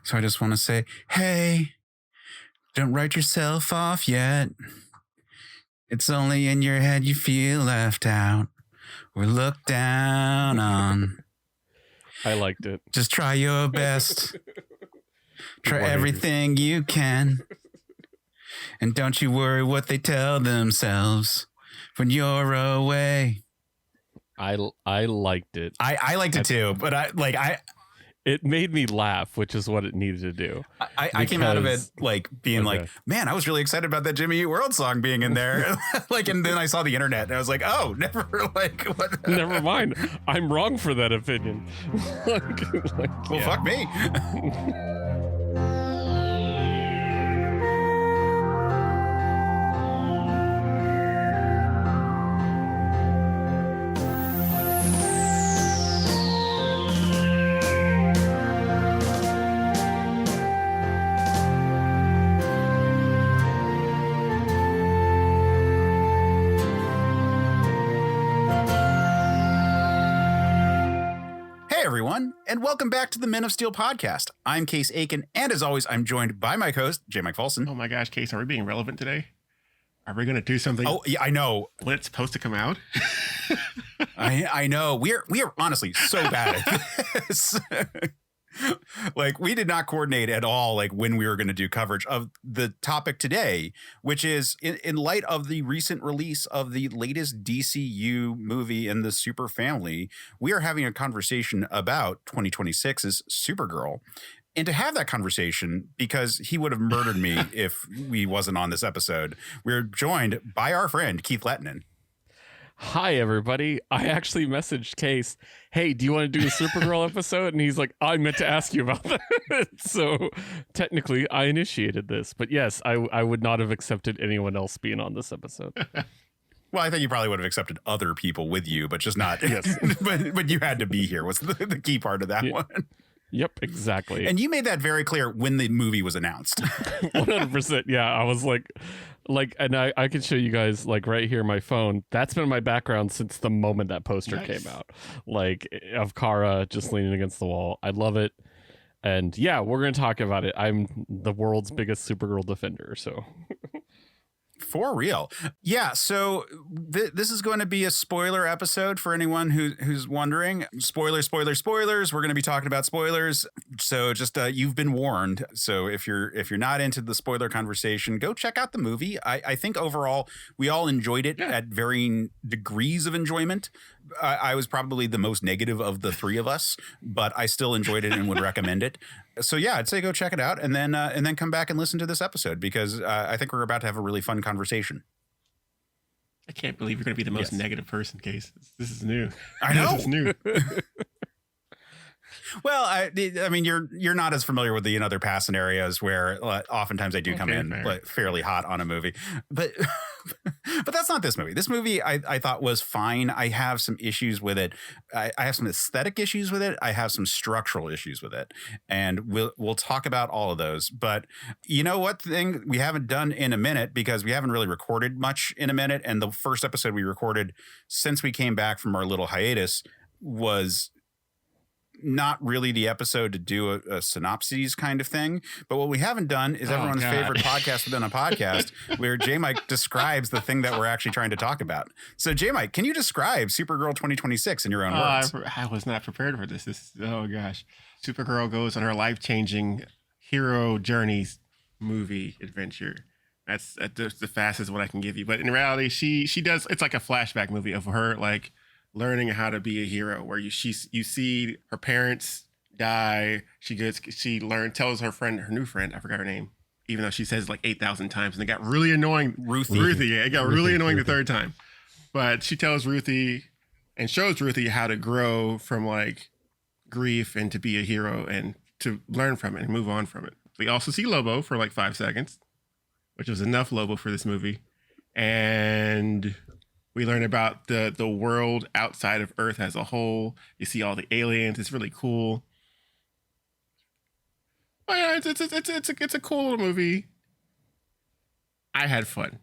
So I just want to say, hey, don't write yourself off yet. It's only in your head you feel left out or looked down on. I liked it. Just try your best. Try everything you can. And don't you worry what they tell themselves when you're away. I liked it. I liked it too, but it made me laugh, which is what it needed to do. I came out of it like being like, man, I was really excited about that Jimmy Eat World song being in there. And then I saw the internet and I was like, oh, never what? Never mind. I'm wrong for that opinion. Fuck me. And welcome back to the Men of Steel podcast. I'm Case Aiken, and as always, I'm joined by my co-host, Jmike Folson. Oh my gosh, Case, are we being relevant today? Are we going to do something? Oh, yeah, I know. When it's supposed to come out? I know. We are honestly so bad at this. We did not coordinate at all, when we were going to do coverage of the topic today, which is in light of the recent release of the latest DCU movie in the Super family, we are having a conversation about 2026's Supergirl. And to have that conversation, because he would have murdered me if we wasn't on this episode, we're joined by our friend, Keith Lehtinen. Hi, everybody. I actually messaged Case, hey, do you want to do a Supergirl episode? And he's like, I meant to ask you about that. So technically, I initiated this. But yes, I would not have accepted anyone else being on this episode. Well, I think you probably would have accepted other people with you, but just not. Yes. but you had to be here was the key part of that one. Yep, exactly. And you made that very clear when the movie was announced. 100%. Yeah, I was and I can show you guys right here my phone. That's been my background since the moment that poster came out. Of Kara just leaning against the wall. I love it. And yeah, we're going to talk about it. I'm the world's biggest Supergirl defender, so for real. Yeah, so this is going to be a spoiler episode for anyone who's wondering. Spoilers. We're going to be talking about spoilers. So just you've been warned. So if you're not into the spoiler conversation, go check out the movie. I think overall we all enjoyed it at varying degrees of enjoyment. I was probably the most negative of the three of us, but I still enjoyed it and would recommend it. So yeah, I'd say go check it out and then come back and listen to this episode because I think we're about to have a really fun conversation. I can't believe you're going to be the most negative person, Case. This is new. I know. This is new. Well, I mean, you're not as familiar with the other past scenarios where oftentimes they do come in fairly hot on a movie, but that's not this movie. This movie I thought was fine. I have some issues with it. I have some aesthetic issues with it. I have some structural issues with it, and we'll talk about all of those. But you know what thing we haven't done in a minute because we haven't really recorded much in a minute, and the first episode we recorded since we came back from our little hiatus was not really the episode to do a synopsis kind of thing. But what we haven't done is everyone's favorite podcast within a podcast where Jmike describes the thing that we're actually trying to talk about. So Jmike, can you describe Supergirl 2026 in your own words? I was not prepared for this. Oh gosh. Supergirl goes on her life-changing hero journeys movie adventure. That's the fastest what I can give you. But in reality, she does, it's like a flashback movie of her learning how to be a hero, where you see her parents die. She tells her new friend, I forgot her name, even though she says 8,000 times, and it got really annoying. Ruthye. Yeah, it got really annoying the third time. But she tells Ruthye and shows Ruthye how to grow from grief and to be a hero and to learn from it and move on from it. We also see Lobo for 5 seconds, which was enough Lobo for this movie. And we learn about the world outside of Earth as a whole. You see all the aliens. It's really cool. Oh yeah, it's a cool little movie. I had fun.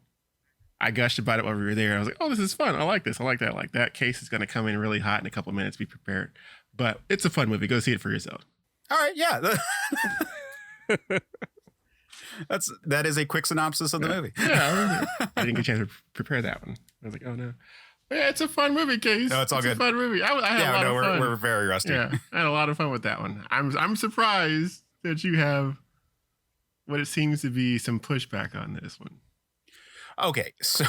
I gushed about it while we were there. I was like, oh, this is fun. I like this. I like that. I like that. Case is going to come in really hot in a couple of minutes. Be prepared. But it's a fun movie. Go see it for yourself. All right. Yeah. That is a quick synopsis of the movie. Yeah, I didn't get a chance to prepare that one. I was like, oh no. But yeah, it's a fun movie, Case. No, it's all good. A fun movie. I had a lot of fun. We're very rusty. Yeah, I had a lot of fun with that one. I'm surprised that you have what it seems to be some pushback on this one. Okay, so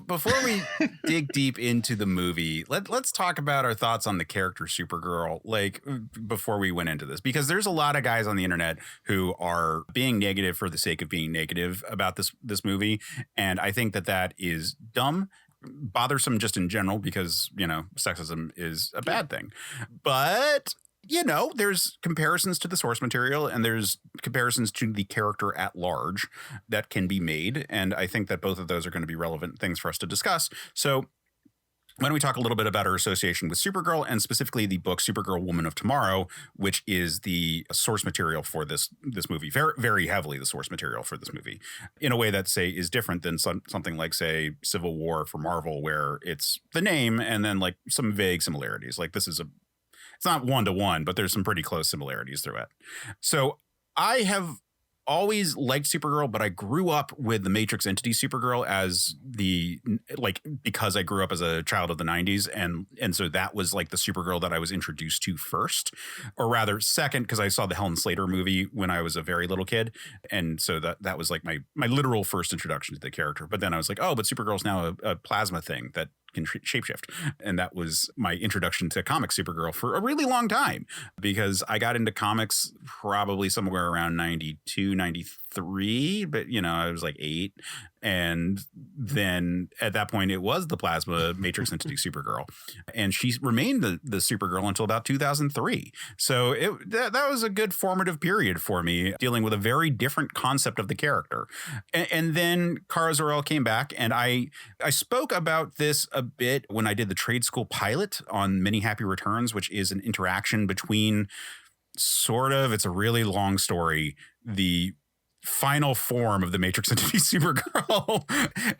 before we dig deep into the movie, let's talk about our thoughts on the character Supergirl, like before we went into this, because there's a lot of guys on the internet who are being negative for the sake of being negative about this movie. And I think that is dumb, bothersome just in general, because, sexism is a bad thing. But there's comparisons to the source material and there's comparisons to the character at large that can be made. And I think that both of those are going to be relevant things for us to discuss. So why don't we talk a little bit about her association with Supergirl, and specifically the book Supergirl Woman of Tomorrow, which is the source material for this movie, very, very heavily the source material for this movie, in a way that, say, is different than something like, say, Civil War for Marvel, where it's the name and then like some vague similarities. Like it's not 1-to-1, but there's some pretty close similarities through it. So I have always liked Supergirl, but I grew up with the Matrix entity Supergirl because I grew up as a child of the 90s. And so that was like the Supergirl that I was introduced to first, or rather second, because I saw the Helen Slater movie when I was a very little kid. And so that was like my literal first introduction to the character. But then I was like, oh, but Supergirl's now a plasma thing that can shapeshift. And that was my introduction to comic Supergirl for a really long time, because I got into comics probably somewhere around 92, 93, but I was like 8. And then at that point it was the plasma Matrix entity Supergirl, and she remained the Supergirl until about 2003. So that was a good formative period for me, dealing with a very different concept of the character. And then Kara Zor-El came back, and I spoke about this a bit when I did the trade school pilot on Many Happy Returns, which is an interaction between it's a really long story, the final form of the Matrix entity Supergirl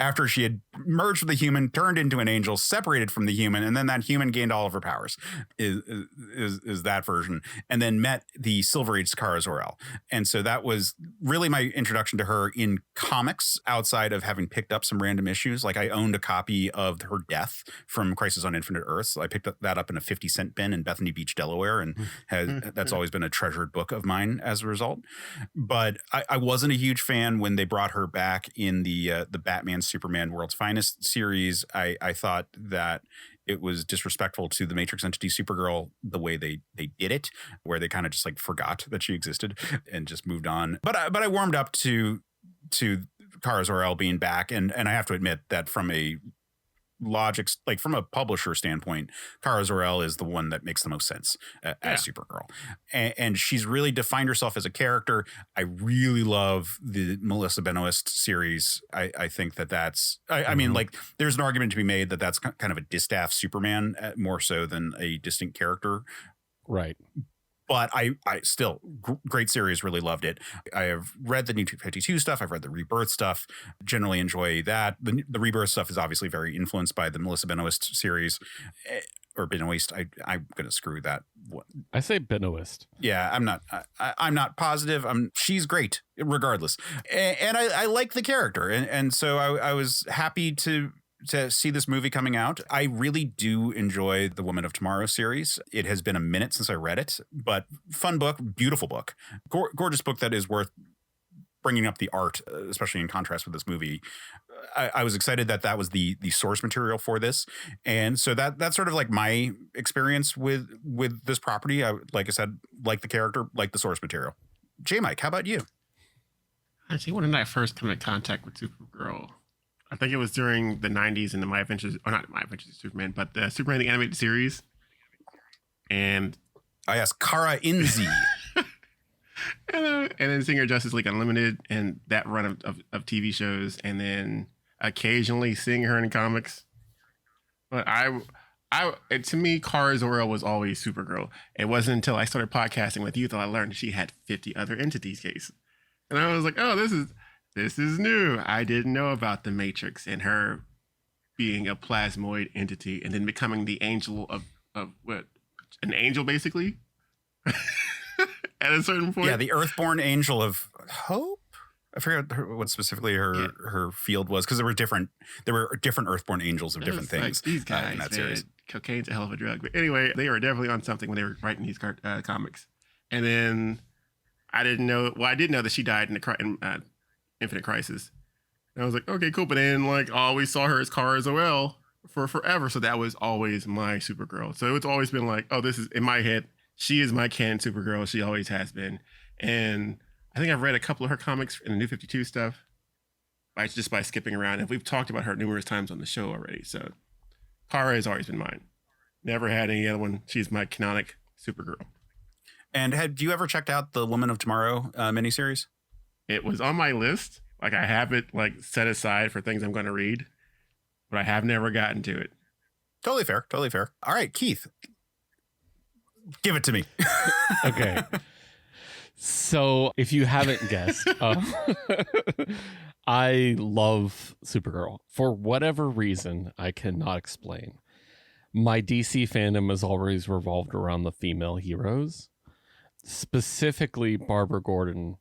after she had merged with the human, turned into an angel, separated from the human, and then that human gained all of her powers is that version, and then met the Silver Age Kara Zor-El. And so that was really my introduction to her in comics, outside of having picked up some random issues. Like I owned a copy of her death from Crisis on Infinite Earths. I picked that up in a 50-cent bin in Bethany Beach, Delaware, and that's always been a treasured book of mine as a result. But I wasn't a huge fan when they brought her back in the Batman Superman World's Finest series. I thought that it was disrespectful to the Matrix entity Supergirl the way they did it, where they kind of just like forgot that she existed and just moved on. But I warmed up to Kara Zor-El being back, and I have to admit that from a from a publisher standpoint, Kara Zor-El is the one that makes the most sense as Supergirl. And she's really defined herself as a character. I really love the Melissa Benoist series. I think that's, I mean, like there's an argument to be made that that's kind of a distaff Superman more so than a distinct character. Right. But I still, great series, really loved it. I have read the New 52 stuff. I've read the Rebirth stuff. Generally enjoy that. The Rebirth stuff is obviously very influenced by the Melissa Benoist series. Or Benoist. I'm going to screw that. I say Benoist. Yeah, I'm not positive. She's great regardless. And I like the character. And so I was happy to see this movie coming out. I really do enjoy the Woman of Tomorrow series. It has been a minute since I read it, but fun book, beautiful book, gorgeous book that is worth bringing up the art, especially in contrast with this movie. I was excited that was the source material for this. And so that's sort of like my experience with this property. Like I said, like the character, like the source material. Jmike, how about you? Actually, when did I first come in contact with Supergirl? I think it was during the 90s in the My Adventures, or not My Adventures of Superman, but the Superman the Animated Series. And I asked Kara Inzi. and then Singer Justice League Unlimited and that run of TV shows, and then occasionally seeing her in comics. But to me, Kara Zor-El was always Supergirl. It wasn't until I started podcasting with you that I learned she had 50 other entities case. And I was like, oh, this is new. I didn't know about the Matrix and her being a plasmoid entity and then becoming the angel of what? An angel, basically? at a certain point. Yeah, the Earthborn Angel of Hope. I forget what specifically her field was, because there were different Earthborn Angels of different things. Like, these guys, in that man, series. cocaine's a hell of a drug. But anyway, they were definitely on something when they were writing these comics. And then I didn't know. Well, I did know that she died in Infinite Crisis. And I was like, okay, cool. But then, like, I always saw her as Kara Zor-El for forever. So that was always my Supergirl. So it's always been like, oh, this is in my head. She is my canon Supergirl. She always has been. And I think I've read a couple of her comics in the New 52 stuff just by skipping around. And we've talked about her numerous times on the show already. So Kara has always been mine. Never had any other one. She's my canonic Supergirl. And had you ever checked out the Woman of Tomorrow miniseries? It was on my list. Like, I have it like set aside for things I'm going to read, but I have never gotten to it. Totally fair. Totally fair. All right, Keith, give it to me. Okay. So if you haven't guessed, I love Supergirl. For whatever reason, I cannot explain. My DC fandom has always revolved around the female heroes, specifically Barbara Gordon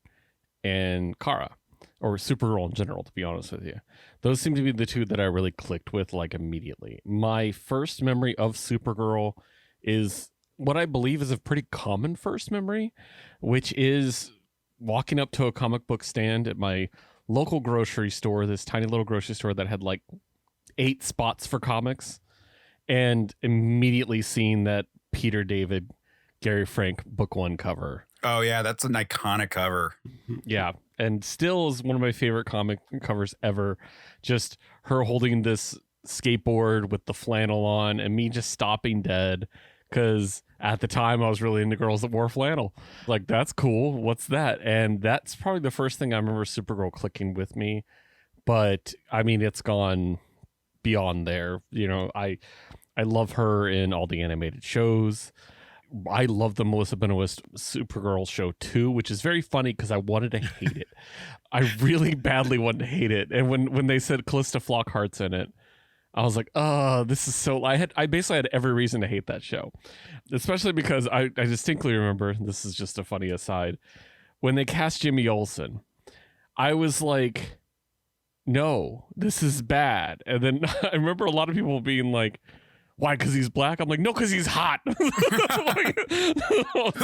and Kara, or Supergirl in general, to be honest with you. Those seem to be the two that I really clicked with, like, immediately. My first memory of Supergirl is what I believe is a pretty common first memory, which is walking up to a comic book stand at my local grocery store, this tiny little grocery store that had like 8 spots for comics, and immediately seeing that Peter David, Gary Frank book 1 cover. Oh yeah, that's an iconic cover. Yeah, and still is one of my favorite comic covers ever. Just her holding this skateboard with the flannel on, and me just stopping dead, because at the time I was really into girls that wore flannel. Like, that's cool. What's that? And that's probably the first thing I remember Supergirl clicking with me. But I mean, it's gone beyond there. You know, I love her in all the animated shows. I love the Melissa Benoist Supergirl show too, which is very funny because I wanted to hate it. I really badly wanted to hate it. And when they said Callista Flockhart's in it, I was like, oh, this is so... I basically had every reason to hate that show, especially because I distinctly remember, this is just a funny aside, when they cast Jimmy Olsen, I was like, no, this is bad. And then I remember a lot of people being like, why, because he's black? I'm like, no, because he's hot. Who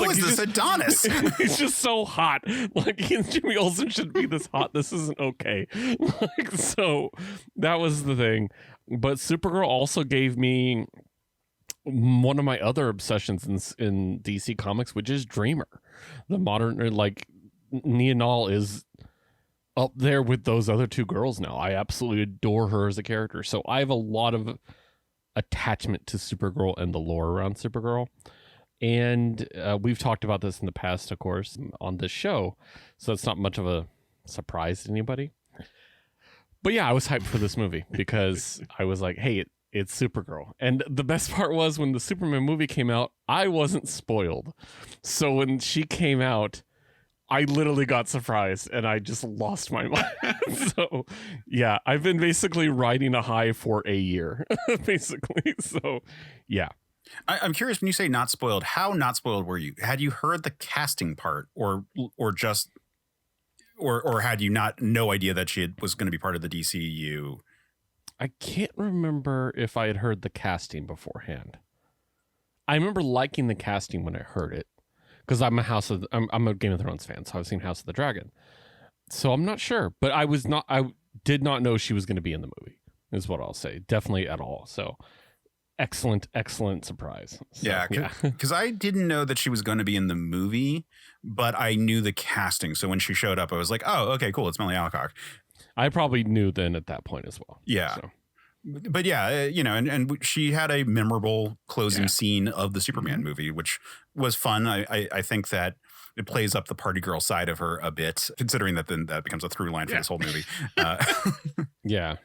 is this Adonis? He's just so hot. Like, Jimmy Olsen shouldn't be this hot. This isn't okay. Like, so that was the thing. But Supergirl also gave me one of my other obsessions in DC Comics, which is Dreamer. The modern, like, Nia Nal is up there with those other 2 girls now. I absolutely adore her as a character. So I have a lot of attachment to Supergirl and the lore around Supergirl. And we've talked about this in the past, of course, on this show. So it's not much of a surprise to anybody. But yeah, I was hyped for this movie because I was like, hey, it's Supergirl. And the best part was when the Superman movie came out, I wasn't spoiled. So when she came out, I literally got surprised and I just lost my mind. So yeah, I've been basically riding a high for a year, basically. So yeah. I'm curious, when you say not spoiled, how not spoiled were you? Had you heard the casting part or just... Or had you no idea that she was going to be part of the DCU? I can't remember if I had heard the casting beforehand. I remember liking the casting when I heard it, because I'm a Game of Thrones fan, so I've seen House of the Dragon. So I'm not sure, but I did not know she was going to be in the movie, is what I'll say. Definitely at all. So excellent surprise. So, yeah, because I didn't know that she was going to be in the movie, but I knew the casting. So when she showed up, I was like, oh, okay, cool. It's Melanie Alcock. I probably knew then at that point as well. Yeah. So. But yeah, you know, and she had a memorable closing scene of the Superman movie, which was fun. I think that it plays up the party girl side of her a bit, considering that then that becomes a through line for this whole movie. Yeah.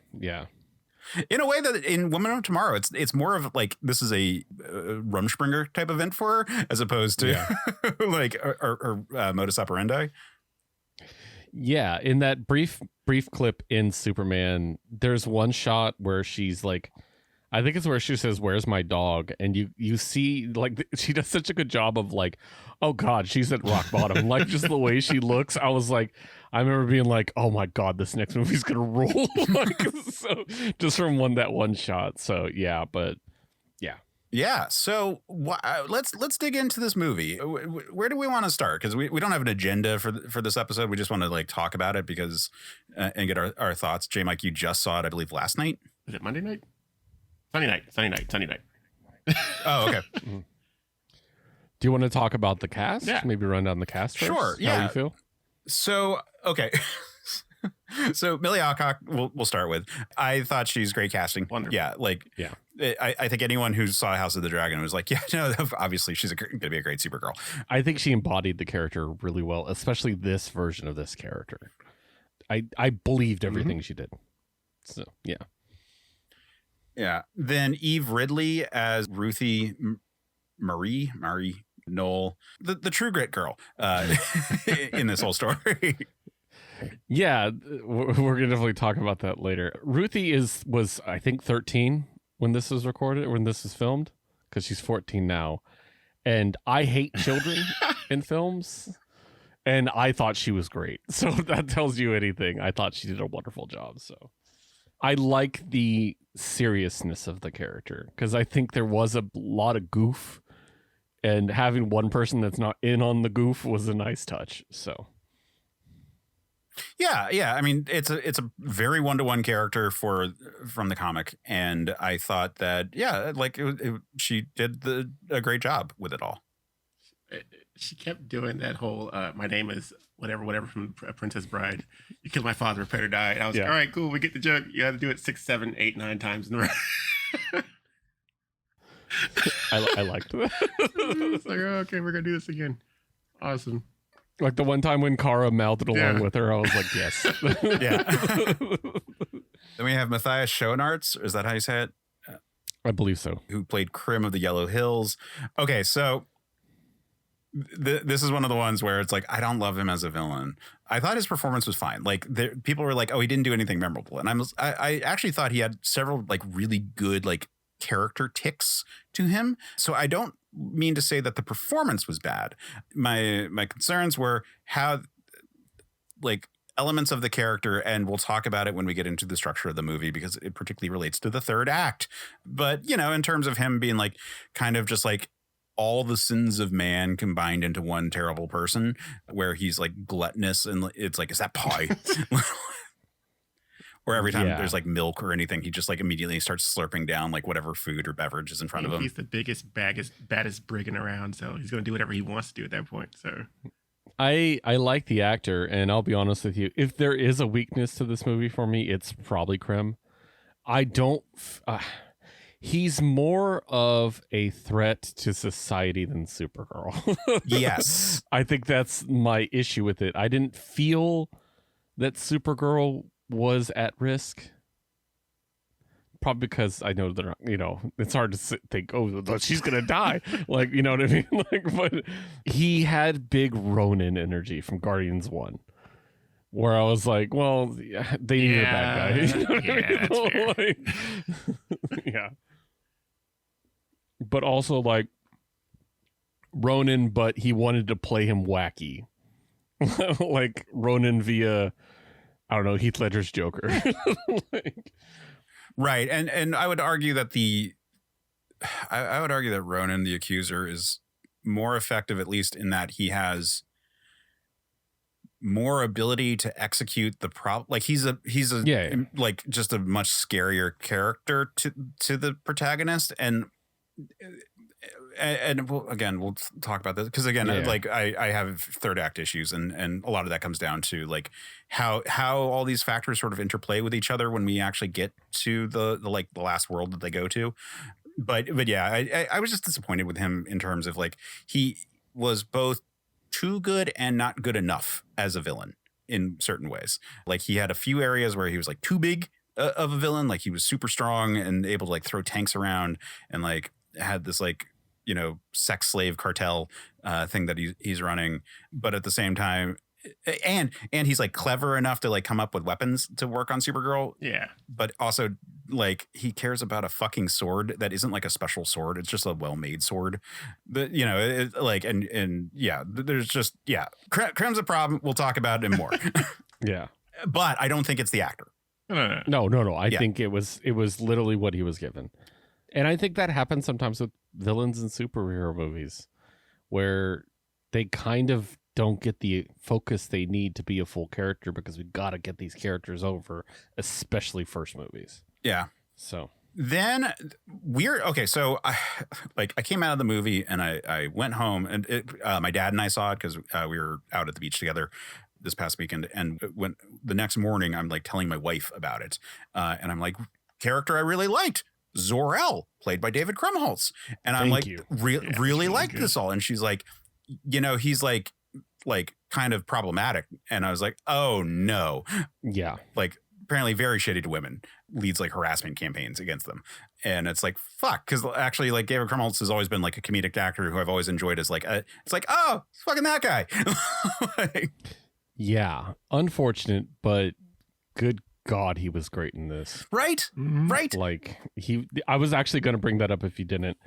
In a way that in Woman of Tomorrow, it's more of like, this is a Rumspringa type event for her, as opposed to like her modus operandi. Yeah, in that brief clip in Superman, there's one shot where she's like, I think it's where she says, "Where's my dog?" And you see, like, she does such a good job of like, oh God, she's at rock bottom. Like, just the way she looks, I was like, I remember being like, oh my God, this next movie's gonna roll. Like, so just from that one shot. So yeah, but yeah. Yeah, so let's dig into this movie. Where do we want to start? Because we don't have an agenda for this episode. We just want to like talk about it because and get our thoughts. Jmike, you just saw it, I believe, last night. Is it Monday night? Sunday night. Oh, okay. Do you want to talk about the cast? Yeah. Maybe run down the cast first? Sure, yeah. How you feel? So, okay. So Millie Alcock, we'll start with. I thought she's great casting. Wonderful. Yeah, like I think anyone who saw House of the Dragon was like, yeah, no, obviously she's going to be a great Supergirl. I think she embodied the character really well, especially this version of this character. I believed everything she did. So, yeah. Yeah. Then Eve Ridley as Ruthye Marie Knoll, the True Grit girl in this whole story. Yeah, we're gonna definitely talk about that later. Ruthye was I think 13 when this was recorded, when this was filmed, because she's 14 now, and I hate children in films, and I thought she was great. So if that tells you anything, I thought she did a wonderful job. So I like the seriousness of the character because I think there was a lot of goof, and having one person that's not in on the goof was a nice touch. So. Yeah. I mean, it's a very one-to-one character from the comic, and I thought that like she did a great job with it all. She kept doing that whole "my name is whatever" from Princess Bride. You killed my father, prepare to die. And I was like, all right, cool, we get the joke. You got to do it 6, 7, 8, 9 times in a row. I liked that. It's like, oh, okay, we're gonna do this again. Awesome. Like the one time when Kara mouthed along with her, I was like, yes. Yeah. Then we have Matthias Schoenaerts. Is that how you say it? I believe so. Who played Krem of the Yellow Hills. Okay, so this is one of the ones where it's like, I don't love him as a villain. I thought his performance was fine. Like people were like, oh, he didn't do anything memorable. And I actually thought he had several like really good like character ticks to him. So I don't mean to say that the performance was bad. My concerns were how like elements of the character, and we'll talk about it when we get into the structure of the movie because it particularly relates to the third act. But, you know, in terms of him being like kind of just like all the sins of man combined into one terrible person, where he's like gluttonous and it's like, is that pie? Or every time there's like milk or anything, he just like immediately starts slurping down like whatever food or beverage is in front of him. He's the biggest, baddest brigand around, so he's going to do whatever he wants to do at that point. So I like the actor, and I'll be honest with you. If there is a weakness to this movie for me, it's probably Krem. I don't. He's more of a threat to society than Supergirl. Yes. I think that's my issue with it. I didn't feel that Supergirl was at risk, probably because I know that, you know, it's hard to think, oh, she's gonna die, like, you know what I mean, like, but he had big Ronin energy from Guardians 1, where I was like, well, they need a bad guy. You know what I mean? Like, yeah, but also like Ronin, but he wanted to play him wacky, like Ronin via, I don't know, Heath Ledger's Joker. Like, right. And I would argue that I would argue that Ronan the Accuser is more effective, at least in that he has more ability to execute the problem. Like he's like just a much scarier character to the protagonist. And we'll talk about this because like I have third act issues, and a lot of that comes down to like how all these factors sort of interplay with each other when we actually get to the last world that they go to. But yeah, I was just disappointed with him in terms of like he was both too good and not good enough as a villain in certain ways. Like he had a few areas where he was like too big of a villain, like he was super strong and able to like throw tanks around and like had this like, you know, sex slave cartel thing that he's running, but at the same time, and he's like clever enough to like come up with weapons to work on Supergirl. Yeah, but also like he cares about a fucking sword that isn't like a special sword. It's just a well-made sword. There's just Krem's a problem. We'll talk about him more. Yeah. But I don't think it's the actor. No. I think it was literally what he was given. And I think that happens sometimes with villains in superhero movies where they kind of don't get the focus they need to be a full character because we got to get these characters over, especially first movies. Yeah. So then so I came out of the movie and I went home and my dad and I saw it because we were out at the beach together this past weekend. And when the next morning, I'm like telling my wife about it. And I'm like, character I really liked, Zor-El, played by David Krumholtz. And I'm really liked this all. And she's like, he's like kind of problematic. And I was like, oh no. Yeah. Like apparently very shitty to women, leads like harassment campaigns against them. And it's like, fuck. Cause actually like David Krumholtz has always been like a comedic actor who I've always enjoyed as like, it's like, oh, it's fucking that guy. Yeah. Unfortunate, but good God, he was great in this. Right. Mm-hmm. Right. Like I was actually going to bring that up if you didn't.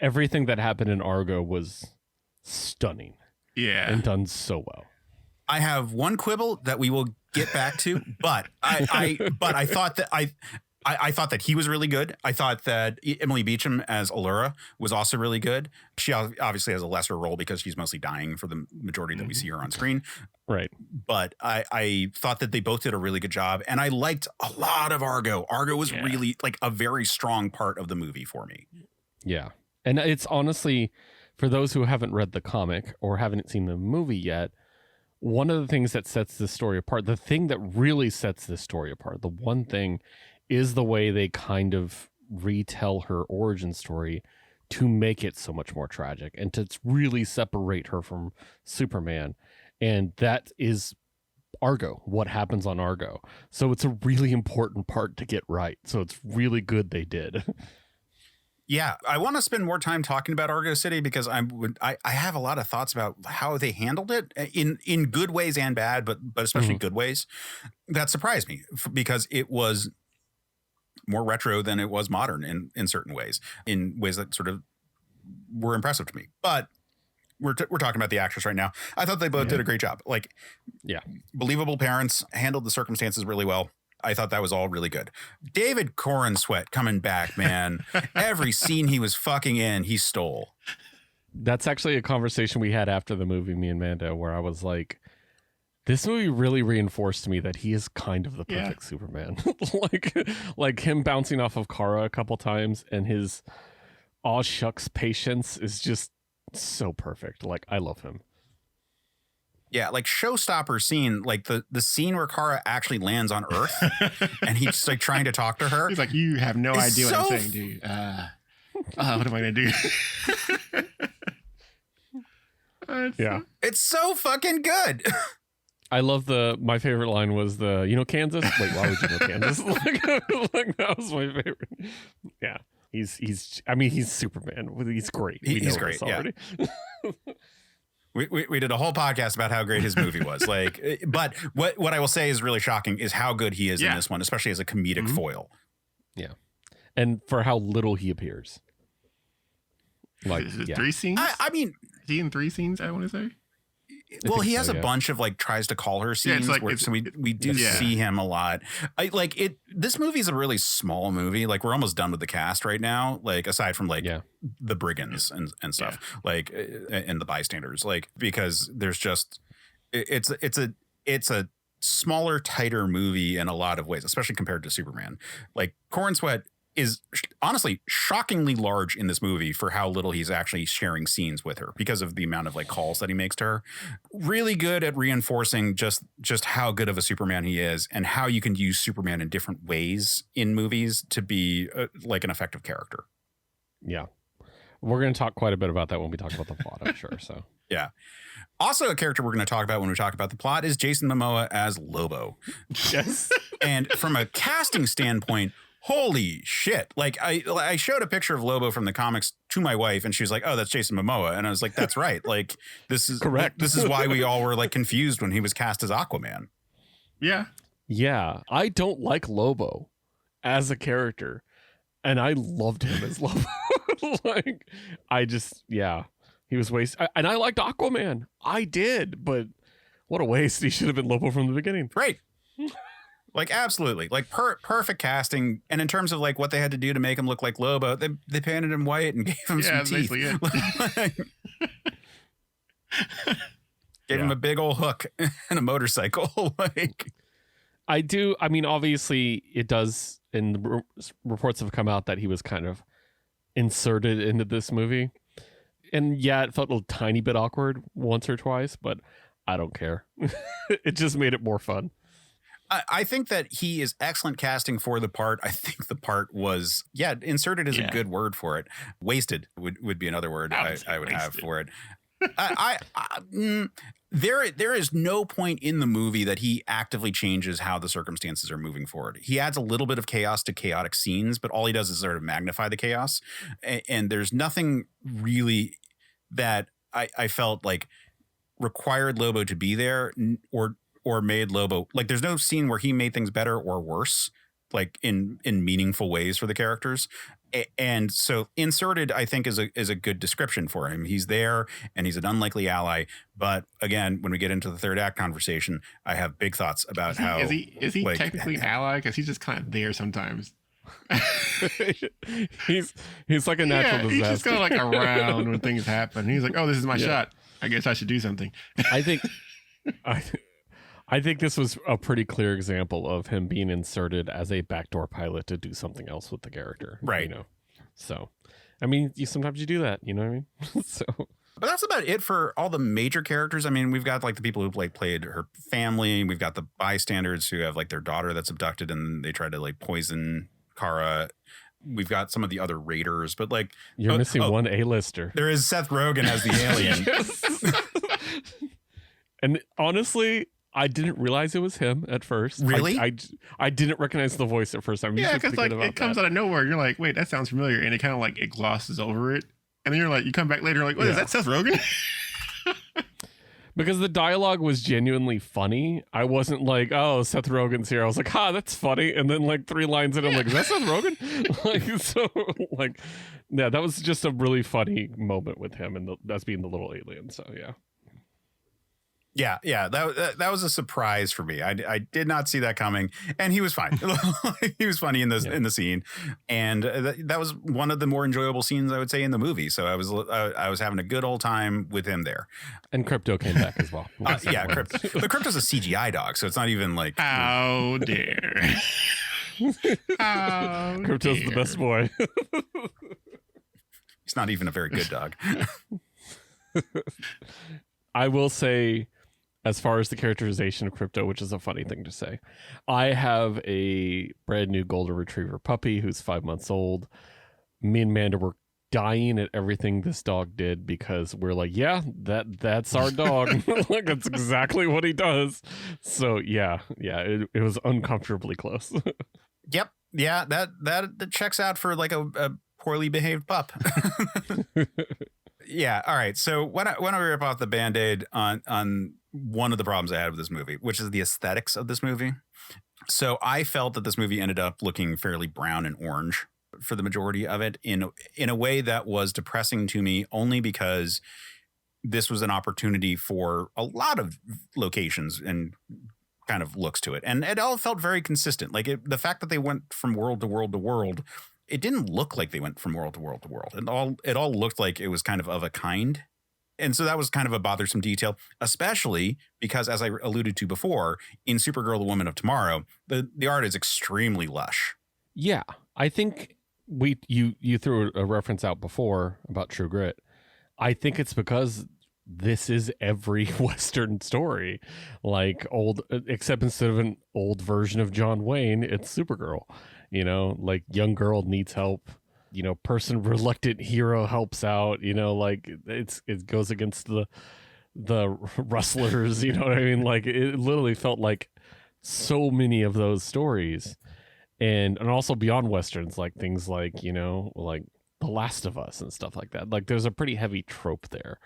Everything that happened in Argo was stunning. Yeah. And done so well. I have one quibble that we will get back to, but I thought that I thought that he was really good. I thought that Emily Beecham as Allura was also really good. She obviously has a lesser role because she's mostly dying for the majority that we see her on screen. Right. But I thought that they both did a really good job. And I liked a lot of Argo. Argo was really like a very strong part of the movie for me. Yeah. And it's honestly, for those who haven't read the comic or haven't seen the movie yet, one of the things that sets this story apart, the thing that really sets this story apart, the one thing is the way they kind of retell her origin story to make it so much more tragic and to really separate her from Superman. And that is Argo, what happens on Argo. So it's a really important part to get right. So it's really good they did. Yeah, I want to spend more time talking about Argo City because I have a lot of thoughts about how they handled it in good ways and bad, but especially good ways. That surprised me because it was more retro than it was modern in certain ways, in ways that sort of were impressive to me. But we're talking about the actors right now. I thought they both did a great job. Like, believable parents, handled the circumstances really well. I thought that was all really good. David Corenswet coming back, man. Every scene he was fucking in, he stole. That's actually a conversation we had after the movie, me and Mando, where I was like, this movie really reinforced to me that he is kind of the perfect Superman. like him bouncing off of Kara a couple times and his aw shucks patience is just so perfect. Like, I love him. Yeah, like showstopper scene, like the scene where Kara actually lands on Earth and he's just like trying to talk to her. He's like, you have no idea what I'm saying, dude. What am I going to do? It's so fucking good. I love my favorite line was Kansas? Wait, why would you know Kansas? like that was my favorite. Yeah. He's Superman. He's great. He's great. Already. Yeah. We did a whole podcast about how great his movie was. Like, but what I will say is really shocking is how good he is in this one, especially as a comedic foil. Yeah. And for how little he appears. Like, is it 3 scenes? I mean, is he in 3 scenes, I want to say? Well, he has a bunch of like tries to call her scenes, so we do see him a lot. This movie is a really small movie. Like, we're almost done with the cast right now. Like, aside from the brigands and stuff, like and the bystanders, like, because there's just it's a smaller, tighter movie in a lot of ways, especially compared to Superman. Like, Corenswet is honestly shockingly large in this movie for how little he's actually sharing scenes with her because of the amount of like calls that he makes to her. Really good at reinforcing just how good of a Superman he is and how you can use Superman in different ways in movies to be like an effective character. Yeah. We're going to talk quite a bit about that when we talk about the plot, I'm sure. So yeah. Also, a character we're going to talk about when we talk about the plot is Jason Momoa as Lobo. Yes. And from a casting standpoint, holy shit. Like, I showed a picture of Lobo from the comics to my wife and she was like, oh, that's Jason Momoa. And I was like, that's right. Like, this is correct. This is why we all were like confused when he was cast as Aquaman. Yeah. Yeah. I don't like Lobo as a character, and I loved him as Lobo. Like, he was wasted. And I liked Aquaman. I did, but what a waste. He should have been Lobo from the beginning. Right. Like, absolutely. Like, perfect casting. And in terms of, like, what they had to do to make him look like Lobo, they painted him white and gave him some teeth. Gave him a big old hook and a motorcycle. Like, I mean, obviously, it does, and the reports have come out that he was kind of inserted into this movie. And yeah, it felt a tiny bit awkward once or twice, but I don't care. It just made it more fun. I think that he is excellent casting for the part. I think the part was, inserted is a good word for it. Wasted would be another word I would have for it. There is no point in the movie that he actively changes how the circumstances are moving forward. He adds a little bit of chaos to chaotic scenes, but all he does is sort of magnify the chaos. And there's nothing really that I felt like required Lobo to be there or made Lobo, like, there's no scene where he made things better or worse, like in meaningful ways for the characters. And so inserted, I think, is a good description for him. He's there and he's an unlikely ally. But again, when we get into the third act conversation, I have big thoughts about how is he like, technically ally, because he's just kind of there sometimes. he's like a natural disaster. He's just kind of like around when things happen. He's like, oh, this is my shot. I guess I should do something. I think this was a pretty clear example of him being inserted as a backdoor pilot to do something else with the character. Right. You know? So, I mean, sometimes you do that, you know what I mean? So, but that's about it for all the major characters. I mean, we've got like the people who played her family. We've got the bystanders who have like their daughter that's abducted and they try to like poison Kara. We've got some of the other raiders, but like you're missing one A-lister. There is Seth Rogen as the alien. And honestly, I didn't realize it was him at first. Really? I didn't recognize the voice at first. I'm because like it comes out of nowhere. You're like, wait, that sounds familiar, and it kind of like it glosses over it, and then you're like, you come back later, like, wait, is that Seth Rogen? Because the dialogue was genuinely funny. I wasn't like, oh, Seth Rogen's here. I was like, that's funny. And then like 3 lines in, I'm like, is that Seth Rogen? Like, so like, yeah, that was just a really funny moment with him and that's being the little alien. So yeah. Yeah, that was a surprise for me. I did not see that coming, and he was fine. He was funny in the scene, and that was one of the more enjoyable scenes I would say in the movie. So I was having a good old time with him there. And Krypto came back as well. Yeah, Krypto. But Krypto's a CGI dog, so it's not even like how dare. Krypto's the best boy. He's not even a very good dog. I will say, as far as the characterization of Krypto, which is a funny thing to say, I have a brand new golden retriever puppy who's 5 months old. Me and Amanda were dying at everything this dog did because we're like, yeah, that's our dog. Like, that's exactly what he does. So yeah, it was uncomfortably close. Yep. Yeah, that checks out for like a poorly behaved pup. Yeah. All right. So why don't we rip off the Band-Aid on one of the problems I had with this movie, which is the aesthetics of this movie. So I felt that this movie ended up looking fairly brown and orange for the majority of it in a way that was depressing to me, only because this was an opportunity for a lot of locations and kind of looks to it. And it all felt very consistent. Like the fact that they went from world to world to world, it didn't look like they went from world to world to world. It all looked like it was kind of a kind. And so that was kind of a bothersome detail, especially because, as I alluded to before, in Supergirl, the Woman of Tomorrow, the art is extremely lush. Yeah, I think you threw a reference out before about True Grit. I think it's because this is every Western story, like old, except instead of an old version of John Wayne, it's Supergirl. You know, like young girl needs help. You know, reluctant hero helps out, you know, like it goes against the rustlers, you know what I mean? Like it literally felt like so many of those stories and also beyond Westerns, like things like, you know, like The Last of Us and stuff like that. Like there's a pretty heavy trope there.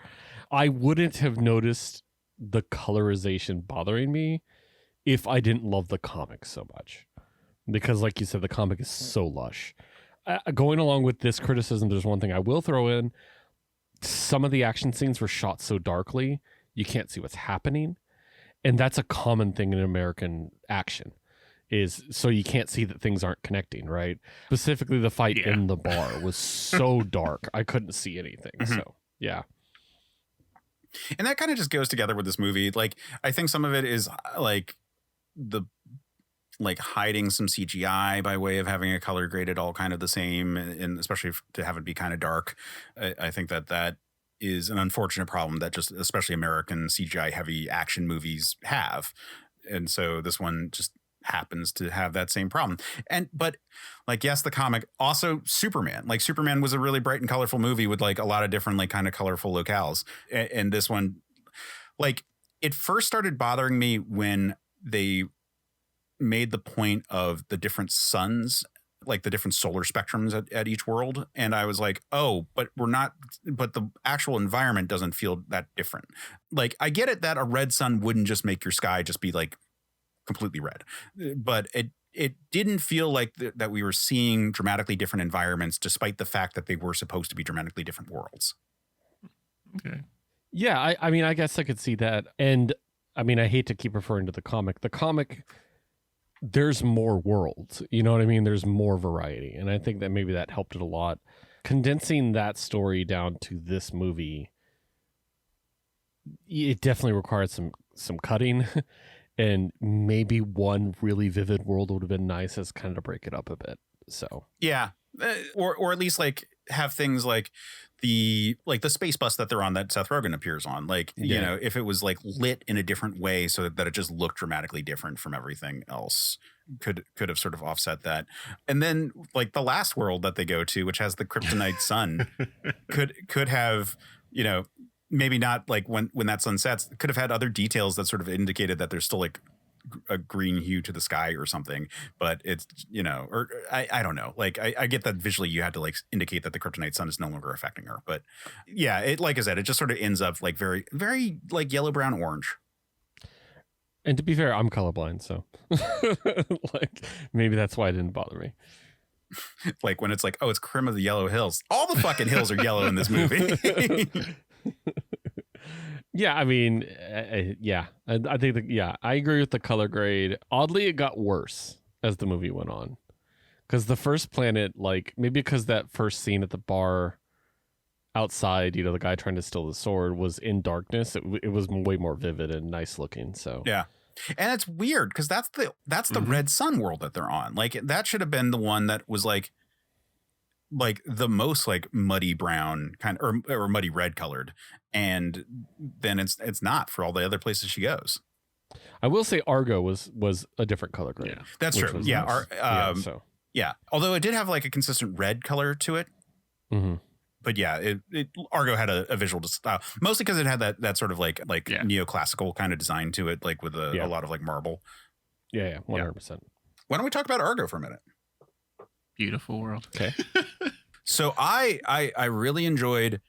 I wouldn't have noticed the colorization bothering me if I didn't love the comics so much. because like you said, the comic is so lush. Going along with this criticism, there's one thing I will throw in. Some of the action scenes were shot so darkly, you can't see what's happening. And that's a common thing in American action, is so you can't see that things aren't connecting, right? Specifically, the fight in the bar was so dark, I couldn't see anything. So, yeah. And that kind of just goes together with this movie. Like, I think some of it is like hiding some CGI by way of having a color graded all kind of the same, and especially to have it be kind of dark. I think that is an unfortunate problem that just especially American CGI heavy action movies have. And so this one just happens to have that same problem. But like, yes, the comic, also Superman, like Superman was a really bright and colorful movie with like a lot of different like kind of colorful locales. And this one, like, it first started bothering me when they made the point of the different suns, like the different solar spectrums at each world. And I was like, oh, but the actual environment doesn't feel that different. Like, I get it that a red sun wouldn't just make your sky just be like completely red, but it didn't feel like that we were seeing dramatically different environments, despite the fact that they were supposed to be dramatically different worlds. Okay. Yeah, I mean, I guess I could see that. And I mean, I hate to keep referring to the comic. The comic, there's more worlds, you know what I mean? There's more variety. And I think that maybe that helped it a lot. Condensing that story down to this movie, it definitely required some cutting. And maybe one really vivid world would have been nice as kind of to break it up a bit. So yeah, or at least like have things like the space bus that they're on that Seth Rogen appears on. Like, you know, if it was like lit in a different way so that it just looked dramatically different from everything else, could have sort of offset that. And then like the last world that they go to, which has the Kryptonite Sun, could have, you know, maybe not like when that sun sets, could have had other details that sort of indicated that there's still like a green hue to the sky or something, but it's, you know, or I don't know. Like I get that visually you had to like indicate that the Kryptonite Sun is no longer affecting her, but yeah, it, like I said, it just sort of ends up like very, very like yellow, brown, orange. And to be fair, I'm colorblind, so like maybe that's why it didn't bother me. Like when it's like, oh, it's Krem of the Yellow Hills. All the fucking hills are yellow in this movie. Yeah, I mean, yeah, I think I agree with the color grade. Oddly, it got worse as the movie went on, because the first planet, like maybe because that first scene at the bar outside, you know, the guy trying to steal the sword was in darkness. It was way more vivid and nice looking. So yeah. And it's weird because that's the red sun world that they're on. Like that should have been the one that was like the most like muddy brown kind of, or muddy red colored. And then it's not for all the other places she goes. I will say Argo was a different color grade. Yeah, that's true. Yeah. Nice. Yeah. Although it did have like a consistent red color to it. Mm-hmm. But yeah, Argo had a visual style, mostly because it had that sort of like neoclassical kind of design to it, like with a lot of like marble. Yeah, 100%. Why don't we talk about Argo for a minute? Beautiful world. Okay. So I really enjoyed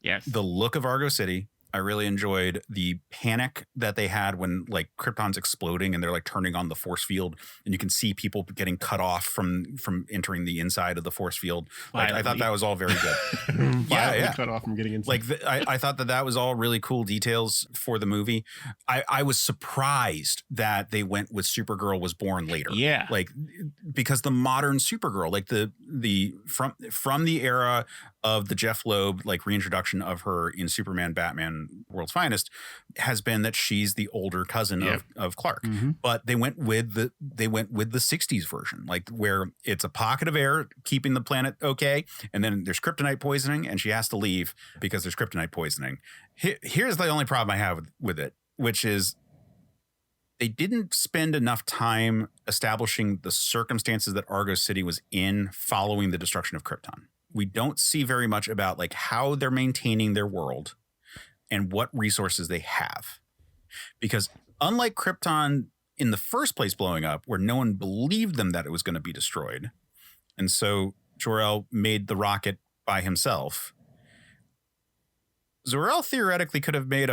the look of Argo City. I really enjoyed the panic that they had when like Krypton's exploding and they're like turning on the force field and you can see people getting cut off from entering the inside of the force field. Like I thought that was all very good. yeah. Cut off from getting inside. Like I thought that was all really cool details for the movie. I was surprised that they went with Supergirl was born later. Yeah. Like because the modern Supergirl, like the from the era of the Jeff Loeb like reintroduction of her in Superman, Batman, World's Finest, has been that she's the older cousin of Clark. Mm-hmm. But they went with the 60s version, like where it's a pocket of air keeping the planet okay, and then there's kryptonite poisoning and she has to leave because there's kryptonite poisoning. Here's the only problem I have with it, which is they didn't spend enough time establishing the circumstances that Argo City was in following the destruction of Krypton. We don't see very much about like how they're maintaining their world and what resources they have. Because unlike Krypton in the first place blowing up, where no one believed them that it was going to be destroyed, and so Jor-El made the rocket by himself, Zor-El theoretically could have made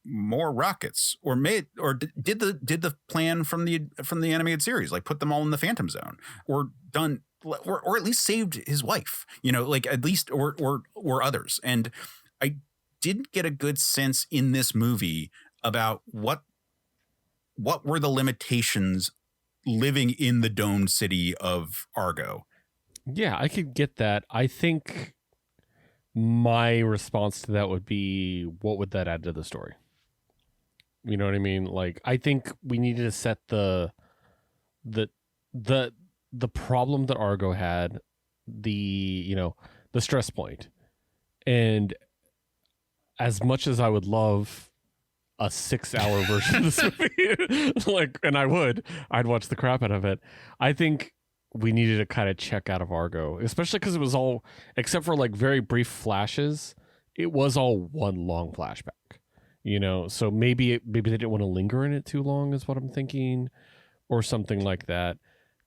more rockets, or did the plan from the animated series, like put them all in the Phantom Zone, or at least saved his wife, like at least or others. And I didn't get a good sense in this movie about what were the limitations living in the domed city of Argo. Yeah, I could get that. I think my response to that would be, what would that add to the story? You know what I mean? Like, I think we needed to set the problem that Argo had, the stress point. And as much as I would love a 6-hour version of this movie, I'd watch the crap out of it. I think we needed to kind of check out of Argo, especially because it was all, except for like very brief flashes, it was all one long flashback, so maybe they didn't want to linger in it too long is what I'm thinking, or something like that.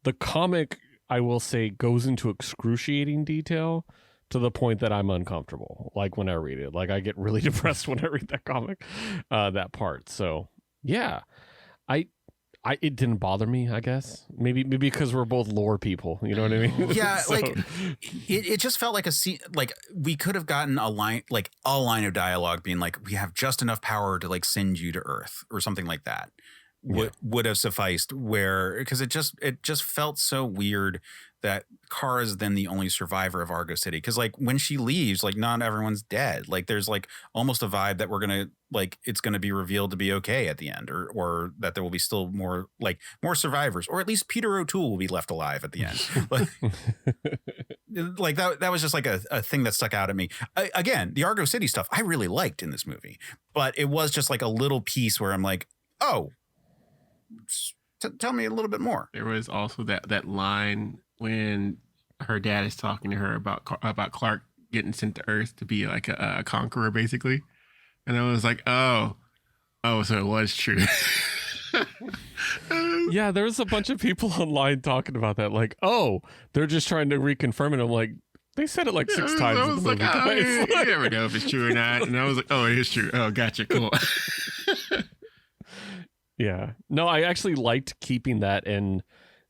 The comic, I will say, goes into excruciating detail to the point that I'm uncomfortable. Like when I read it, like I get really depressed when I read that comic, that part. So yeah, it didn't bother me, I guess. Maybe because we're both lore people, you know what I mean? Yeah, so, like it just felt like a scene. Like we could have gotten a line of dialogue being like, "We have just enough power to like send you to Earth," or something like that. Would have sufficed. Because it just felt so weird that Kara's then the only survivor of Argo City. Because like when she leaves, like not everyone's dead. Like there's like almost a vibe that it's gonna be revealed to be okay at the end, or that there will be still more survivors, or at least Peter O'Toole will be left alive at the end. Like that was just like a thing that stuck out at me. Again, the Argo City stuff I really liked in this movie, but it was just like a little piece where I'm like, oh, tell me a little bit more. There was also that line when her dad is talking to her about Clark getting sent to Earth to be like a conqueror, basically. And I was like, oh, so it was true. Yeah, there was a bunch of people online talking about that. Like, oh, they're just trying to reconfirm it. I'm like, they said it like 6 times. I was like, you never know if it's true or not. And I was like, oh, it is true. Oh, gotcha, cool. Yeah. No, I actually liked keeping that, and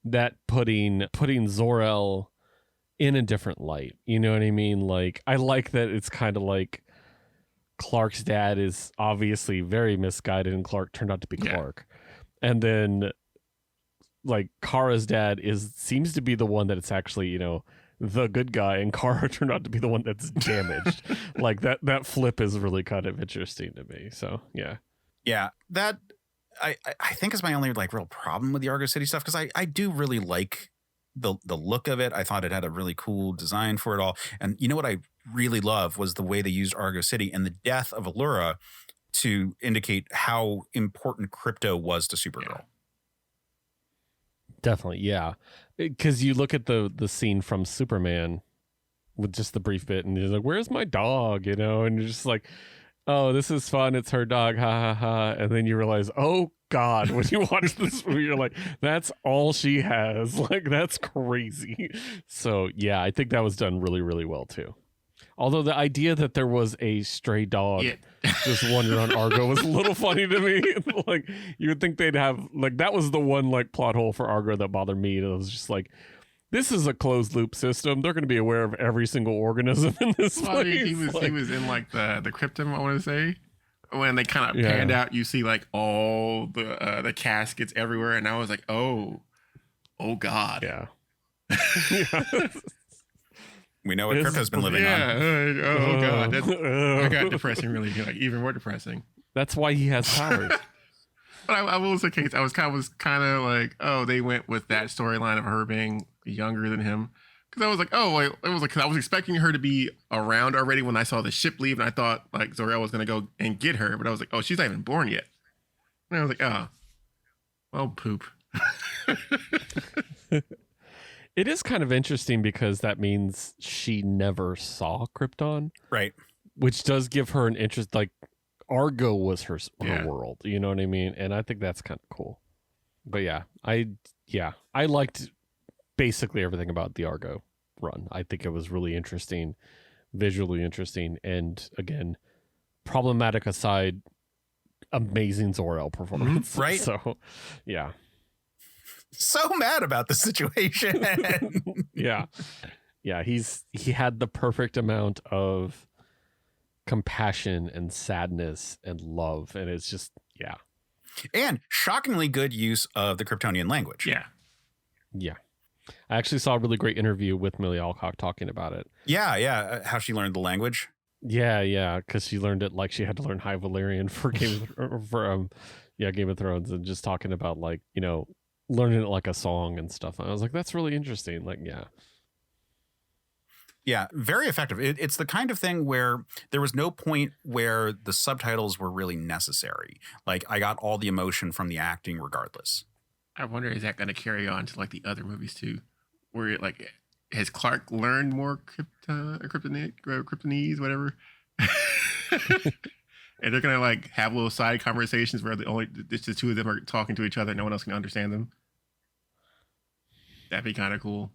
that putting Zor-El in a different light. You know what I mean? Like, I like that it's kind of like Clark's dad is obviously very misguided and Clark turned out to be Clark. And then like Kara's dad seems to be the one that it's actually, the good guy, and Kara turned out to be the one that's damaged. Like that flip is really kind of interesting to me. So, yeah. Yeah, that I think is my only like real problem with the Argo City stuff, because I do really like the look of it. I thought it had a really cool design for it all. And you know what I really love was the way they used Argo City and the death of Allura to indicate how important Krypto was to Supergirl. Yeah. Definitely, yeah. Because you look at the scene from Superman with just the brief bit, and you're like, "Where's my dog?" And you're just like, "Oh, this is fun. It's her dog, ha ha ha." And then you realize, oh God, when you watch this movie, you're like, that's all she has. Like, that's crazy. So yeah, I think that was done really, really well too. Although the idea that there was a stray dog just wandering on Argo was a little funny to me. Like, you would think they'd have, like, that was the one like plot hole for Argo that bothered me. And it was just like, this is a closed loop system. They're going to be aware of every single organism in this place. He was in like the Krypton, I want to say. When they kind of panned out, you see like all the caskets everywhere, and I was like, oh God. Yeah. We know what Krypto's been living on. Oh God. That got depressing, really, like even more depressing. That's why he has powers. But I will say, Kate, I was kind of like, oh, they went with that storyline of her being younger than him. Because I was like, oh, wait, it was like, cause I was expecting her to be around already when I saw the ship leave, and I thought like Zor-El was gonna go and get her, but I was like, oh, she's not even born yet. And I was like, oh, well, poop. It is kind of interesting because that means she never saw Krypton, right? Which does give her an interest. Like Argo was her world, you know what I mean? And I think that's kind of cool. But I liked basically everything about the Argo run. I think it was really interesting, visually interesting, and again, problematic aside, amazing Zor-El performance. Right. So, yeah. So mad about the situation. Yeah. Yeah. He had the perfect amount of compassion and sadness and love. And it's just, yeah. And shockingly good use of the Kryptonian language. Yeah. Yeah. I actually saw a really great interview with Millie Alcock talking about it. Yeah. How she learned the language. Yeah. Because she learned it like she had to learn High Valyrian for Game of Thrones, and just talking about like, you know, learning it like a song and stuff. And I was like, that's really interesting. Like, yeah. Yeah, very effective. It's the kind of thing where there was no point where the subtitles were really necessary. Like, I got all the emotion from the acting regardless. I wonder, is that going to carry on to like the other movies too? Where like, has Clark learned more Kryptonese, whatever? And they're going to like have little side conversations where it's the two of them are talking to each other and no one else can understand them. That'd be kind of cool.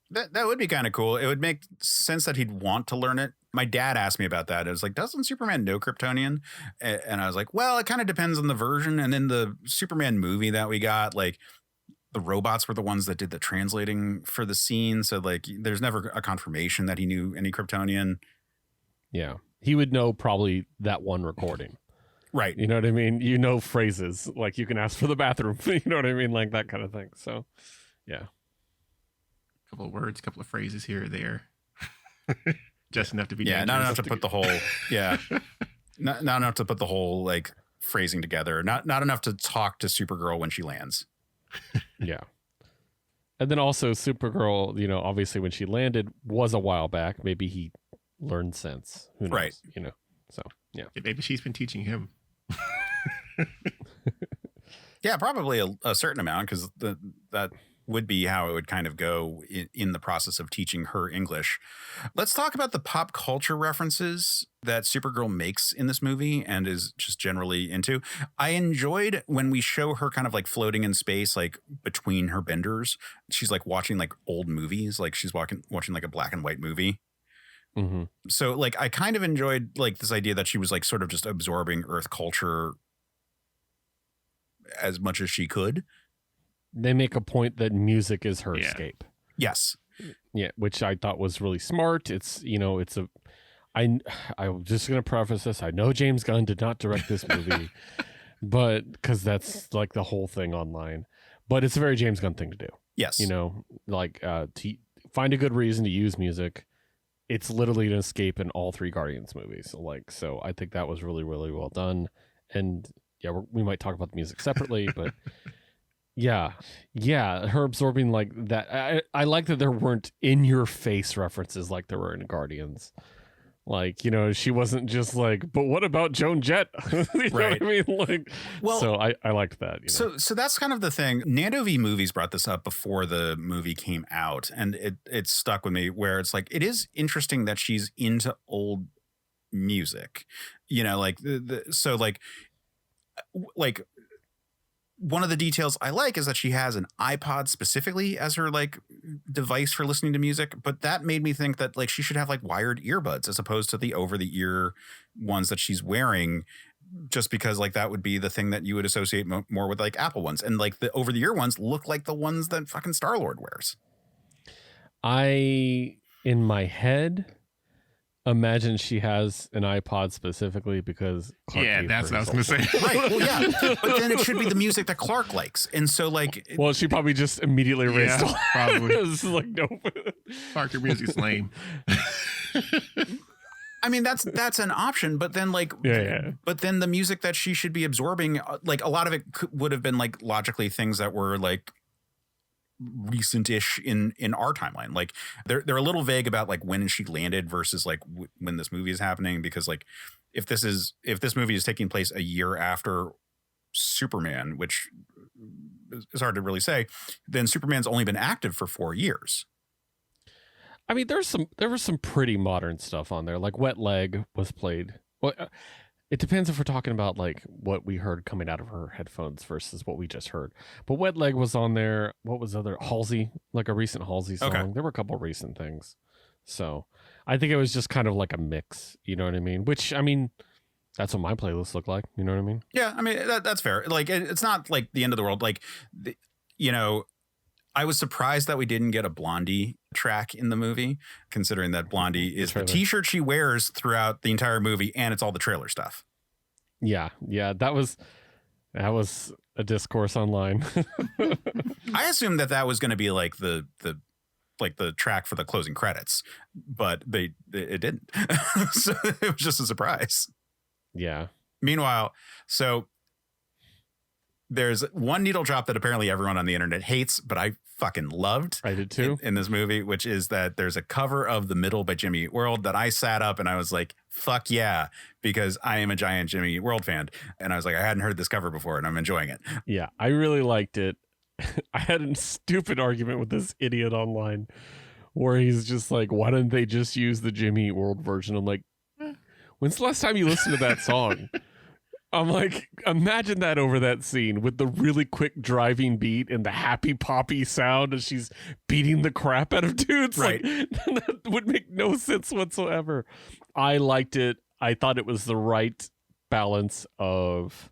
That would be kind of cool. It would make sense that he'd want to learn it. My dad asked me about that. It was like, doesn't Superman know Kryptonian? And I was like, well, it kind of depends on the version. And in the Superman movie that we got, like, the robots were the ones that did the translating for the scene. So, like, there's never a confirmation that he knew any Kryptonian. Yeah. He would know probably that one recording. Right. You know what I mean? You know phrases. Like, you can ask for the bathroom. You know what I mean? Like, that kind of thing. So, yeah. Couple of words, couple of phrases here or there. Just enough to be dangerous. Not enough to put the whole not enough to put the whole like phrasing together. Not enough to talk to Supergirl when she lands. Yeah. And then also Supergirl, you know, obviously when she landed was a while back. Maybe he learned sense. Who knows? Right. You know. So yeah. Maybe she's been teaching him. Yeah, probably a certain amount, because that would be how it would kind of go in the process of teaching her English. Let's talk about the pop culture references that Supergirl makes in this movie and is just generally into. I enjoyed when we show her kind of like floating in space, like between her benders. She's like watching like old movies, like she's watching like a black and white movie. Mm-hmm. So like I kind of enjoyed like this idea that she was like sort of just absorbing Earth culture as much as she could. They make a point that music is her escape. Yes. Yeah, which I thought was really smart. It's, you know, I'm just going to preface this. I know James Gunn did not direct this movie, but because that's like the whole thing online, but it's a very James Gunn thing to do. Yes. You know, like to find a good reason to use music. It's literally an escape in all three Guardians movies. So I think that was really, really well done. And yeah, we might talk about the music separately, but yeah, her absorbing like that. I like that there weren't in your face references like there were in Guardians. Like, you know, she wasn't just like, but what about Joan Jett? You know what I mean? Like, well, so I liked that. You know? So that's kind of the thing. Nando V Movies brought this up before the movie came out, and it stuck with me, where it's like, it is interesting that she's into old music, you know, like so like one of the details I like is that she has an iPod specifically as her like device for listening to music. But that made me think that like she should have like wired earbuds as opposed to the over the ear ones that she's wearing, just because like that would be the thing that you would associate more with like Apple ones. And like the over the ear ones look like the ones that fucking Star-Lord wears. In my head, imagine she has an iPod specifically because Clark that's what I was going to say. Right. Well, yeah. But then it should be the music that Clark likes. And so like, well, she probably just immediately erased it. Probably. It's like, nope. Clark, your music's lame. I mean, that's an option, but then like, but then the music that she should be absorbing, like a lot of it would have been like logically things that were like recent-ish in our timeline. Like they're a little vague about like when she landed versus like when this movie is happening, because like if this movie is taking place a year after Superman, which is hard to really say, then Superman's only been active for 4 years. I mean, there was some pretty modern stuff on there. Like Wet Leg was played. Well, it depends if we're talking about like what we heard coming out of her headphones versus what we just heard. But Wet Leg was on there. What was other Halsey, like a recent Halsey song. Okay. There were a couple of recent things. So I think it was just kind of like a mix. You know what I mean? Which, I mean, That's what my playlist looked like. You know what I mean? Yeah, I mean, that's fair. Like, it's not like the end of the world. Like, you know, I was surprised that we didn't get a Blondie track in the movie, considering that Blondie is the t-shirt she wears throughout the entire movie, and it's all the trailer stuff. Yeah, that was a discourse online. I assumed that was going to be like the track for the closing credits, but it didn't. So it was just a surprise. Yeah. Meanwhile, so there's one needle drop that apparently everyone on the internet hates, but I fucking loved. I did too. In this movie, which is that there's a cover of The Middle by Jimmy Eat World that I sat up and I was like, fuck yeah, because I am a giant Jimmy Eat World fan. And I was like, I hadn't heard this cover before and I'm enjoying it. Yeah, I really liked it. I had a stupid argument with this idiot online where he's just like, why didn't they just use the Jimmy Eat World version? I'm like, when's the last time you listened to that song? I'm like, imagine that over that scene with the really quick driving beat and the happy poppy sound as she's beating the crap out of dudes. Right. Like, that would make no sense whatsoever. I liked it. I thought it was the right balance of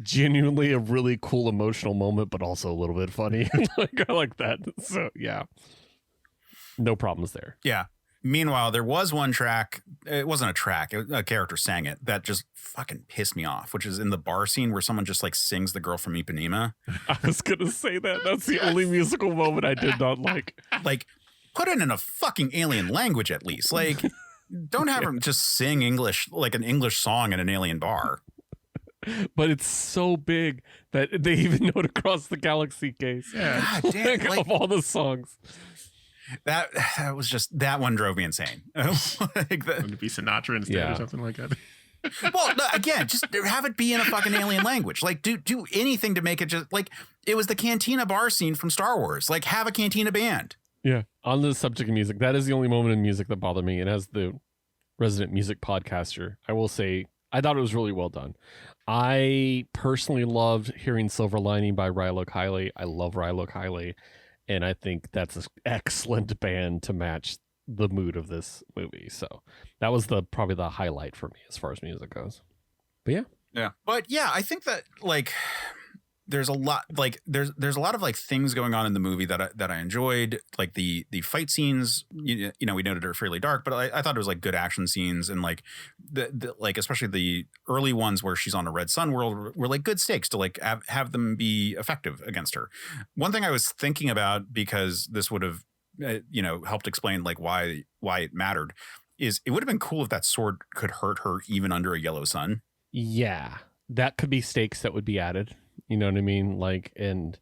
genuinely a really cool emotional moment, but also a little bit funny. Like, I like that. So yeah, no problems there. Yeah. Meanwhile, there was one track. It wasn't a track. A character sang it that just fucking pissed me off, which is in the bar scene where someone just like sings The Girl from Ipanema. I was going to say that. That's the only musical moment I did not like. Like, put it in a fucking alien language at least. Like, don't have him just sing English, like an English song in an alien bar. But it's so big that they even know it across the galaxy case. Yeah. God damn, like, of all the songs. That was just, that one drove me insane. Like Would it be Sinatra instead or something like that? Well, again, just have it be in a fucking alien language. Like, do anything to make it just like it was the Cantina bar scene from Star Wars. Like, have a Cantina band. Yeah. On the subject of music, that is the only moment in music that bothered me. And as the resident music podcaster, I will say I thought it was really well done. I personally loved hearing Silver Lining by Rilo Kiley. I love Rilo Kiley. And I think that's an excellent band to match the mood of this movie. So that was probably the highlight for me as far as music goes. But yeah. Yeah. But yeah, I think that like there's a lot like there's a lot of like things going on in the movie that I enjoyed. Like the fight scenes, you know, we noted are fairly dark, but I thought it was like good action scenes, and like the like especially the early ones where she's on a Red Sun world were like good stakes to like have them be effective against her. One thing I was thinking about, because this would have you know helped explain like why it mattered, is it would have been cool if that sword could hurt her even under a yellow sun. Yeah, that could be stakes that would be added. You know what I mean? Like, and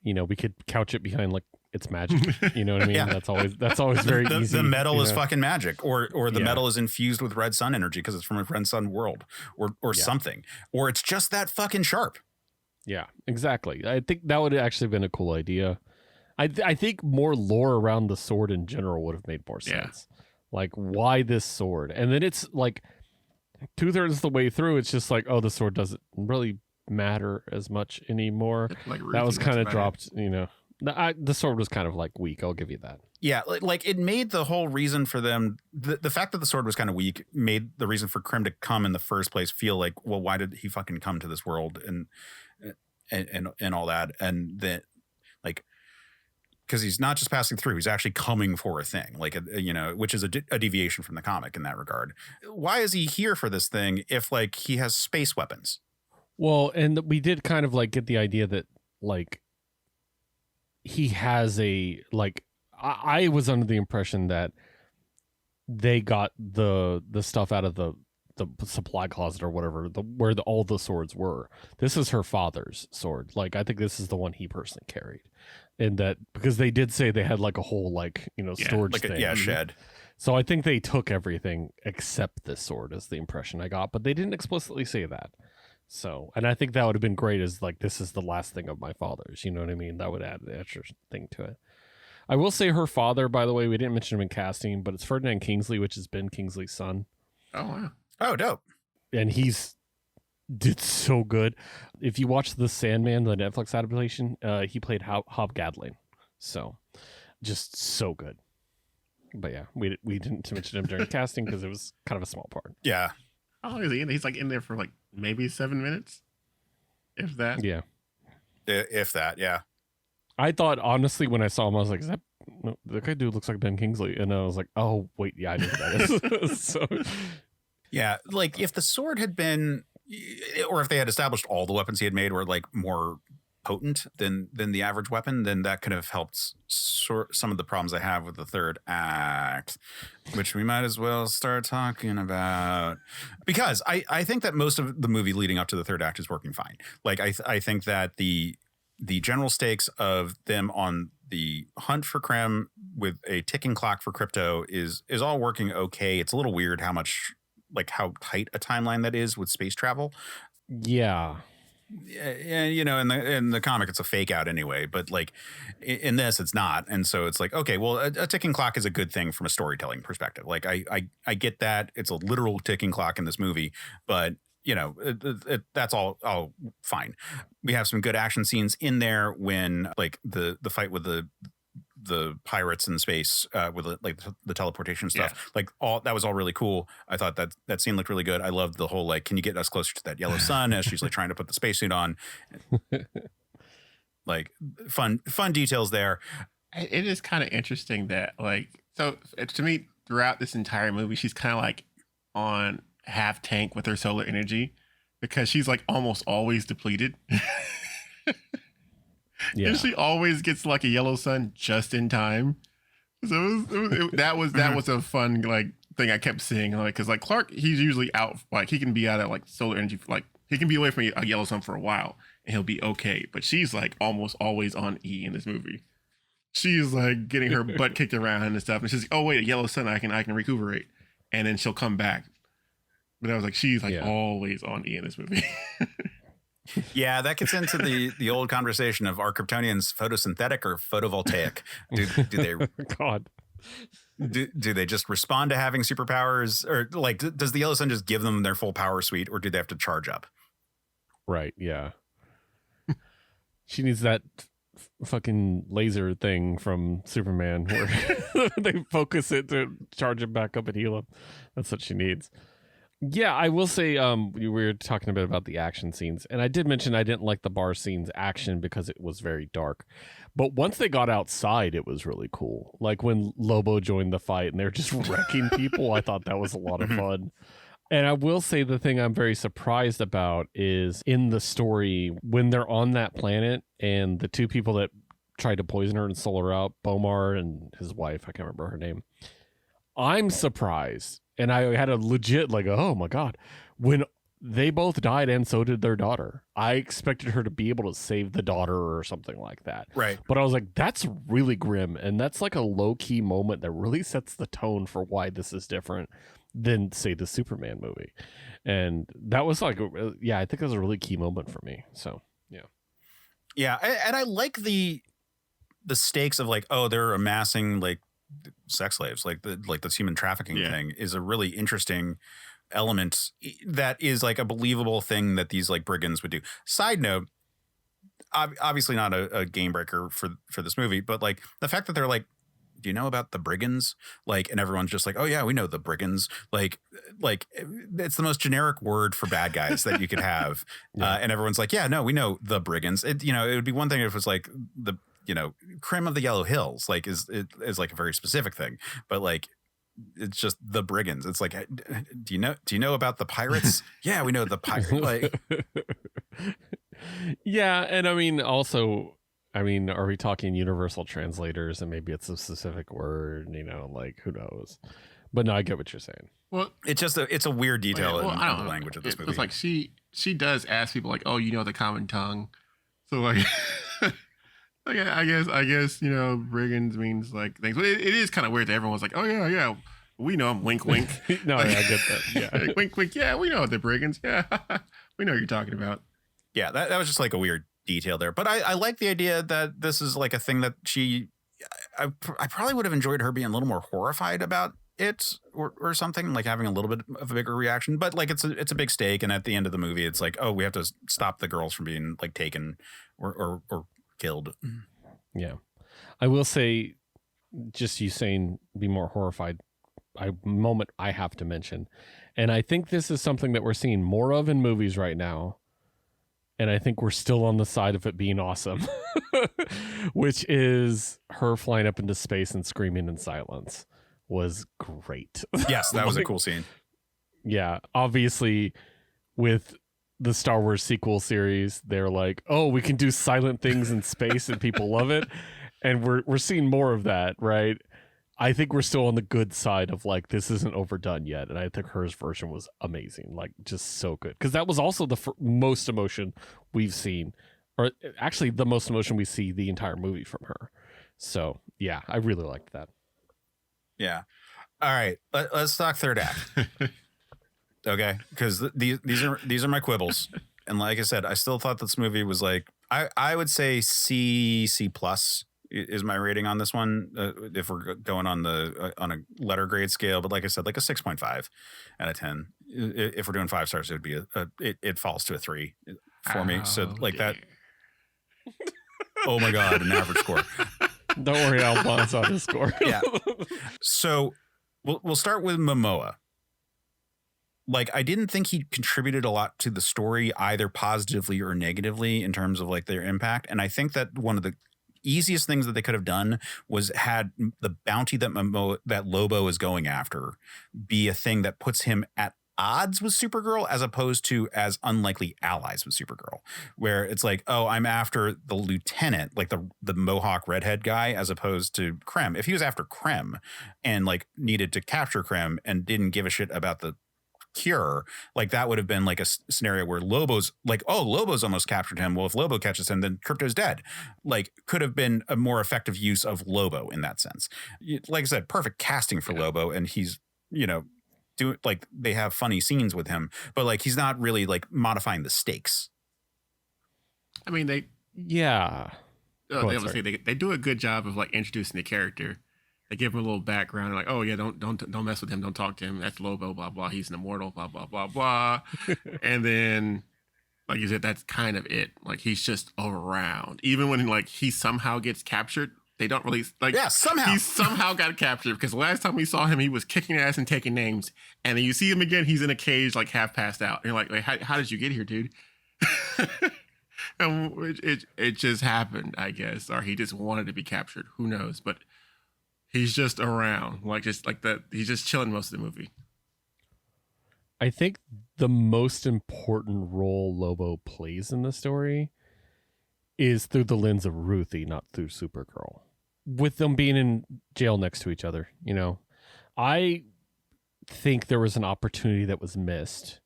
you know, we could couch it behind like it's magic. You know what I mean? Yeah. That's always very easy. The metal is fucking magic, or the metal is infused with red sun energy because it's from a red sun world, or something, or it's just that fucking sharp. Yeah, exactly. I think that would have actually been a cool idea. I think more lore around the sword in general would have made more sense. Yeah. Like, why this sword? And then it's like 2/3 of the way through, it's just like, oh, the sword doesn't really matter as much anymore. Like that was kind of dropped, you know. The sword was kind of like weak, I'll give you that. Yeah, like it made the whole reason for them, the fact that the sword was kind of weak made the reason for Krem to come in the first place feel like, well, why did he fucking come to this world and all that, and that like, because he's not just passing through, he's actually coming for a thing, like you know, which is a deviation from the comic in that regard. Why is he here for this thing if like he has space weapons? Well, and we did kind of like get the idea that like he has a like I was under the impression that they got the stuff out of the supply closet or whatever, where all the swords were. This is her father's sword. Like, I think this is the one he personally carried, and that because they did say they had like a whole like, you know, storage like thing. Shed. So I think they took everything except this sword, is the impression I got, but they didn't explicitly say that. So, and I think that would have been great as like, this is the last thing of my father's, you know what I mean? That would add the extra thing to it. I will say her father, by the way, we didn't mention him in casting, but it's Ferdinand Kingsley, which is Ben Kingsley's son. Oh, wow. Oh, dope. And did so good. If you watch The Sandman, the Netflix adaptation, he played Hobgoblin. So just so good. But yeah, we didn't mention him during casting because it was kind of a small part. Yeah. How long is he in? He's like in there for like maybe 7 minutes, if that. Yeah. If that, yeah. I thought honestly when I saw him, I was like, "Is that no, the guy dude looks like Ben Kingsley?" And I was like, "Oh wait, yeah, I know who that is." So, yeah, like if the sword had been, or if they had established all the weapons he had made were like more potent than the average weapon, then that could have helped sort some of the problems I have with the third act, which we might as well start talking about, because I think that most of the movie leading up to the third act is working fine. Like I think that the general stakes of them on the hunt for Krem with a ticking clock for Krypto is all working okay. It's a little weird how tight a timeline that is with space travel. yeah. Yeah, you know, in the comic, it's a fake out anyway, but like in this, it's not. And so it's like, okay, well, a ticking clock is a good thing from a storytelling perspective. Like I get that it's a literal ticking clock in this movie, but you know, that's all fine. We have some good action scenes in there when like the fight with the pirates in space with the teleportation stuff, like all that was all really cool. I thought that scene looked really good. I loved the whole like, can you get us closer to that yellow sun as she's like trying to put the spacesuit on. Like fun details there. It is kind of interesting that like, so to me throughout this entire movie, she's kind of like on half tank with her solar energy because she's like almost always depleted. Yeah. And she always gets like a yellow sun just in time. So that was a fun like thing I kept seeing, like because like Clark, he's usually out, like he can be out of like solar energy, like he can be away from a yellow sun for a while and he'll be okay. But she's like almost always on E in this movie. She's like getting her butt kicked around and stuff, and she's like, oh wait, a yellow sun, I can recuperate, and then she'll come back. But I was like, she's like always on E in this movie. Yeah, that gets into the old conversation of, are Kryptonians photosynthetic or photovoltaic? Do they God. Do they just respond to having superpowers, or like does the yellow sun just give them their full power suite, or do they have to charge up? Right, yeah. She needs that fucking laser thing from Superman where they focus it to charge it back up and heal him. That's what she needs. Yeah, I will say we were talking a bit about the action scenes, and I did mention I didn't like the bar scenes action because it was very dark. But once they got outside, it was really cool. Like when Lobo joined the fight and they're just wrecking people, I thought that was a lot of fun. And I will say the thing I'm very surprised about is in the story, when they're on that planet and the two people that tried to poison her and soul her out, Bomar and his wife, I can't remember her name. I'm surprised. And I had a legit like, oh my God, when they both died and so did their daughter. I expected her to be able to save the daughter or something like that. Right. But I was like, that's really grim. And that's like a low key moment that really sets the tone for why this is different than say the Superman movie. And that was like, I think that was a really key moment for me. So, yeah. Yeah. And I like the stakes of like, oh, they're amassing like sex slaves, like this human trafficking thing is a really interesting element that is like a believable thing that these like brigands would do. Side note, obviously not a game breaker for this movie, but like the fact that they're like, do you know about the brigands? Like, and everyone's just like, oh yeah, we know the brigands. Like it's the most generic word for bad guys that you could have. And everyone's like, yeah, no, we know the brigands. It would be one thing if it was like the, Krem of the Yellow Hills, like is like a very specific thing, but like it's just the brigands. It's like, do you know about the pirates? Yeah, we know the pirates. Like, yeah, and I mean, also, are we talking universal translators and maybe it's a specific word? Like who knows? But no, I get what you're saying. Well, it's a weird detail in the language of this movie. It's like she does ask people like, oh, the common tongue, so like. I guess brigands means like things. But it is kind of weird that everyone's like, oh yeah, we know them. Wink, wink. No, I get that. Yeah, wink, wink. Yeah, we know the brigands. Yeah, we know what you're talking about. Yeah, that was just like a weird detail there. But I like the idea that this is like a thing that I probably would have enjoyed her being a little more horrified about it or something, like having a little bit of a bigger reaction. But like it's a big stake, and at the end of the movie, it's like, oh, we have to stop the girls from being like taken or killed. Yeah, I will say, just you saying be more horrified. moment I have to mention. And I think this is something that we're seeing more of in movies right now. And I think we're still on the side of it being awesome, which is her flying up into space and screaming in silence was great. Yes, that was a cool scene. Yeah, obviously with the Star Wars sequel series, they're like, oh, we can do silent things in space and people love it. And we're seeing more of that, right? I think we're still on the good side of like, this isn't overdone yet. And I think hers version was amazing, like just so good. Because that was also the most emotion we've seen, or actually the most emotion we see the entire movie from her. So yeah, I really liked that. Yeah. All right, let's talk third act. Okay, because these are my quibbles. And like I said, I still thought this movie was like, I would say C plus is my rating on this one, if we're going on a letter grade scale. But like I said, like a 6.5 out of 10. If we're doing 5 stars, it would be it falls to a 3 for me. So like that. Oh my God, an average score. Don't worry, I'll bounce on the score. Yeah. So we'll start with Momoa. Like, I didn't think he contributed a lot to the story, either positively or negatively, in terms of like their impact. And I think that one of the easiest things that they could have done was had the bounty that Lobo is going after be a thing that puts him at odds with Supergirl, as opposed to as unlikely allies with Supergirl, where it's like, oh, I'm after the lieutenant, like the Mohawk redhead guy, as opposed to Krem. If he was after Krem and like needed to capture Krem and didn't give a shit about the cure, like that would have been like a scenario where Lobo's like, oh, Lobo's almost captured him. Well, if Lobo catches him, then Krypto's dead. Like, could have been a more effective use of Lobo in that sense. Like I said, perfect casting for Lobo, and he's, like, they have funny scenes with him, but like he's not really like modifying the stakes. I mean, they do a good job of like introducing the character. They give him a little background, like, oh yeah, don't mess with him, don't talk to him. That's Lobo, blah blah. He's an immortal, blah blah blah blah. And then, like you said, that's kind of it. Like, he's just around. Even when like he somehow gets captured, they don't really like. Yeah, somehow he somehow got captured, because the last time we saw him, he was kicking ass and taking names. And then you see him again, he's in a cage, like half passed out. And you're like how did you get here, dude? And it just happened, I guess, or he just wanted to be captured. Who knows? But he's just around, just like that. He's just chilling most of the movie. I think the most important role Lobo plays in the story is through the lens of Ruthye, not through Supergirl. With them being in jail next to each other, I think there was an opportunity that was missed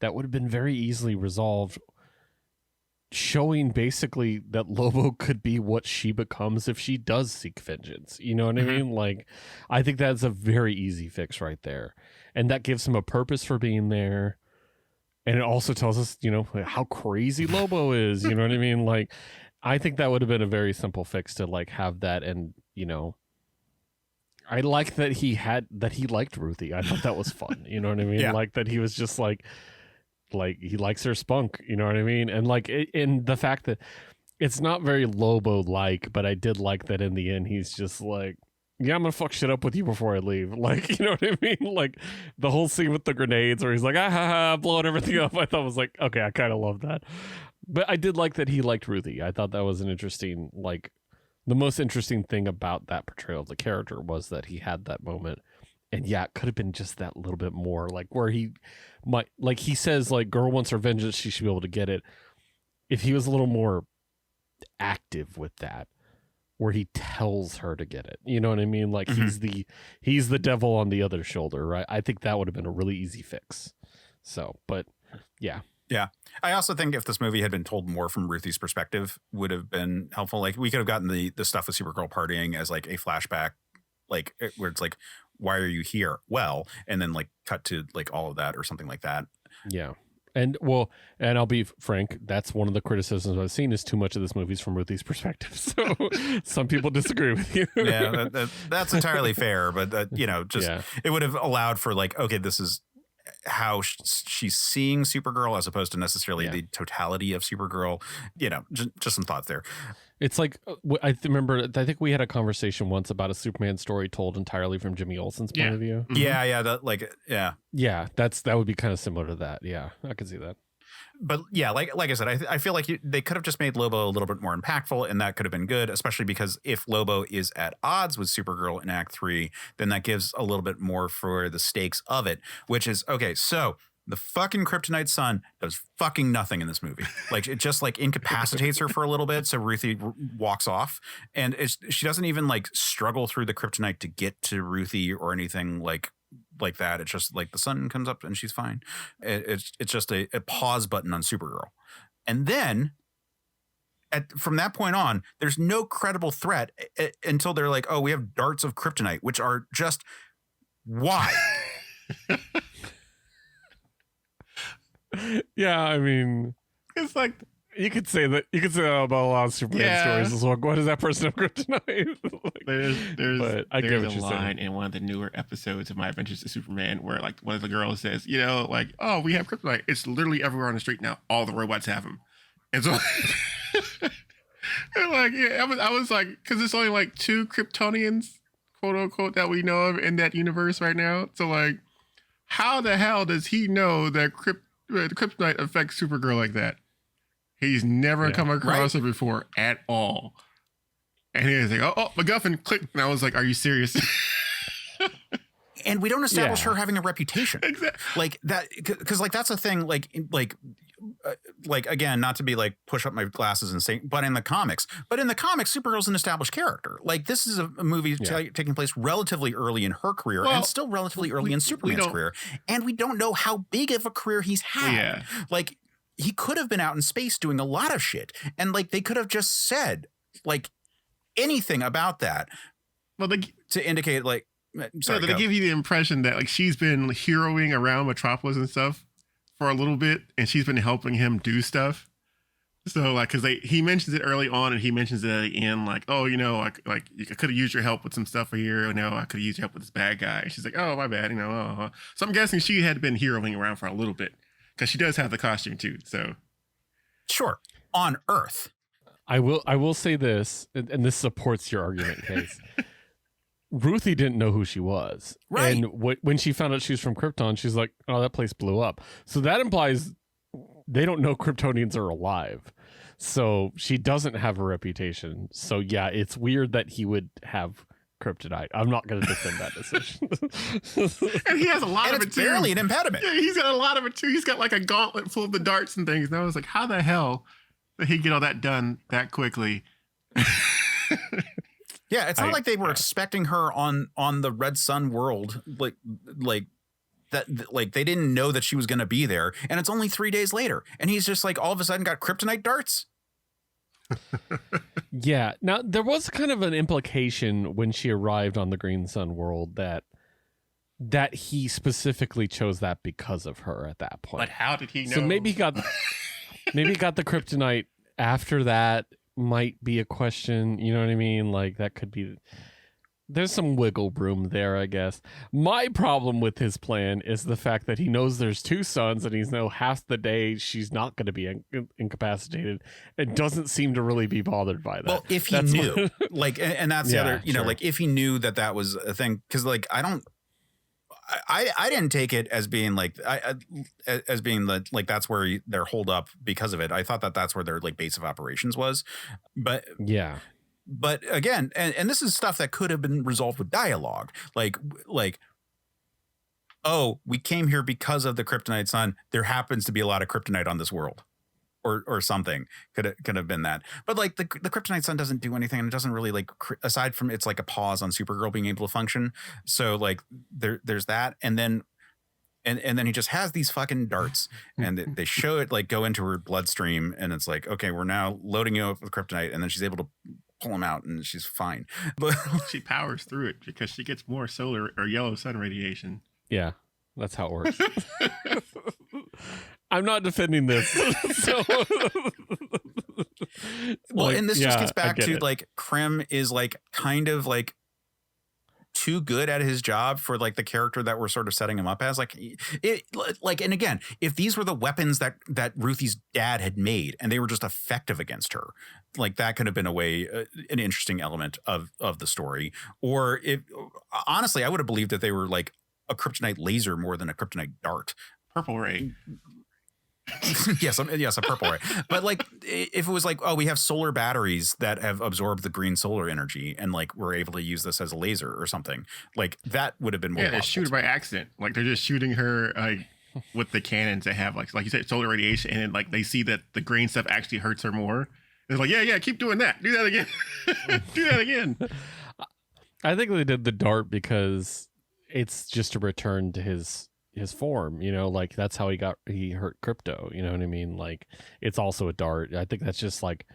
that would have been very easily resolved, showing basically that Lobo could be what she becomes if she does seek vengeance. You know what I mean? Like, I think that's a very easy fix right there. And that gives him a purpose for being there. And it also tells us, how crazy Lobo is. You know what I mean? Like, I think that would have been a very simple fix to like have that. And, I like that he liked Ruthye. I thought that was fun. You know what I mean? Yeah. Like that he was just like he likes her spunk, you know what I mean? And like in the fact that it's not very Lobo like, but I did like that in the end he's just like, yeah, I'm gonna fuck shit up with you before I leave. Like, you know what I mean? Like the whole scene with the grenades where he's like, blowing everything up. I thought was like, okay, I kind of love that. But I did like that he liked Ruthye. I thought that was an interesting, like, the most interesting thing about that portrayal of the character was that he had that moment. And yeah, it could have been just that little bit more, like where he might, like he says, like, girl wants her vengeance, she should be able to get it. If he was a little more active with that, where he tells her to get it, you know what I mean? Like he's the devil on the other shoulder, right? I think that would have been a really easy fix. So, but yeah. Yeah. I also think if this movie had been told more from Ruthie's perspective, would have been helpful. Like, we could have gotten the stuff with Supergirl partying as like a flashback, like where it's like, why are you here? Well, and then like cut to like all of that or something like that. Yeah. And I'll be frank, that's one of the criticisms I've seen is too much of this movie's from Ruthie's perspective. So some people disagree with you. Yeah, that's entirely fair. But it would have allowed for like, okay, this is how she's seeing Supergirl as opposed to necessarily the totality of Supergirl. You know, just some thoughts there. It's like, I think we had a conversation once about a Superman story told entirely from Jimmy Olsen's point of view. Mm-hmm. Yeah, that would be kind of similar to that. Yeah, I can see that. But yeah, like I said, I feel like they could have just made Lobo a little bit more impactful, and that could have been good, especially because if Lobo is at odds with Supergirl in Act 3, then that gives a little bit more for the stakes of it, which is, okay, so the fucking Kryptonite Sun does fucking nothing in this movie. Like, it just like incapacitates her for a little bit, so Ruthye walks off, and she doesn't even like struggle through the kryptonite to get to Ruthye or anything like that. It's just like the sun comes up and she's fine. It's just a pause button on Supergirl, and then from that point on, there's no credible threat until they're like, oh, we have darts of kryptonite, which are just why. Yeah, I mean, it's like you could say that about a lot of Superman stories as well. What does that person have kryptonite? Like, there's a line in one of the newer episodes of My Adventures of Superman where like one of the girls says, you know, like, oh, we have kryptonite. It's literally everywhere on the street now. All the robots have them, and so and like, yeah, I was like, because it's only like 2 Kryptonians, quote unquote, that we know of in that universe right now. So like, how the hell does he know that kryptonite affects Supergirl like that? He's never come across her before at all. And he was like, oh, MacGuffin, click. And I was like, are you serious? And we don't establish her having a reputation. Exactly. Like that, because like that's a thing, like again, not to be like push up my glasses and say, but in the comics, Supergirl's an established character. Like, this is a movie taking place relatively early in her career and still relatively early in Superman's career. And we don't know how big of a career he's had. Yeah. Like, he could have been out in space doing a lot of shit. And like, they could have just said like anything about that. Well, to indicate like, sorry, they give you the impression that like she's been heroing around Metropolis and stuff for a little bit, and she's been helping him do stuff. So like, because he mentions it early on, and he mentions it at the end, like, oh, you know, like I could have used your help with some stuff here. You know, I could have used your help with this bad guy. And she's like, oh, my bad. You know, so I'm guessing she had been heroing around for a little bit because she does have the costume too. So sure, on Earth. I will say this, and this supports your argument, Case. Ruthye didn't know who she was. Right. And when she found out she was from Krypton, she's like, oh, that place blew up. So that implies they don't know Kryptonians are alive. So she doesn't have a reputation. So yeah, it's weird that he would have kryptonite. I'm not going to defend that decision. And he has a lot of it too. It's barely an impediment. Yeah, he's got a lot of it too. He's got like a gauntlet full of the darts and things. And I was like, how the hell did he get all that done that quickly? Yeah, it's not like they were expecting her on the Red Sun world, like that. Like, they didn't know that she was going to be there, and it's only 3 days later, and he's just like all of a sudden got kryptonite darts. Yeah. Now there was kind of an implication when she arrived on the Green Sun world that he specifically chose that because of her at that point. But how did he know? So maybe he got the kryptonite after that. Might be a question, you know what I mean? Like, that could be, there's some wiggle room there, I guess. My problem with his plan is the fact that he knows there's 2 suns, and he's know half the day she's not going to be incapacitated, and doesn't seem to really be bothered by that. Well, if he knew, like, and that's the other, you know, like, if he knew that was a thing, because like, I didn't take it as being like as being like that's where they're holed up because of it. I thought that's where their like base of operations was, but yeah. But again, and this is stuff that could have been resolved with dialogue, like oh, we came here because of the Kryptonite Sun. There happens to be a lot of kryptonite on this world. Or something could have been that, but like the Kryptonite Sun doesn't do anything, and it doesn't really like aside from it's like a pause on Supergirl being able to function. So like there's that, and then he just has these fucking darts, and they show it like go into her bloodstream, and it's like, okay, we're now loading you up with kryptonite, and then she's able to pull him out, and she's fine. But she powers through it because she gets more solar or yellow sun radiation. Yeah, that's how it works. I'm not defending this. So, well, and this just gets back to like Krem is like kind of like too good at his job for like the character that we're sort of setting him up as. Like and again, if these were the weapons that Ruthie's dad had made and they were just effective against her, like that could have been an interesting element of the story. Or honestly, I would have believed that they were like a kryptonite laser more than a kryptonite dart. Purple ray. yes, a purple ray. But like, if it was like, oh, we have solar batteries that have absorbed the green solar energy, and like we're able to use this as a laser or something, like that would have been more. Yeah, they shoot her by accident. Like they're just shooting her like with the cannons they have, like you said, solar radiation, and like they see that the green stuff actually hurts her more. It's like, yeah, keep doing that. Do that again. Do that again. I think they did the dart because it's just a return to his form, like that's how he hurt Krypto, you know what I mean? Like it's also a dart. I think that's just like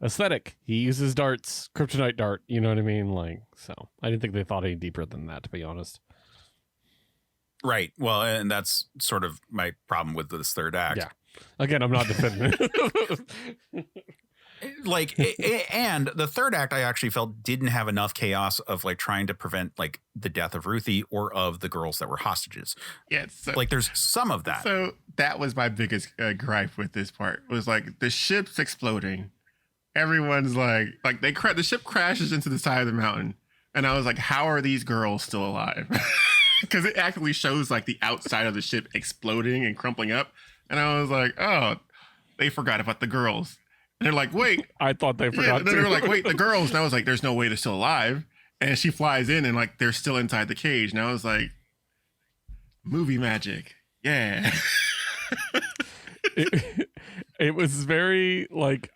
aesthetic. He uses darts, kryptonite dart, you know what I mean? Like, so I didn't think they thought any deeper than that, to be honest. Right. Well, and that's sort of my problem with this third act. Yeah. Again, I'm not defending it. Like, and the third act I actually felt didn't have enough chaos of like trying to prevent like the death of Ruthye or of the girls that were hostages. Yeah, so, like there's some of that. So that was my biggest gripe with this part. Was like the ship's exploding. Everyone's like the ship crashes into the side of the mountain, and I was like, how are these girls still alive? Because it actually shows like the outside of the ship exploding and crumpling up, and I was like, oh, they forgot about the girls. And they're like, wait. I thought they forgot. Then they're like, wait, the girls. And I was like, there's no way they're still alive. And she flies in and like they're still inside the cage. And I was like, movie magic. Yeah. It was very like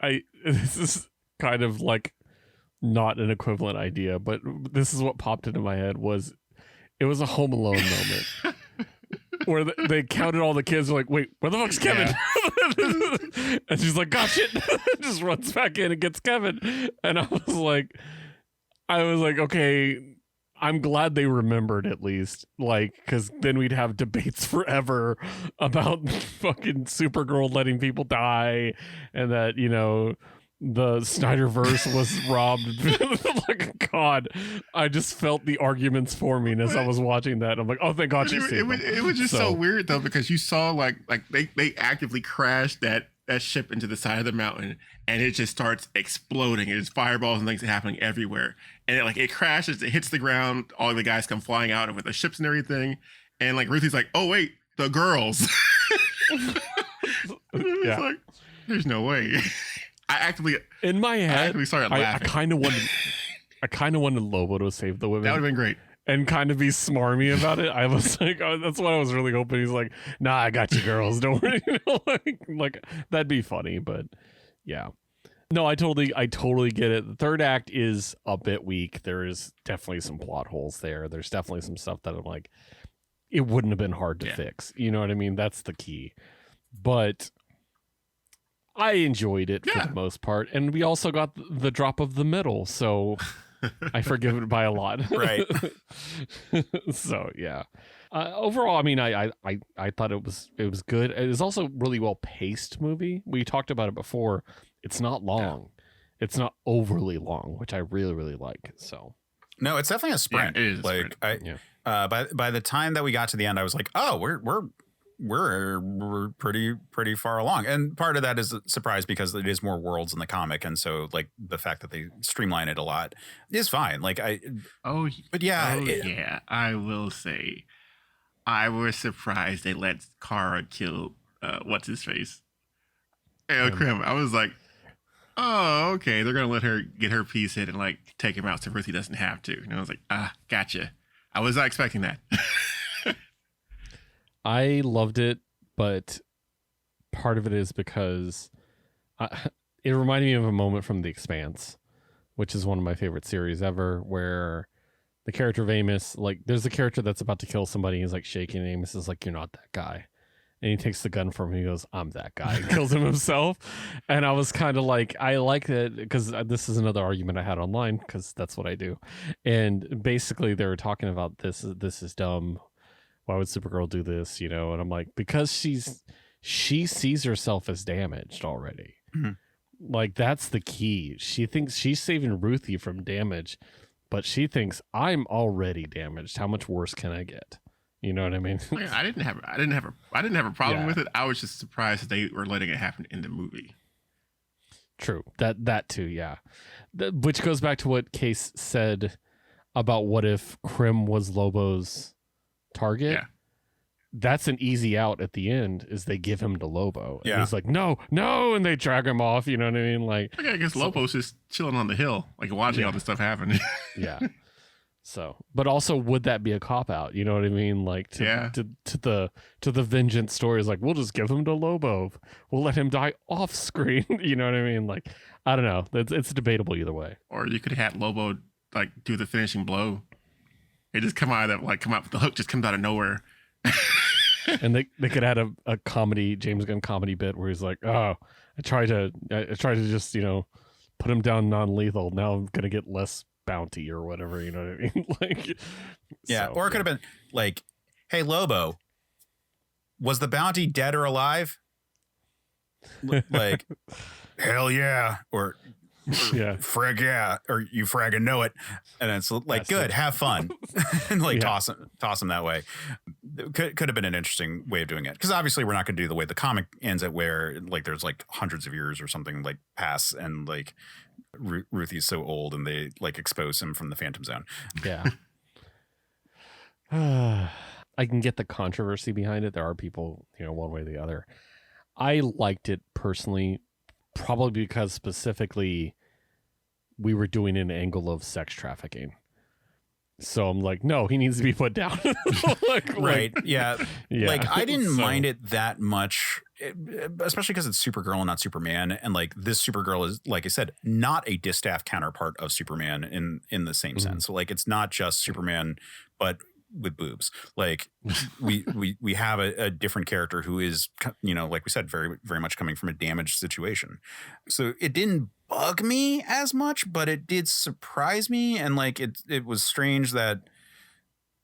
this is kind of like not an equivalent idea, but this is what popped into my head it was a Home Alone moment. Where they counted all the kids, like, wait, where the fuck's Kevin? Yeah. And she's like, gosh, shit. Just runs back in and gets Kevin. And I was like, okay, I'm glad they remembered at least. Like, because then we'd have debates forever about fucking Supergirl letting people die and that, the Snyderverse was robbed. Like, God, I just felt the arguments forming as I was watching that. I'm like, oh, thank God she saved them. It was just so weird, though, because you saw, like they actively crashed that ship into the side of the mountain, and it just starts exploding. There's fireballs and things happening everywhere. And it crashes, it hits the ground, all the guys come flying out with the ships and everything. And, like, Ruthie's like, oh, wait, the girls. Yeah. Like, there's no way. In my head, started laughing. I kind of wanted Lobo to save the women. That would have been great. And kind of be smarmy about it. I was like, oh, that's what I was really hoping. He's like, nah, I got you girls. Don't worry. Like that'd be funny, but yeah. No, I totally get it. The third act is a bit weak. There is definitely some plot holes there. There's definitely some stuff that I'm like, it wouldn't have been hard to fix. You know what I mean? That's the key. But I enjoyed it for the most part. And we also got the drop of the middle. So I forgive it by a lot. Right. So, yeah. Overall, I mean, I thought it was good. It was also really well paced movie. We talked about it before. It's not long. Yeah. It's not overly long, which I really, really like. So no, it's definitely a sprint. Yeah, it is a sprint. By the time that we got to the end, I was like, oh, we're pretty far along. And part of that is a surprise because it is more worlds in the comic. And so like the fact that they streamline it a lot is fine. Like I will say I was surprised they let Kara kill what's his face. Krem. I was like, oh, okay. They're gonna let her get her piece in and like take him out so Ruthye doesn't have to. And I was like, gotcha. I was not expecting that. I loved it, but part of it is because it reminded me of a moment from The Expanse, which is one of my favorite series ever, where the character of Amos, like, there's a character that's about to kill somebody. He's like shaking, and Amos is like, "You're not that guy." And he takes the gun from him. He goes, "I'm that guy." And kills him himself. And I was kind of like, I like it because this is another argument I had online because that's what I do. And basically they were talking about this is dumb. Why would Supergirl do this? You know? And I'm like, because she sees herself as damaged already. Mm-hmm. Like, that's the key. She thinks she's saving Ruthye from damage, but she thinks I'm already damaged. How much worse can I get? You know what I mean? I didn't have a problem with it. I was just surprised that they were letting it happen in the movie. True. That too, yeah. Which goes back to what Case said about what if Krem was Lobo's target. Yeah. That's an easy out at the end, is they give him to Lobo. And yeah. he's like, no, and they drag him off, you know what I mean? Like, I guess Lobo's just chilling on the hill, like watching all this stuff happen. Yeah. So, but also, would that be a cop out? You know what I mean? Like, to the vengeance story is like, we'll just give him to Lobo. We'll let him die off screen. You know what I mean? Like, I don't know. It's debatable either way. Or you could have had Lobo like do the finishing blow. It just come out with the hook just comes out of nowhere. And they could add a comedy, James Gunn comedy bit where he's like, oh, I tried to just, put him down non-lethal. Now I'm gonna get less bounty or whatever, you know what I mean? Like, yeah. Or it could have been like, hey, Lobo, was the bounty dead or alive? Like, hell yeah. Or yeah, frag yeah, or you frag and know it, and it's like, that's good, have fun, and like toss them that way. Could have been an interesting way of doing it, because obviously we're not going to do the way the comic ends it, where like there's like hundreds of years or something like pass, and like Ruthie's so old, and they like expose him from the Phantom Zone. Yeah. I can get the controversy behind it. There are people, one way or the other. I liked it personally. Probably because specifically we were doing an angle of sex trafficking. So I'm like, no, he needs to be put down. Right. Yeah. Like, I didn't mind it that much, especially because it's Supergirl and not Superman. And like, this Supergirl is, like I said, not a distaff counterpart of Superman in the same sense. So like, it's not just Superman, but with boobs. Like, we have a different character who is, like we said, very, very much coming from a damaged situation. So it didn't bug me as much, but it did surprise me. And like, it was strange that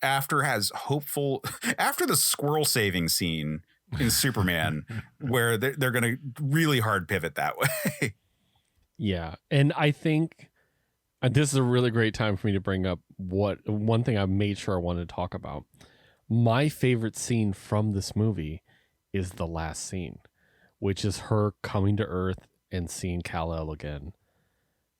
after the squirrel saving scene in Superman, where they're going to really hard pivot that way. Yeah. And I think this is a really great time for me to bring up one thing I made sure I wanted to talk about. My favorite scene from this movie is the last scene, which is her coming to Earth and seeing Kal-El again,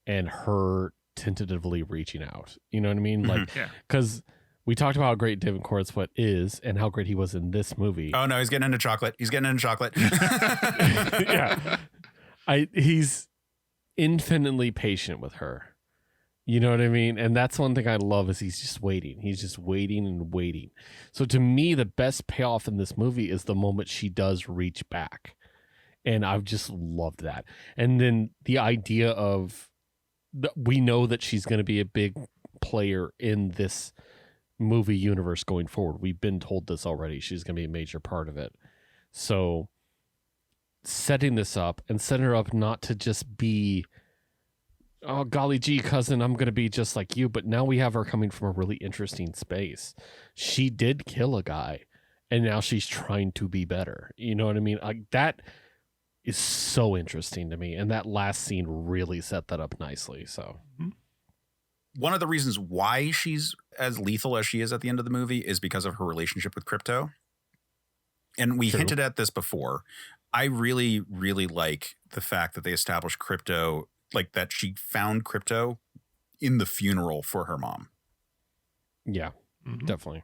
and her tentatively reaching out. You know what I mean? Like, because we talked about how great David Corenswet is and how great he was in this movie. Oh no, he's getting into chocolate. Yeah, he's infinitely patient with her. You know what I mean? And that's one thing I love, is he's just waiting. He's just waiting and waiting. So to me, the best payoff in this movie is the moment she does reach back. And I've just loved that. And then the idea of, we know that she's going to be a big player in this movie universe going forward. We've been told this already. She's going to be a major part of it. So setting this up, and setting her up not to just be, oh, golly gee, cousin, I'm going to be just like you. But now we have her coming from a really interesting space. She did kill a guy, and now she's trying to be better. You know what I mean? Like, that is so interesting to me. And that last scene really set that up nicely. So one of the reasons why she's as lethal as she is at the end of the movie is because of her relationship with Krypto. And we hinted at this before. I really, really like the fact that they established Krypto, like that she found Krypto in the funeral for her mom. Yeah, definitely.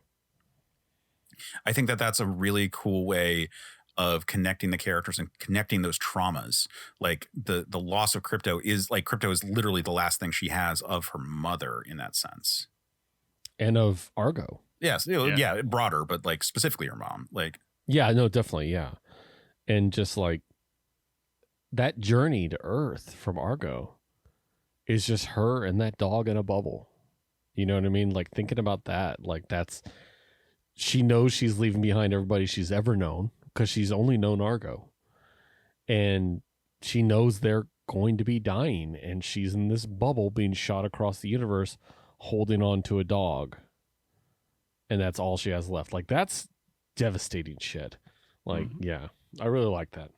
I think that that's a really cool way of connecting the characters and connecting those traumas. Like the loss of Krypto is literally the last thing she has of her mother in that sense. And of Argo. Yes. Yeah. Broader, but like specifically her mom. Like, yeah, no, definitely. Yeah. And just like that journey to Earth from Argo is just her and that dog in a bubble. You know what I mean? Like, thinking about that, like, she knows she's leaving behind everybody she's ever known, because she's only known Argo. And she knows they're going to be dying, and she's in this bubble being shot across the universe, holding on to a dog. And that's all she has left. Like, that's devastating shit. Like, yeah, I really like that.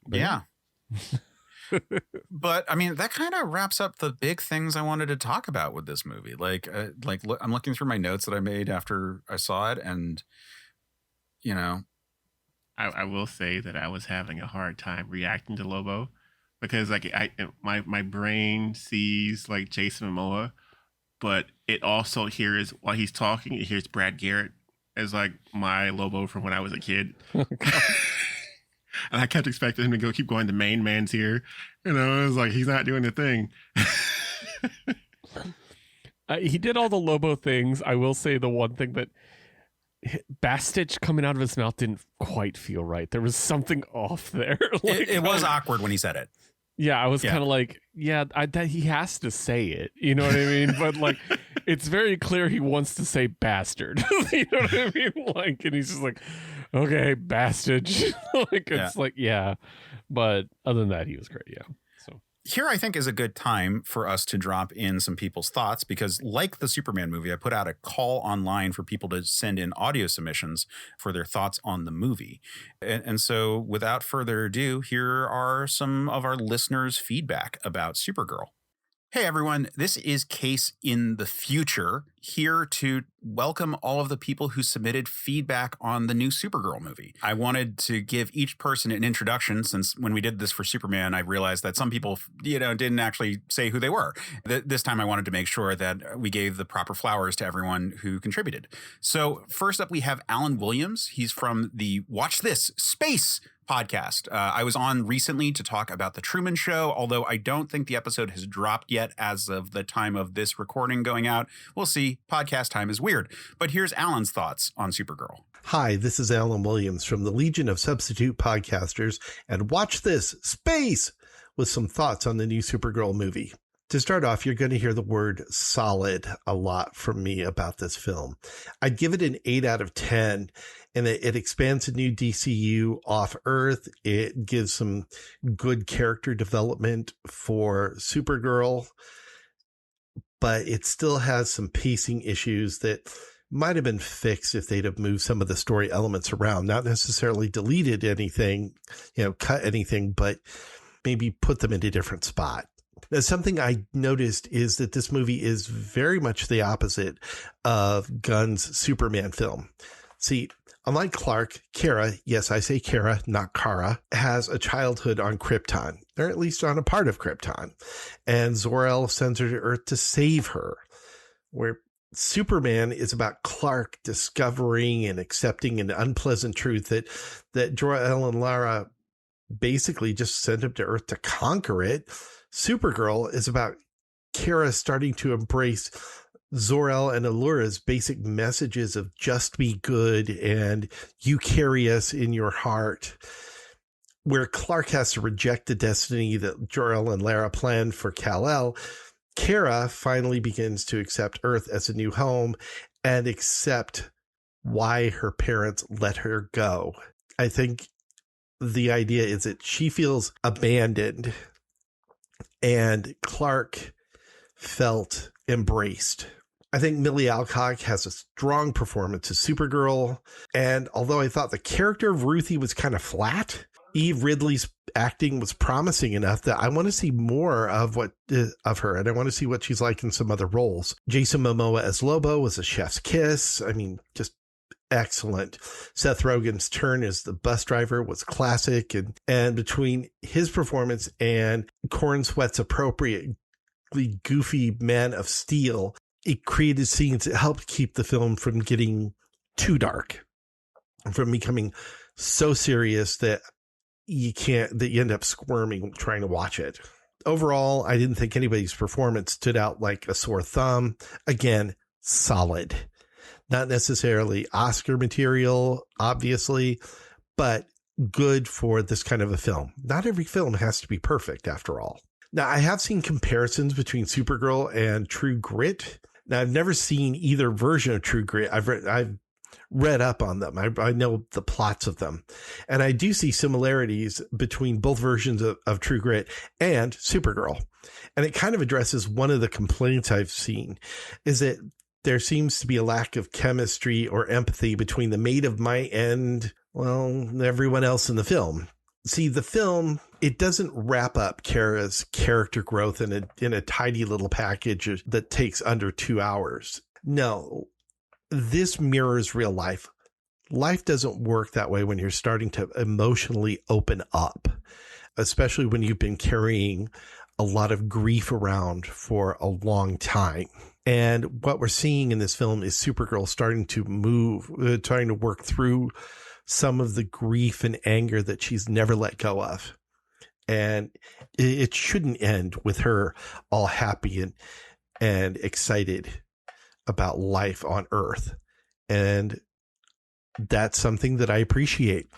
But yeah. But I mean, that kind of wraps up the big things I wanted to talk about with this movie. I'm looking through my notes that I made after I saw it, and you know, I will say that I was having a hard time reacting to Lobo because like my brain sees like Jason Momoa, but it also hears while he's talking, it hears Brad Garrett as like my Lobo from when I was a kid. And I kept expecting him to keep going to main man's here. You know, it was like, he's not doing the thing. He did all the Lobo things. I will say the one thing that Bastich coming out of his mouth didn't quite feel right. There was something off there. Like, it was awkward when he said it. Yeah, I was kind of like, that he has to say it. You know what I mean? But like, it's very clear he wants to say bastard. You know what I mean? Like, and he's just like, okay, bastard. Like, it's like, yeah. But other than that, he was great. Yeah. So here, I think, is a good time for us to drop in some people's thoughts, because like the Superman movie, I put out a call online for people to send in audio submissions for their thoughts on the movie. And so without further ado, here are some of our listeners' feedback about Supergirl. Hey, everyone. This is Case in the future, here to welcome all of the people who submitted feedback on the new Supergirl movie. I wanted to give each person an introduction, since when we did this for Superman, I realized that some people, didn't actually say who they were. This time I wanted to make sure that we gave the proper flowers to everyone who contributed. So first up, we have Alan Williams. He's from the Watch This Space podcast. I was on recently to talk about The Truman Show, although I don't think the episode has dropped yet as of the time of this recording going out. We'll see. Podcast time is weird. But here's Alan's thoughts on Supergirl. Hi, this is Alan Williams from the Legion of Substitute Podcasters, and Watch This Space with some thoughts on the new Supergirl movie. To start off, you're going to hear the word solid a lot from me about this film. I'd give it an 8 out of 10. And it expands a new DCU off Earth. It gives some good character development for Supergirl, but it still has some pacing issues that might have been fixed if they'd have moved some of the story elements around, not necessarily deleted anything, cut anything, but maybe put them in a different spot. Now, something I noticed is that this movie is very much the opposite of Gunn's Superman film. See, unlike Clark, Kara, yes, I say Kara, not Kara, has a childhood on Krypton, or at least on a part of Krypton. And Zor-El sends her to Earth to save her, where Superman is about Clark discovering and accepting an unpleasant truth that Jor-El and Lara basically just sent him to Earth to conquer it. Supergirl is about Kara starting to embrace Zor-El and Allura's basic messages of just be good and you carry us in your heart, where Clark has to reject the destiny that Jor-El and Lara planned for Kal-El. Kara finally begins to accept Earth as a new home and accept why her parents let her go. I think the idea is that she feels abandoned and Clark felt embraced. I think Millie Alcock has a strong performance as Supergirl, and although I thought the character of Ruthye was kind of flat, Eve Ridley's acting was promising enough that I want to see more of her, and I want to see what she's like in some other roles. Jason Momoa as Lobo was a chef's kiss. I mean, just excellent. Seth Rogen's turn as the bus driver was classic, and between his performance and Corenswet's appropriately goofy Man of Steel, it created scenes that helped keep the film from getting too dark, from becoming so serious that you end up squirming trying to watch it. Overall, I didn't think anybody's performance stood out like a sore thumb. Again, solid. Not necessarily Oscar material, obviously, but good for this kind of a film. Not every film has to be perfect, after all. Now, I have seen comparisons between Supergirl and True Grit. Now, I've never seen either version of True Grit. I've read up on them. I know the plots of them. And I do see similarities between both versions of True Grit and Supergirl. And it kind of addresses one of the complaints I've seen, is that there seems to be a lack of chemistry or empathy between the maid of might and, well, everyone else in the film. See, the film, it doesn't wrap up Kara's character growth in a tidy little package that takes under 2 hours. No, this mirrors real life. Life doesn't work that way when you're starting to emotionally open up, especially when you've been carrying a lot of grief around for a long time. And what we're seeing in this film is Supergirl starting to work through some of the grief and anger that she's never let go of. And it shouldn't end with her all happy and excited about life on Earth. And that's something that I appreciate.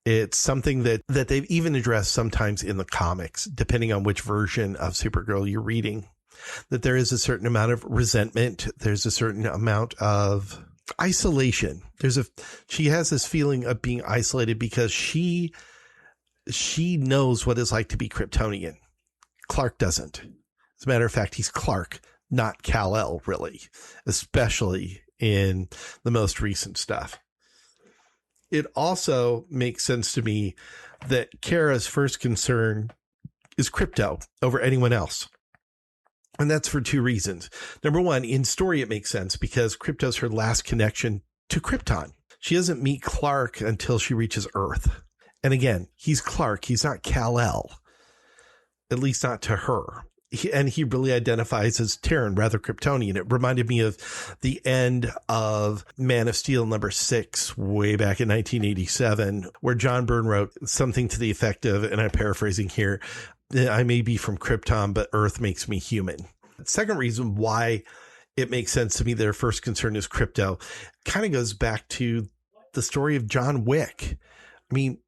It's something that they've even addressed sometimes in the comics, depending on which version of Supergirl you're reading, that there is a certain amount of resentment. There's a certain amount of isolation. She has this feeling of being isolated because she knows what it's like to be Kryptonian. Clark doesn't. As a matter of fact, he's Clark, not Kal-El, really, especially in the most recent stuff. It also makes sense to me that Kara's first concern is Krypto over anyone else. And that's for 2 reasons. Number one, in story, it makes sense because Krypto's her last connection to Krypton. She doesn't meet Clark until she reaches Earth. And again, he's Clark. He's not Kal-El, at least not to her. He really identifies as Terran, rather Kryptonian. It reminded me of the end of Man of Steel #6 way back in 1987, where John Byrne wrote something to the effect of, and I'm paraphrasing here, I may be from Krypton, but Earth makes me human. The second reason why it makes sense to me their first concern is Krypto kind of goes back to the story of John Wick. I mean,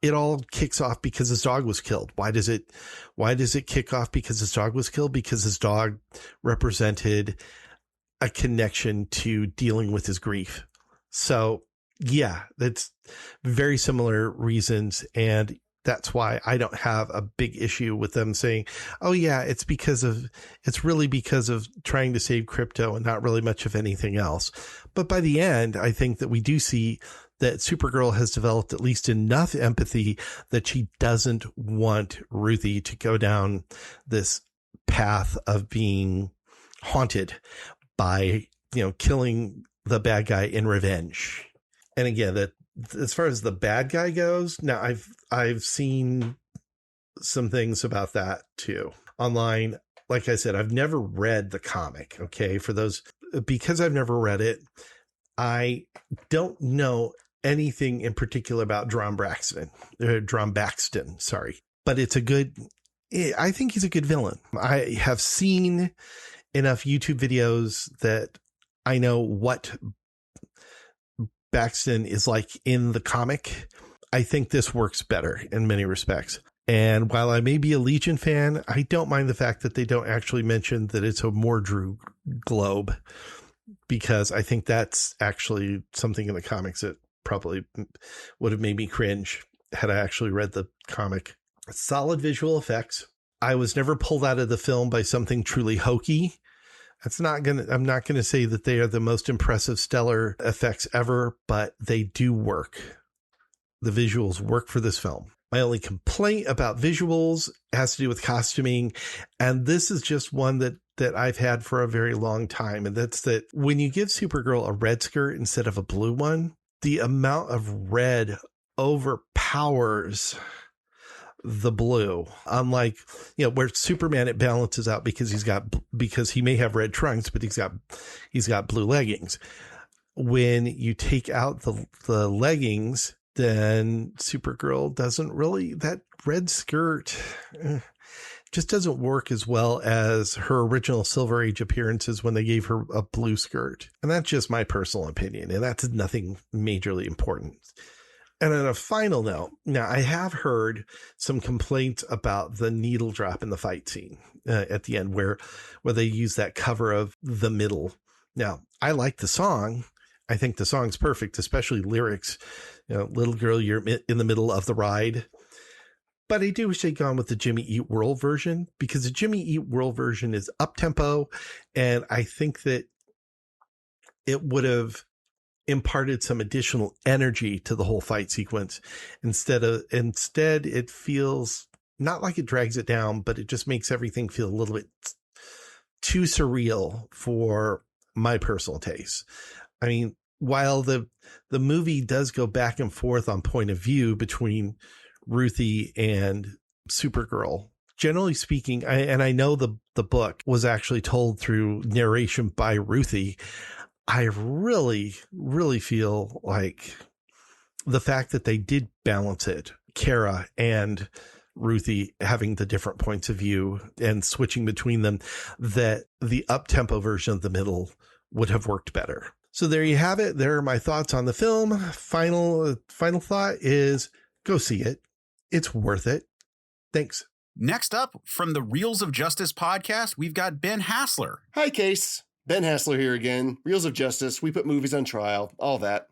it all kicks off because his dog was killed. Why does it kick off because his dog was killed? Because his dog represented a connection to dealing with his grief. So yeah, that's very similar reasons. And that's why I don't have a big issue with them saying, oh yeah, it's really because of trying to save Krypto and not really much of anything else. But by the end, I think that we do see that Supergirl has developed at least enough empathy that she doesn't want Ruthye to go down this path of being haunted by, killing the bad guy in revenge. And again, that as far as the bad guy goes, now I've seen some things about that too online. Like I said, I've never read the comic. Okay. Because I've never read it, I don't know anything in particular about Drom Baxton, sorry, but I think he's a good villain. I have seen enough YouTube videos that I know what Baxton is like in the comic. I think this works better in many respects. And while I may be a Legion fan, I don't mind the fact that they don't actually mention that it's a Mordru globe, because I think that's actually something in the comics that probably would have made me cringe had I actually read the comic. Solid visual effects. I was never pulled out of the film by something truly hokey. I'm not going to say that they are the most impressive stellar effects ever, but they do work. The visuals work for this film. My only complaint about visuals has to do with costuming. And this is just one that I've had for a very long time. And that's that when you give Supergirl a red skirt instead of a blue one, the amount of red overpowers the blue. Unlike, where Superman, it balances out because he may have red trunks, but he's got blue leggings. When you take out the leggings, then Supergirl doesn't really, that red skirt just doesn't work as well as her original Silver Age appearances when they gave her a blue skirt. And that's just my personal opinion. And that's nothing majorly important. And on a final note, now I have heard some complaints about the needle drop in the fight scene at the end where they use that cover of The Middle. Now, I like the song. I think the song's perfect, especially lyrics. Little girl, you're in the middle of the ride. But I do wish they'd gone with the Jimmy Eat World version, because the Jimmy Eat World version is up tempo. And I think that it would have imparted some additional energy to the whole fight sequence. Instead, it feels not like it drags it down, but it just makes everything feel a little bit too surreal for my personal taste. I mean, while the movie does go back and forth on point of view between Ruthye and Supergirl, generally speaking, I know the book was actually told through narration by Ruthye. I really, really feel like the fact that they did balance it, Kara and Ruthye having the different points of view and switching between them, that the up-tempo version of the middle would have worked better. So there you have it. There are my thoughts on the film. Final thought is go see it. It's worth it. Thanks. Next up, from the Reels of Justice podcast, we've got Ben Haslar. Hi, Case. Ben Haslar here again. Reels of Justice. We put movies on trial. All that.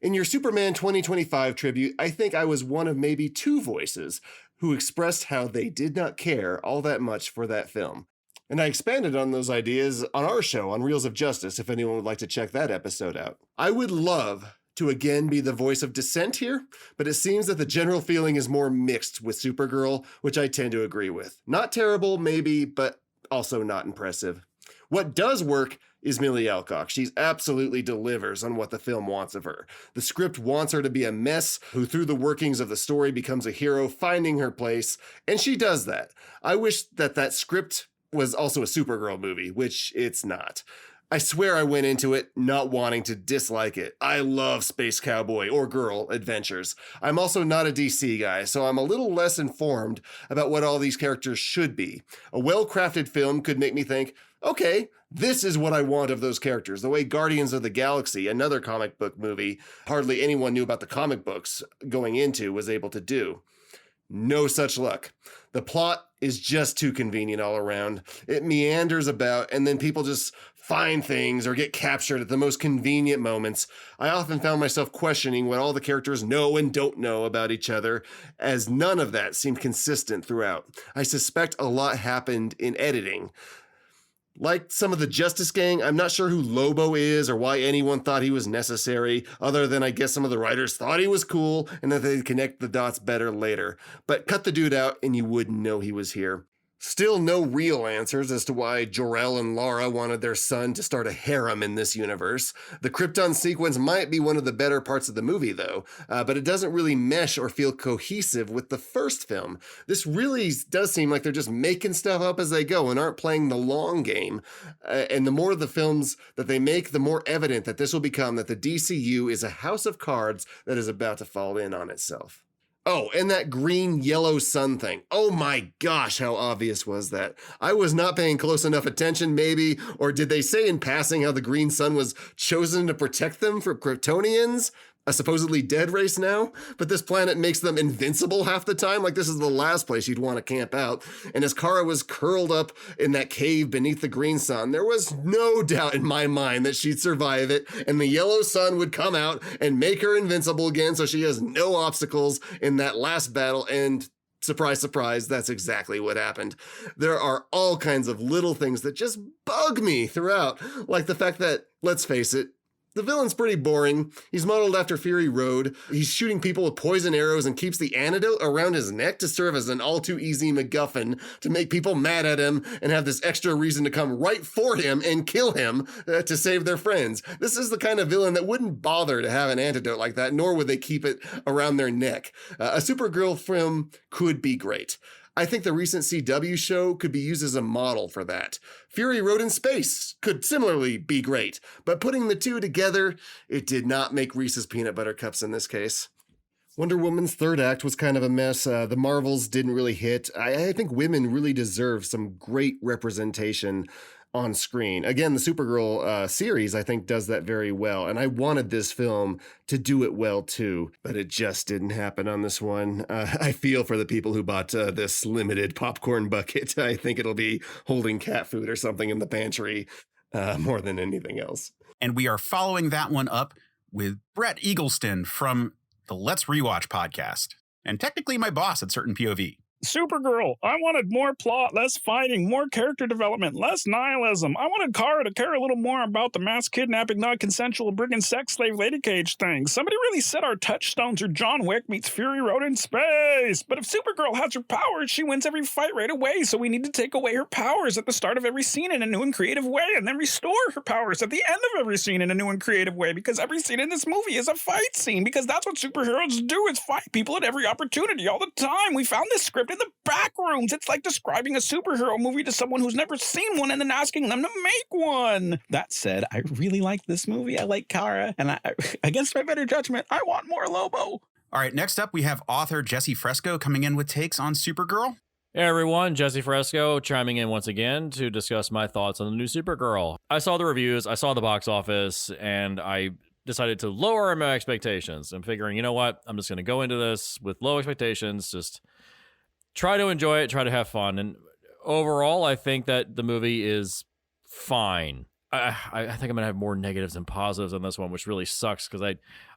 In your Superman 2025 tribute, I think I was one of maybe two voices who expressed how they did not care all that much for that film. And I expanded on those ideas on our show on Reels of Justice, if anyone would like to check that episode out. I would love to again be the voice of dissent here, but it seems that the general feeling is more mixed with Supergirl, which I tend to agree with. Not terrible, maybe, but also not impressive. What does work is Millie Alcock. She absolutely delivers on what the film wants of her. The script wants her to be a mess who through the workings of the story becomes a hero, finding her place, and she does that. I wish that script was also a Supergirl movie, which it's not. I swear I went into it not wanting to dislike it. I love space cowboy or girl adventures. I'm also not a DC guy, so I'm a little less informed about what all these characters should be. A well-crafted film could make me think, okay, this is what I want of those characters. The way Guardians of the Galaxy, another comic book movie hardly anyone knew about the comic books going into, was able to do. No such luck. The plot is just too convenient all around. It meanders about, and then people just find things or get captured at the most convenient moments. I often found myself questioning what all the characters know and don't know about each other, as none of that seemed consistent throughout. I suspect a lot happened in editing. Like some of the Justice Gang, I'm not sure who Lobo is or why anyone thought he was necessary, other than I guess some of the writers thought he was cool and that they'd connect the dots better later. But cut the dude out and you wouldn't know he was here. Still no real answers as to why Jor-El and Lara wanted their son to start a harem in this universe. The Krypton sequence might be one of the better parts of the movie, though, but it doesn't really mesh or feel cohesive with the first film. This really does seem like they're just making stuff up as they go and aren't playing the long game. And the more of the films that they make, the more evident that this will become that the DCU is a house of cards that is about to fall in on itself. Oh, and that green-yellow sun thing. Oh my gosh, how obvious was that? I was not paying close enough attention, maybe, or did they say in passing how the green sun was chosen to protect them from Kryptonians? A supposedly dead race now, but this planet makes them invincible half the time. Like this is the last place you'd want to camp out. And as Kara was curled up in that cave beneath the green sun, there was no doubt in my mind that she'd survive it and the yellow sun would come out and make her invincible again so she has no obstacles in that last battle. And surprise, surprise, that's exactly what happened. There are all kinds of little things that just bug me throughout, like the fact that, let's face it, the villain's pretty boring. He's modeled after Fury Road. He's shooting people with poison arrows and keeps the antidote around his neck to serve as an all-too-easy MacGuffin to make people mad at him and have this extra reason to come right for him and kill him to save their friends. This is the kind of villain that wouldn't bother to have an antidote like that, nor would they keep it around their neck. A Supergirl film could be great. I think the recent CW show could be used as a model for that. Fury Road in Space could similarly be great, but putting the two together, it did not make Reese's Peanut Butter Cups in this case. Wonder Woman's third act was kind of a mess. The Marvels didn't really hit. I think women really deserve some great representation on screen. Again, the Supergirl series, I think, does that very well. And I wanted this film to do it well, too. But it just didn't happen on this one. I feel for the people who bought this limited popcorn bucket. I think it'll be holding cat food or something in the pantry more than anything else. And we are following that one up with Bret Eagleston from the Let's Rewatch podcast. And technically my boss at Certain POV. Supergirl. I wanted more plot, less fighting, more character development, less nihilism. I wanted Kara to care a little more about the mass kidnapping, non-consensual brigand sex slave lady cage thing. Somebody really said our touchstones are John Wick meets Fury Road in space. But if Supergirl has her powers, she wins every fight right away, so we need to take away her powers at the start of every scene in a new and creative way, and then restore her powers at the end of every scene in a new and creative way, because every scene in this movie is a fight scene, because that's what superheroes do, is fight people at every opportunity all the time. We found this script in the back rooms. It's like describing a superhero movie to someone who's never seen one and then asking them to make one. That said, I really like this movie. I like Kara, and I, against my better judgment, I want more Lobo. All right, next up, we have author Jesse Fresco coming in with takes on Supergirl. Hey everyone, Jesse Fresco chiming in once again to discuss my thoughts on the new Supergirl. I saw the reviews, I saw the box office, and I decided to lower my expectations. I'm figuring, you know what? I'm just going to go into this with low expectations, just try to enjoy it, try to have fun. And overall, I think that the movie is fine. I think I'm going to have more negatives than positives on this one, which really sucks because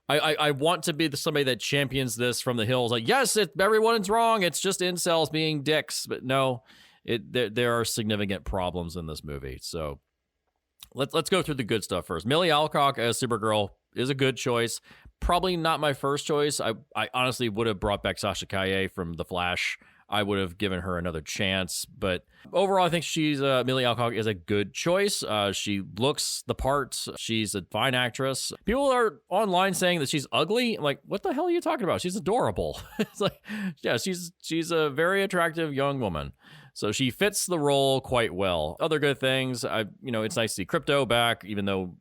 I want to be somebody that champions this from the hills. Like, yes, everyone's wrong. It's just incels being dicks. But no, there are significant problems in this movie. So let's go through the good stuff first. Millie Alcock as Supergirl is a good choice. Probably not my first choice. I honestly would have brought back Sasha Calle from The Flash. I would have given her another chance, but overall, I think Millie Alcock is a good choice. She looks the part. She's a fine actress. People are online saying that she's ugly. I'm like, what the hell are you talking about? She's adorable. It's like, yeah, she's a very attractive young woman. So she fits the role quite well. Other good things, it's nice to see Krypto back, even though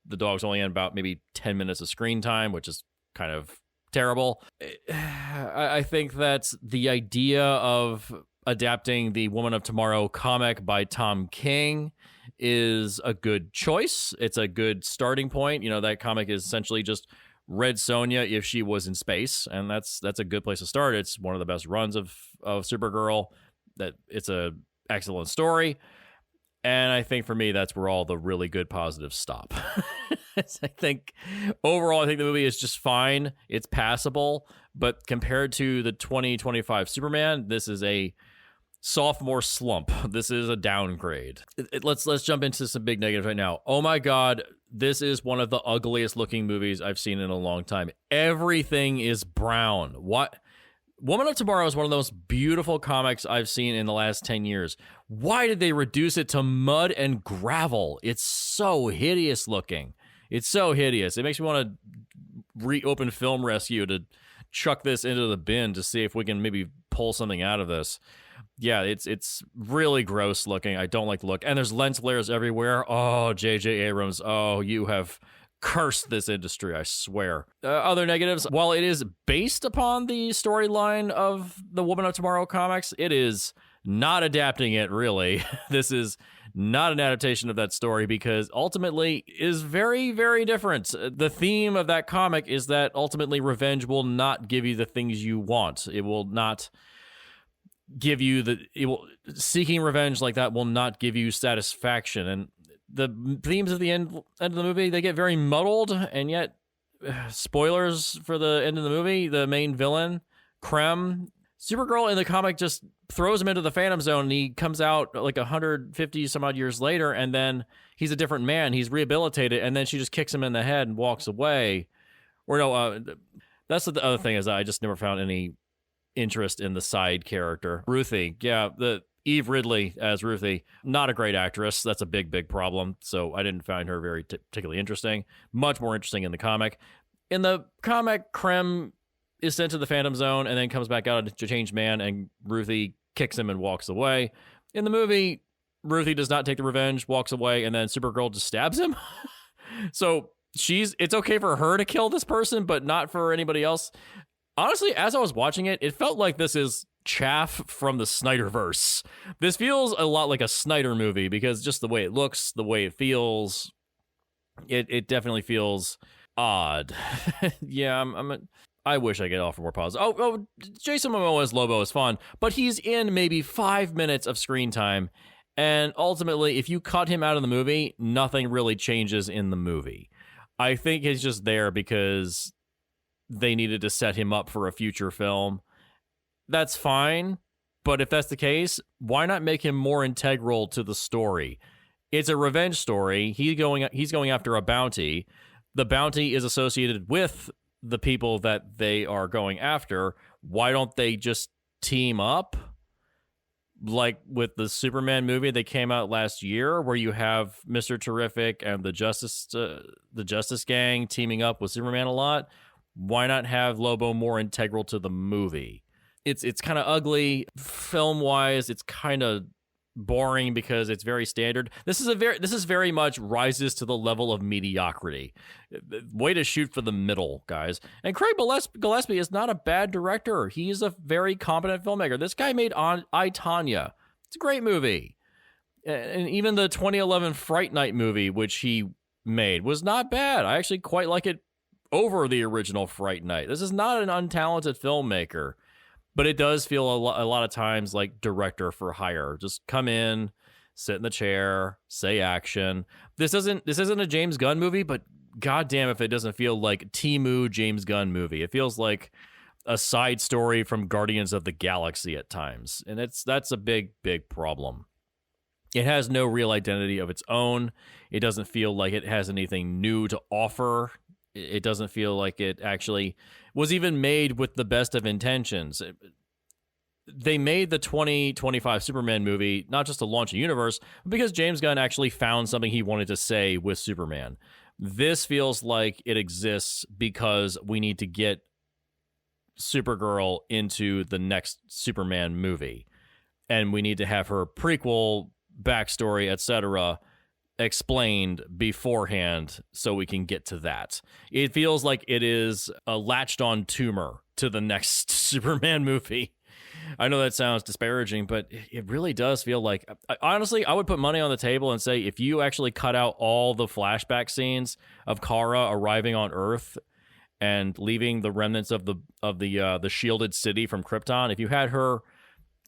the dog's only in about maybe 10 minutes of screen time, which is kind of terrible. I think that the idea of adapting the Woman of Tomorrow comic by Tom King is a good choice. It's a good starting point. That comic is essentially just Red Sonja if she was in space, and that's a good place to start. It's one of the best runs of Supergirl. That it's a excellent story. And I think for me, that's where all the really good positives stop. I think overall, the movie is just fine. It's passable. But compared to the 2025 Superman, this is a sophomore slump. This is a downgrade. Let's jump into some big negatives right now. Oh my God, this is one of the ugliest looking movies I've seen in a long time. Everything is brown. What? Woman of Tomorrow is one of the most beautiful comics I've seen in the last 10 years. Why did they reduce it to mud and gravel? It's so hideous looking. It's so hideous. It makes me want to reopen Film Rescue to chuck this into the bin to see if we can maybe pull something out of this. Yeah, it's really gross looking. I don't like the look. And there's lens flares everywhere. Oh, J.J. Abrams. Oh, you have cursed this industry, I swear. Other negatives, while it is based upon the storyline of the Woman of Tomorrow comics, it is not adapting it, really. This is not an adaptation of that story because ultimately is very, very different. The theme of that comic is that ultimately revenge will not give you the things you want. It will not give you seeking revenge like that will not give you satisfaction. And the themes of the end of the movie, they get very muddled, and yet, spoilers for the end of the movie, the main villain, Krem, Supergirl in the comic just throws him into the Phantom Zone, and he comes out like 150 some odd years later, and then he's a different man. He's rehabilitated, and then she just kicks him in the head and walks away. Or no, that's the other thing is I just never found any interest in the side character. Ruthye, yeah, the Eve Ridley as Ruthye, not a great actress. That's a big, big problem. So I didn't find her very particularly interesting. Much more interesting in the comic. In the comic, Krem is sent to the Phantom Zone and then comes back out a changed man, and Ruthye kicks him and walks away. In the movie, Ruthye does not take the revenge, walks away, and then Supergirl just stabs him. So it's okay for her to kill this person, but not for anybody else. Honestly, as I was watching it, it felt like this is chaff from the Snyderverse. This feels a lot like a Snyder movie because just the way it looks, the way it feels, it definitely feels odd. Yeah, I wish I could offer more positive. Oh, Jason Momoa as Lobo is fun, but he's in maybe 5 minutes of screen time, and ultimately, if you cut him out of the movie, nothing really changes in the movie. I think he's just there because they needed to set him up for a future film. That's fine, But if that's the case, why not make him more integral to the story? It's a revenge story. He's going after a bounty. The bounty is associated with the people that they are going after. Why don't they just team up? Like with the Superman movie that came out last year, where you have Mr. Terrific and the Justice Gang teaming up with Superman a lot. Why not have Lobo more integral to the movie? It's kind of ugly film wise. It's kind of boring because it's very standard. This is very much rises to the level of mediocrity. Way to shoot for the middle, guys. And Craig Gillespie is not a bad director. He's a very competent filmmaker. This guy made I, Tonya. It's a great movie. And even the 2011 Fright Night movie, which he made, was not bad. I actually quite like it over the original Fright Night. This is not an untalented filmmaker. But it does feel a lot of times like director for hire. Just come in, sit in the chair, say action. This isn't a James Gunn movie, but goddamn if it doesn't feel like Temu James Gunn movie. It feels like a side story from Guardians of the Galaxy at times. And that's a big problem. It has no real identity of its own. It doesn't feel like it has anything new to offer. It doesn't feel like it actually was even made with the best of intentions. They made the 2025 Superman movie not just to launch a universe, but because James Gunn actually found something he wanted to say with Superman. This feels like it exists because we need to get Supergirl into the next Superman movie. And we need to have her prequel, backstory, etc., explained beforehand so we can get to that. It feels like it is a latched on tumor to the next Superman movie. I know that sounds disparaging, but it really does feel like, honestly, I would put money on the table and say if you actually cut out all the flashback scenes of Kara arriving on Earth and leaving the remnants of the shielded city from Krypton, if you had her,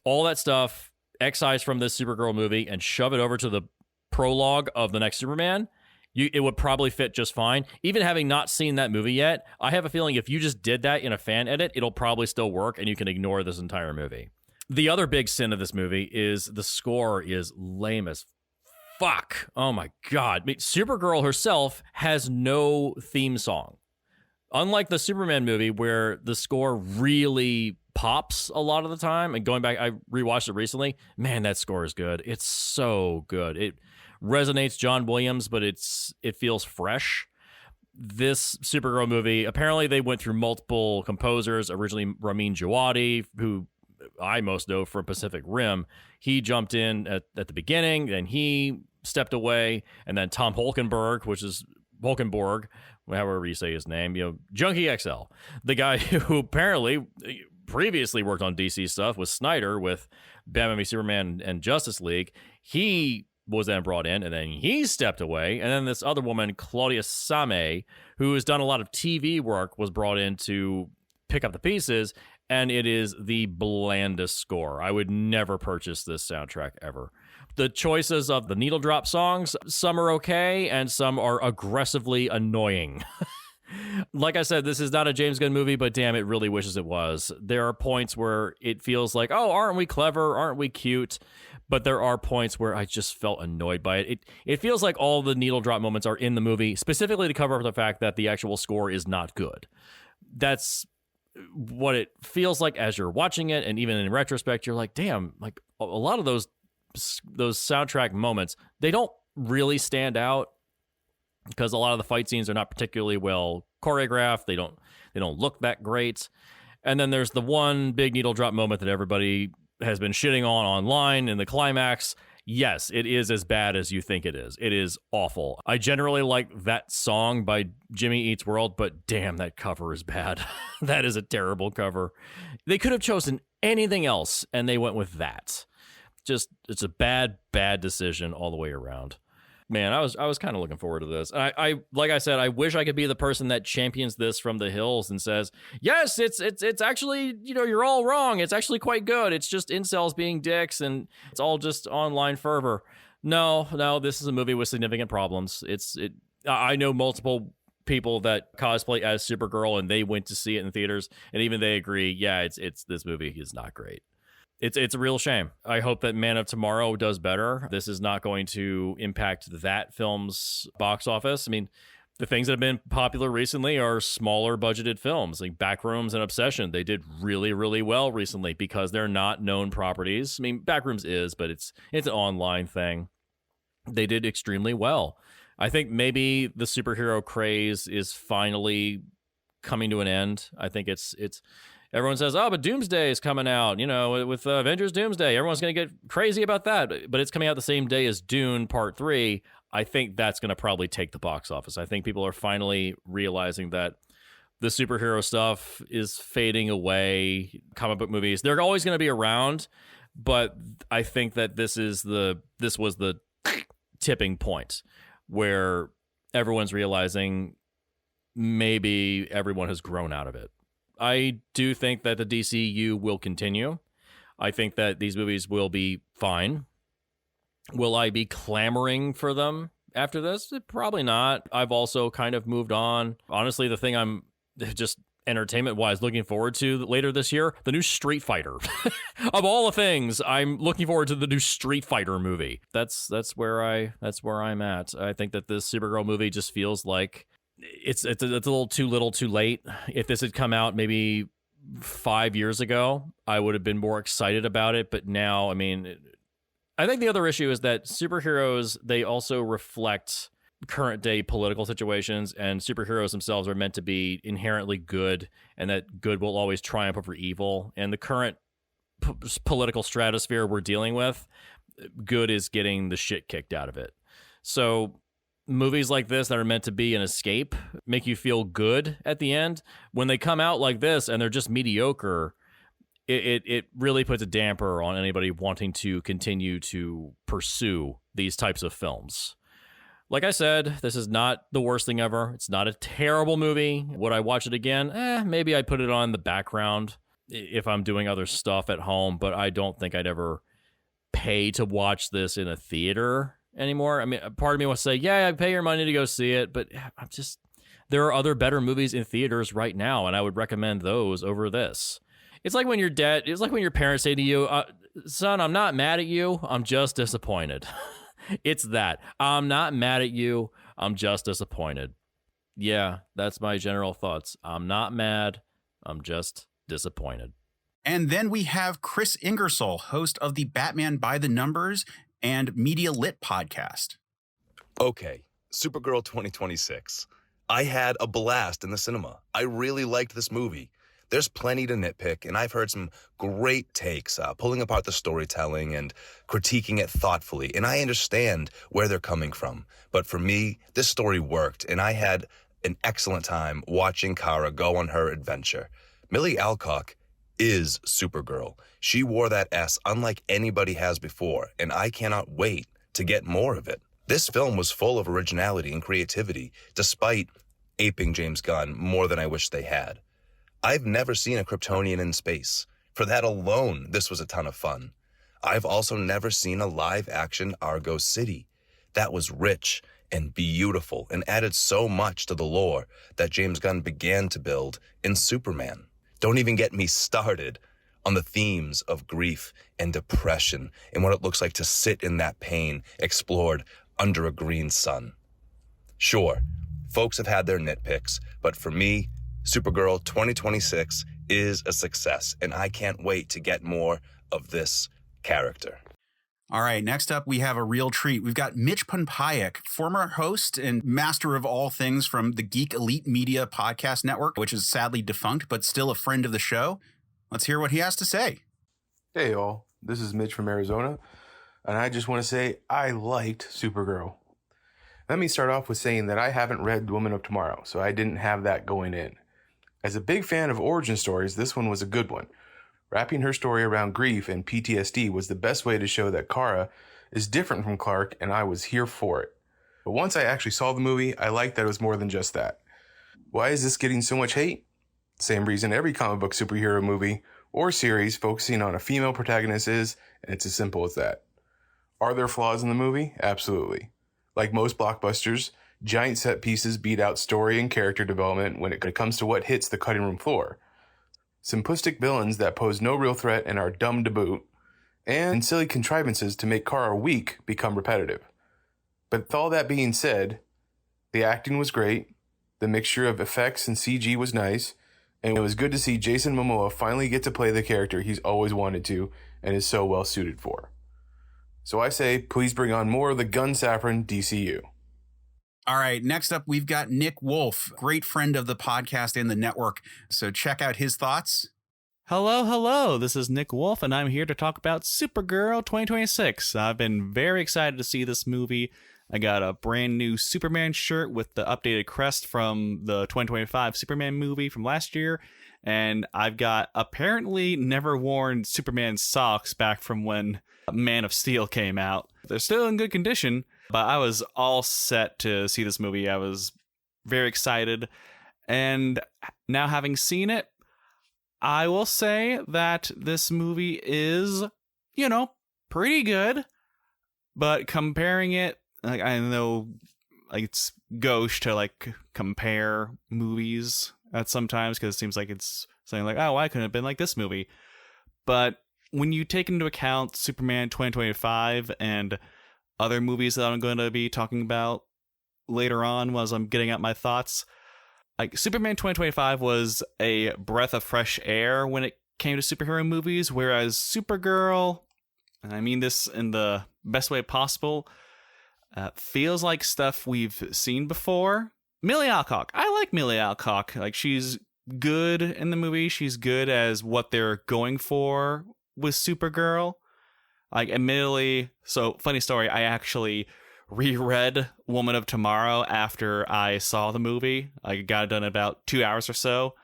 all that stuff excised from this Supergirl movie and shove it over to the prologue of the next Superman, it would probably fit just fine. Even having not seen that movie yet, I have a feeling if you just did that in a fan edit, it'll probably still work and you can ignore this entire movie. The other big sin of this movie is the score is lame as fuck. Oh my God. I mean, Supergirl herself has no theme song. Unlike the Superman movie where the score really pops a lot of the time, and going back, I rewatched it recently. Man, that score is good. It's so good. It resonates John Williams, but it feels fresh. This Supergirl movie, apparently they went through multiple composers. Originally Ramin Djawadi, who I most know from Pacific Rim, he jumped in at the beginning, and he stepped away, and then Tom Holkenborg, however you say his name, Junkie XL, the guy who apparently previously worked on DC stuff with Snyder with Batman v Superman and Justice League. He was then brought in, and then he stepped away. And then this other woman, Claudia Same, who has done a lot of TV work, was brought in to pick up the pieces, and it is the blandest score. I would never purchase this soundtrack ever. The choices of the needle drop songs, some are okay, and some are aggressively annoying. Like I said, this is not a James Gunn movie, but damn, it really wishes it was. There are points where it feels like, oh, aren't we clever? Aren't we cute? But there are points where I just felt annoyed by it. It feels like all the needle drop moments are in the movie, specifically to cover up the fact that the actual score is not good. That's what it feels like as you're watching it, and even in retrospect, you're like, damn, like a lot of those soundtrack moments, they don't really stand out because a lot of the fight scenes are not particularly well choreographed. They don't look that great. And then there's the one big needle drop moment that everybody has been shitting on online in the climax. Yes, it is as bad as you think it is. It is awful. I generally like that song by Jimmy Eats World, but damn, that cover is bad. That is a terrible cover. They could have chosen anything else, and they went with that. Just, it's a bad decision all the way around. Man, I was kind of looking forward to this. And I like I said, I wish I could be the person that champions this from the hills and says, yes, it's actually, you're all wrong. It's actually quite good. It's just incels being dicks and it's all just online fervor. No, this is a movie with significant problems. I know multiple people that cosplay as Supergirl and they went to see it in theaters and even they agree, yeah, it's this movie is not great. It's a real shame. I hope that Man of Tomorrow does better. This is not going to impact that film's box office. I mean, the things that have been popular recently are smaller budgeted films like Backrooms and Obsession. They did really, really well recently because they're not known properties. I mean, Backrooms is, but it's an online thing. They did extremely well. I think maybe the superhero craze is finally coming to an end. I think it's everyone says, oh, but Doomsday is coming out, with Avengers Doomsday. Everyone's going to get crazy about that. But it's coming out the same day as Dune Part 3. I think that's going to probably take the box office. I think people are finally realizing that the superhero stuff is fading away. Comic book movies, they're always going to be around. But I think that this was the tipping point where everyone's realizing maybe everyone has grown out of it. I do think that the DCU will continue. I think that these movies will be fine. Will I be clamoring for them after this? Probably not. I've also kind of moved on. Honestly, the thing I'm just entertainment-wise looking forward to later this year, the new Street Fighter. Of all the things, I'm looking forward to the new Street Fighter movie. That's where I'm at. I think that this Supergirl movie just feels like it's a little too late. If this had come out maybe 5 years ago, I would have been more excited about it. But now, I mean, I think the other issue is that superheroes, they also reflect current day political situations, and superheroes themselves are meant to be inherently good, and that good will always triumph over evil. And the current political stratosphere we're dealing with, good is getting the shit kicked out of it. So movies like this that are meant to be an escape make you feel good at the end. When they come out like this and they're just mediocre, it really puts a damper on anybody wanting to continue to pursue these types of films. Like I said, this is not the worst thing ever. It's not a terrible movie. Would I watch it again? Maybe I'd put it on the background if I'm doing other stuff at home, but I don't think I'd ever pay to watch this in a theater anymore. I mean, part of me wants to say, yeah, I pay your money to go see it, but there are other better movies in theaters right now, and I would recommend those over this. It's like when your parents say to you, son, I'm not mad at you, I'm just disappointed. It's that. I'm not mad at you, I'm just disappointed. Yeah, that's my general thoughts. I'm not mad, I'm just disappointed. And then we have Kris Ingersoll, host of the Batman by the Numbers and Media Lit podcast. Okay, Supergirl 2026. I had a blast in the cinema. I really liked this movie. There's plenty to nitpick, and I've heard some great takes, pulling apart the storytelling and critiquing it thoughtfully, and I understand where they're coming from. But for me, this story worked, and I had an excellent time watching Kara go on her adventure. Millie Alcock is Supergirl. She wore that S unlike anybody has before, and I cannot wait to get more of it. This film was full of originality and creativity, despite aping James Gunn more than I wish they had. I've never seen a Kryptonian in space. For that alone, this was a ton of fun. I've also never seen a live-action Argo City. That was rich and beautiful and added so much to the lore that James Gunn began to build in Superman. Don't even get me started on the themes of grief and depression and what it looks like to sit in that pain explored under a green sun. Sure, folks have had their nitpicks, but for me, Supergirl 2026 is a success, and I can't wait to get more of this character. All right, next up, we have a real treat. We've got Mitch Punpayuk, former host and master of all things from the Geek Elite Media Podcast Network, which is sadly defunct, but still a friend of the show. Let's hear what he has to say. Hey, y'all. This is Mitch from Arizona, and I just want to say I liked Supergirl. Let me start off with saying that I haven't read Woman of Tomorrow, so I didn't have that going in. As a big fan of origin stories, this one was a good one. Wrapping her story around grief and PTSD was the best way to show that Kara is different from Clark, and I was here for it. But once I actually saw the movie, I liked that it was more than just that. Why is this getting so much hate? Same reason every comic book superhero movie or series focusing on a female protagonist is, and it's as simple as that. Are there flaws in the movie? Absolutely. Like most blockbusters, giant set pieces beat out story and character development when it comes to what hits the cutting room floor. Simplistic villains that pose no real threat and are dumb to boot, and silly contrivances to make Kara weak become repetitive. But with all that being said, the acting was great, the mixture of effects and CG was nice, and it was good to see Jason Momoa finally get to play the character he's always wanted to and is so well suited for. So I say, please bring on more of the gun saffron DCU. All right, next up, we've got Nic Woolfe, great friend of the podcast and the network. So check out his thoughts. Hello. This is Nic Woolfe, and I'm here to talk about Supergirl 2026. I've been very excited to see this movie. I got a brand new Superman shirt with the updated crest from the 2025 Superman movie from last year. And I've got apparently never worn Superman socks back from when Man of Steel came out. They're still in good condition, but I was all set to see this movie. I was very excited. And now having seen it, I will say that this movie is, pretty good. But comparing it, like, I know it's gauche to compare movies at sometimes, because it seems like it's saying why couldn't it have been like this movie? But when you take into account Superman 2025 and other movies that I'm going to be talking about later on as I'm getting out my thoughts, Superman 2025 was a breath of fresh air when it came to superhero movies, whereas Supergirl, and I mean this in the best way possible, feels like stuff we've seen before. Millie Alcock. I like Millie Alcock. She's good in the movie. She's good as what they're going for with Supergirl. Admittedly, so funny story, I actually reread Woman of Tomorrow after I saw the movie. I got it done in about 2 hours or so.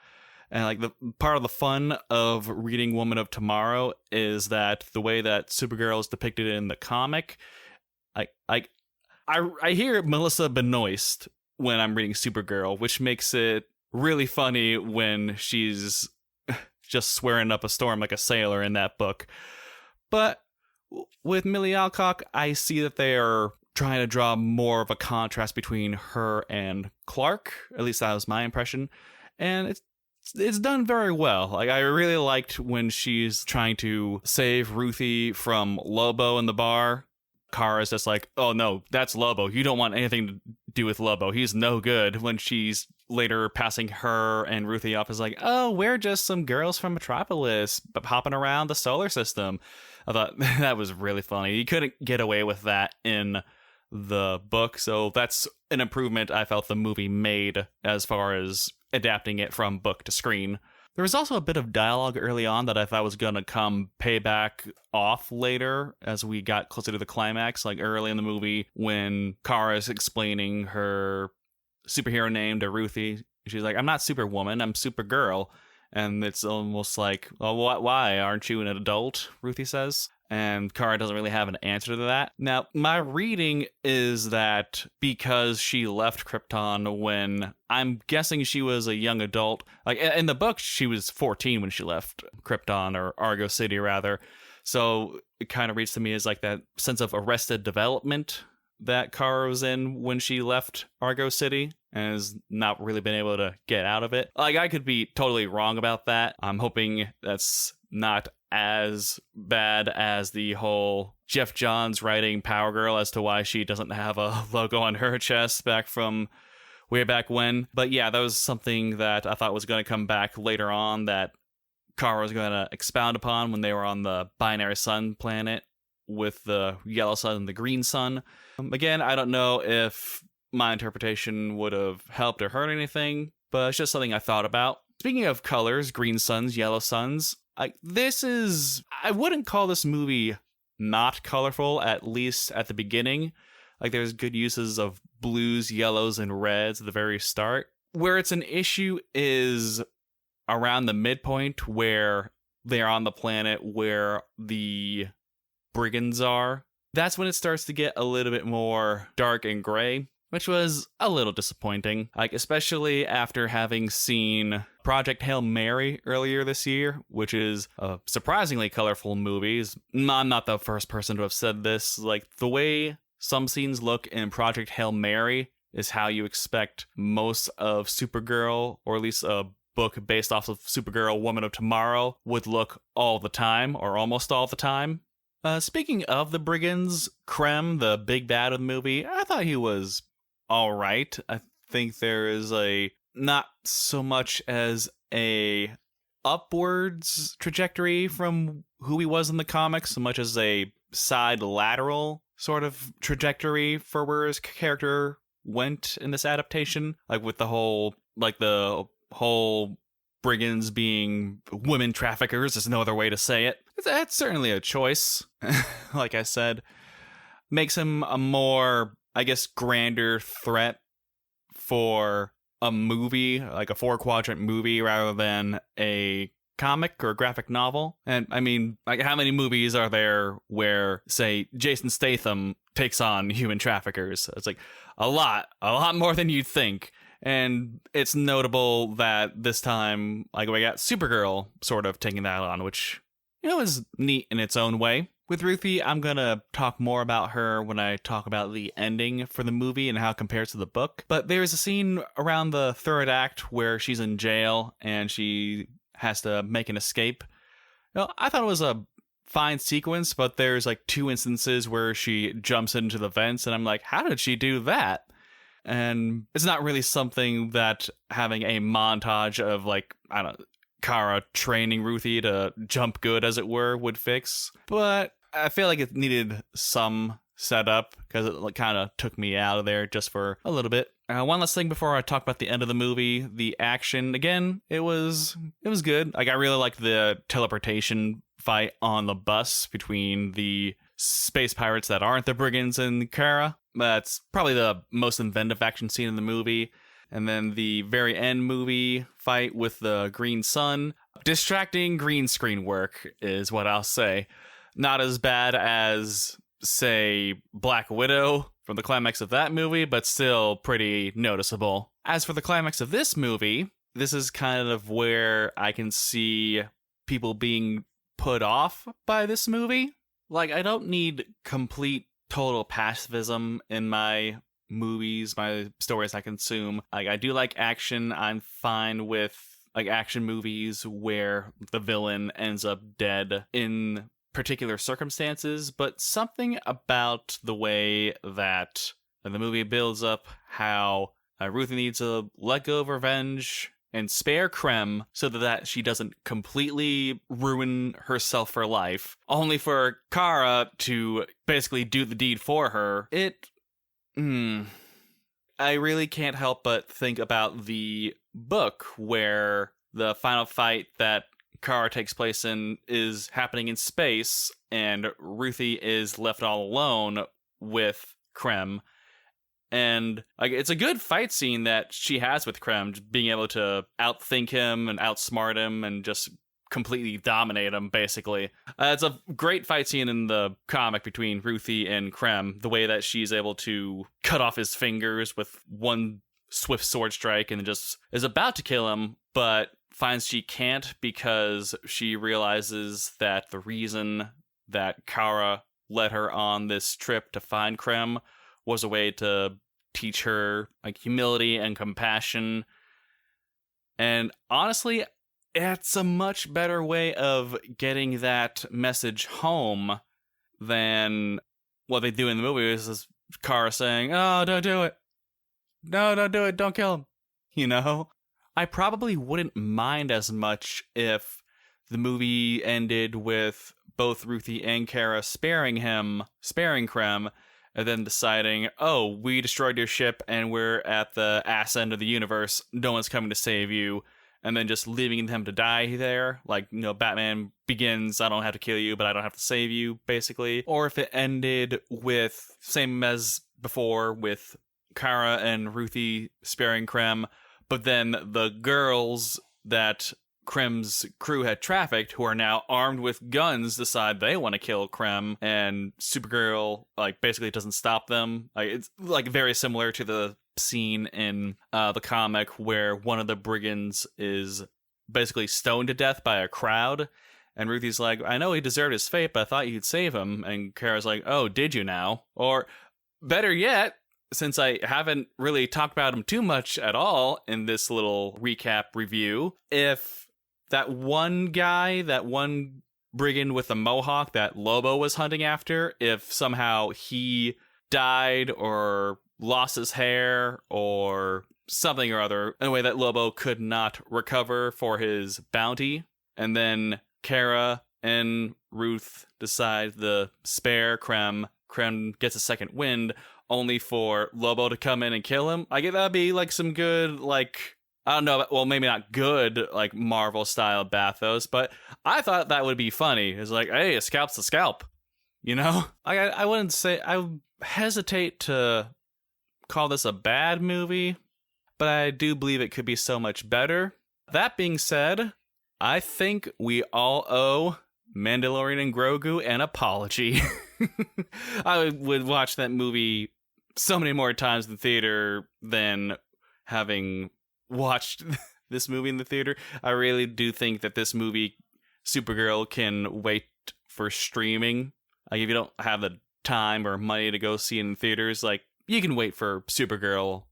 And the part of the fun of reading Woman of Tomorrow is that the way that Supergirl is depicted in the comic, I hear Melissa Benoist when I'm reading Supergirl, which makes it really funny when she's just swearing up a storm like a sailor in that book. But with Millie Alcock, I see that they are trying to draw more of a contrast between her and Clark. At least that was my impression. And it's done very well. I really liked when she's trying to save Ruthye from Lobo in the bar. Kara's just oh no, that's Lobo. You don't want anything to do with Lobo. He's no good. When she's later passing her and Ruthye off as oh, we're just some girls from Metropolis hopping around the solar system. I thought that was really funny. You couldn't get away with that in the book, so that's an improvement I felt the movie made as far as adapting it from book to screen. There was also a bit of dialogue early on that I thought was going to come payback off later as we got closer to the climax, early in the movie when Kara is explaining her superhero name to Ruthye. She's I'm not Superwoman, I'm Supergirl. And it's almost why? Aren't you an adult? Ruthye says. And Kara doesn't really have an answer to that. Now, my reading is that because she left Krypton when, I'm guessing she was a young adult. In the book, she was 14 when she left Krypton, or Argo City, rather. So it kind of reads to me as that sense of arrested development that Kara was in when she left Argo City and has not really been able to get out of it. I could be totally wrong about that. I'm hoping that's not as bad as the whole Jeff Johns writing Power Girl as to why she doesn't have a logo on her chest back from way back when. But yeah, that was something that I thought was going to come back later on that Kara was going to expound upon when they were on the binary sun planet with the yellow sun and the green sun. Again, I don't know if my interpretation would have helped or hurt anything, but it's just something I thought about. Speaking of colors, green suns, yellow suns, I wouldn't call this movie not colorful, at least at the beginning. There's good uses of blues, yellows, and reds at the very start. Where it's an issue is around the midpoint where they're on the planet where the brigands are. That's when it starts to get a little bit more dark and gray, which was a little disappointing. Especially after having seen Project Hail Mary earlier this year, which is a surprisingly colorful movie. I'm not the first person to have said this. The way some scenes look in Project Hail Mary is how you expect most of Supergirl, or at least a book based off of Supergirl, Woman of Tomorrow, would look all the time, or almost all the time. Speaking of the brigands, Krem, the big bad of the movie, I thought he was all right. I think there is not so much as a upwards trajectory from who he was in the comics, so much as a side lateral sort of trajectory for where his character went in this adaptation, like with the whole brigands being women traffickers. There's no other way to say it. That's certainly a choice. Like I said, makes him a more, I guess, grander threat for a movie, like a 4-quadrant movie, rather than a comic or graphic novel. And I mean, like, how many movies are there where, say, Jason Statham takes on human traffickers? It's like a lot more than you'd think. And it's notable that this time, like, we got Supergirl sort of taking that on, which, is neat in its own way. With Ruthye, I'm going to talk more about her when I talk about the ending for the movie and how it compares to the book. But there's a scene around the third act where she's in jail and she has to make an escape. I thought it was a fine sequence, but there's like 2 instances where she jumps into the vents, and I'm like, how did she do that? And it's not really something that having a montage of, like, I don't know, Kara training Ruthye to jump good, as it were, would fix. But I feel like it needed some setup because it kind of took me out of there just for a little bit. One last thing before I talk about the end of the movie, the action. Again, it was good. Like, I really liked the teleportation fight on the bus between the space pirates that aren't the brigands and Kara. That's probably the most inventive action scene in the movie. And then the very end movie fight with the Green Sun. Distracting green screen work is what I'll say. Not as bad as, say, Black Widow from the climax of that movie, but still pretty noticeable. As for the climax of this movie, this is kind of where I can see people being put off by this movie. Like, I don't need complete total pacifism in my movies, my stories I consume. Like, I do like action. I'm fine with, like, action movies where the villain ends up dead in particular circumstances, but something about the way that the movie builds up how Ruthye needs to let go of revenge and spare Krem so that she doesn't completely ruin herself for life, only for Kara to basically do the deed for her. I really can't help but think about the book where the final fight that Kara takes place in is happening in space, and Ruthye is left all alone with Krem. And like, it's a good fight scene that she has with Krem, just being able to outthink him and outsmart him and just completely dominate him, basically. It's a great fight scene in the comic between Ruthye and Krem, the way that she's able to cut off his fingers with one swift sword strike and just is about to kill him, but finds she can't because she realizes that the reason that Kara led her on this trip to find Krem was a way to teach her, like, humility and compassion. And honestly, it's a much better way of getting that message home than what they do in the movie. Is Kara saying, "Oh, don't do it. No, don't do it. Don't kill him." You know? I probably wouldn't mind as much if the movie ended with both Ruthye and Kara sparing Krem, and then deciding, oh, we destroyed your ship and we're at the ass end of the universe. No one's coming to save you. And then just leaving him to die there. Like, Batman Begins, I don't have to kill you, but I don't have to save you, basically. Or if it ended with, same as before, with Kara and Ruthye sparing Krem, but then the girls that Krem's crew had trafficked, who are now armed with guns, decide they want to kill Krem, and Supergirl, like, basically doesn't stop them. Like, it's, like, very similar to the scene in the comic where one of the brigands is basically stoned to death by a crowd, and Ruthie's like, I know he deserved his fate, but I thought you'd save him. And Kara's like, oh, did you now? Or better yet, since I haven't really talked about him too much at all in this little recap review, if that one guy, that one brigand with a mohawk that Lobo was hunting after, if somehow he died or lost his hair or something or other in a way that Lobo could not recover for his bounty. And then Kara and Ruth decide to spare Krem. Krem gets a second wind, only for Lobo to come in and kill him. I get that'd be like some good, like, I don't know, well, maybe not good, like Marvel style bathos, but I thought that would be funny. It's like, hey, a scalp's a scalp, you know? I wouldn't say, I hesitate to call this a bad movie, but I do believe it could be so much better. That being said, I think we all owe Mandalorian and Grogu an apology. I would watch that movie so many more times in the theater than having watched this movie in the theater. I really do think that this movie, Supergirl, can wait for streaming. Like, if you don't have the time or money to go see it in theaters, like, you can wait for Supergirl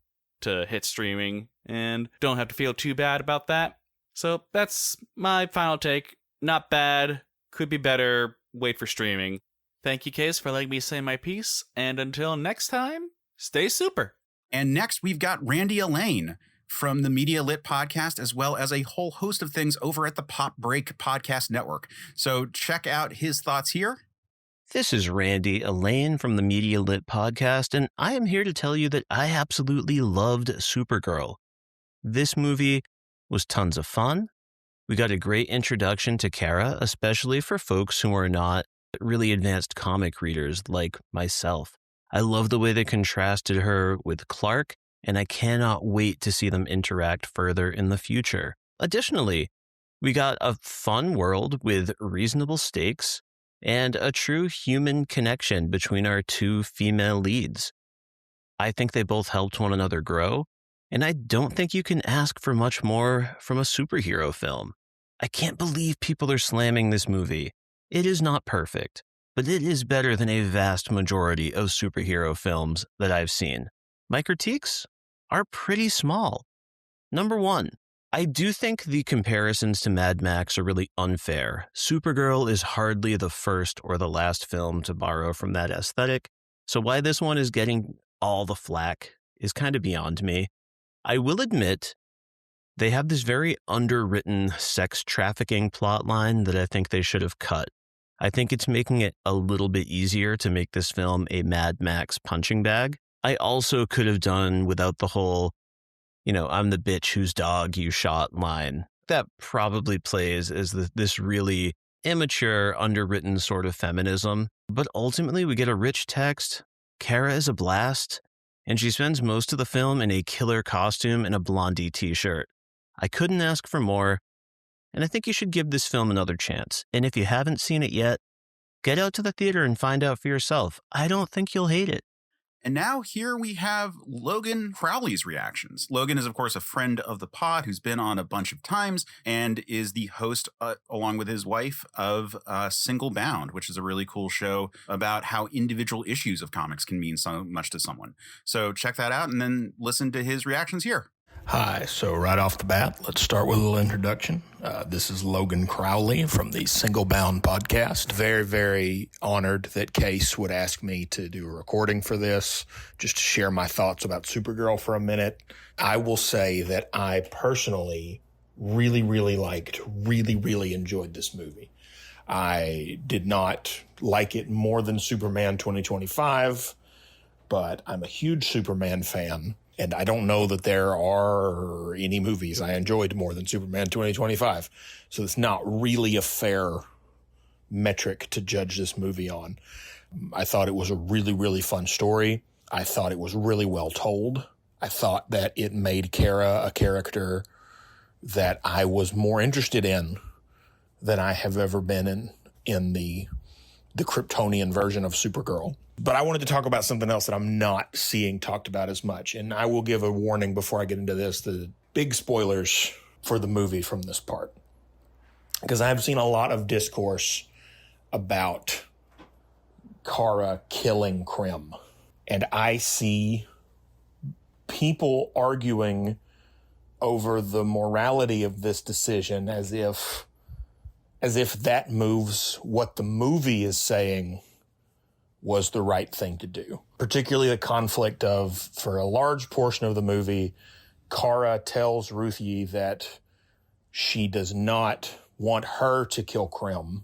to hit streaming and don't have to feel too bad about that. So that's my final take. Not bad. Could be better. Wait for streaming. Thank you, Case, for letting me say my piece. And until next time, stay super. And next, we've got Randy Allain from the Media Lit podcast, as well as a whole host of things over at the Pop Break Podcast Network. So check out his thoughts here. This is Randy Allain from the Media Lit podcast, and I am here to tell you that I absolutely loved Supergirl. This movie was tons of fun. We got a great introduction to Kara, especially for folks who are not really advanced comic readers like myself. I love the way they contrasted her with Clark, and I cannot wait to see them interact further in the future. Additionally, we got a fun world with reasonable stakes and a true human connection between our two female leads. I think they both helped one another grow, and I don't think you can ask for much more from a superhero film. I can't believe people are slamming this movie. It is not perfect, but it is better than a vast majority of superhero films that I've seen. My critiques are pretty small. Number one, I do think the comparisons to Mad Max are really unfair. Supergirl is hardly the first or the last film to borrow from that aesthetic, so why this one is getting all the flack is kind of beyond me. I will admit, they have this very underwritten sex trafficking plotline that I think they should have cut. I think it's making it a little bit easier to make this film a Mad Max punching bag. I also could have done without the whole, I'm the bitch whose dog you shot line. That probably plays as this really immature, underwritten sort of feminism. But ultimately, we get a rich text. Kara is a blast, and she spends most of the film in a killer costume and a Blondie t-shirt. I couldn't ask for more, and I think you should give this film another chance. And if you haven't seen it yet, get out to the theater and find out for yourself. I don't think you'll hate it. And now here we have Logan Crowley's reactions. Logan is, of course, a friend of the pod who's been on a bunch of times and is the host, along with his wife, of Single Bound, which is a really cool show about how individual issues of comics can mean so much to someone. So check that out and then listen to his reactions here. Hi, so right off the bat, let's start with a little introduction. This is Logan Crowley from the Single Bound podcast. Very, very honored that Case would ask me to do a recording for this, just to share my thoughts about Supergirl for a minute. I will say that I personally really enjoyed this movie. I did not like it more than Superman 2025, but I'm a huge Superman fan. And I don't know that there are any movies I enjoyed more than Superman 2025. So it's not really a fair metric to judge this movie on. I thought it was a really fun story. I thought it was really well told. I thought that it made Kara a character that I was more interested in than I have ever been in the Kryptonian version of Supergirl. But I wanted to talk about something else that I'm not seeing talked about as much. And I will give a warning before I get into this, the big spoilers for the movie from this part. Because I've seen a lot of discourse about Kara killing Krem. And I see people arguing over the morality of this decision as if as if that moves what the movie is saying was the right thing to do. Particularly the conflict of, for a large portion of the movie, Kara tells Ruthye that she does not want her to kill Krem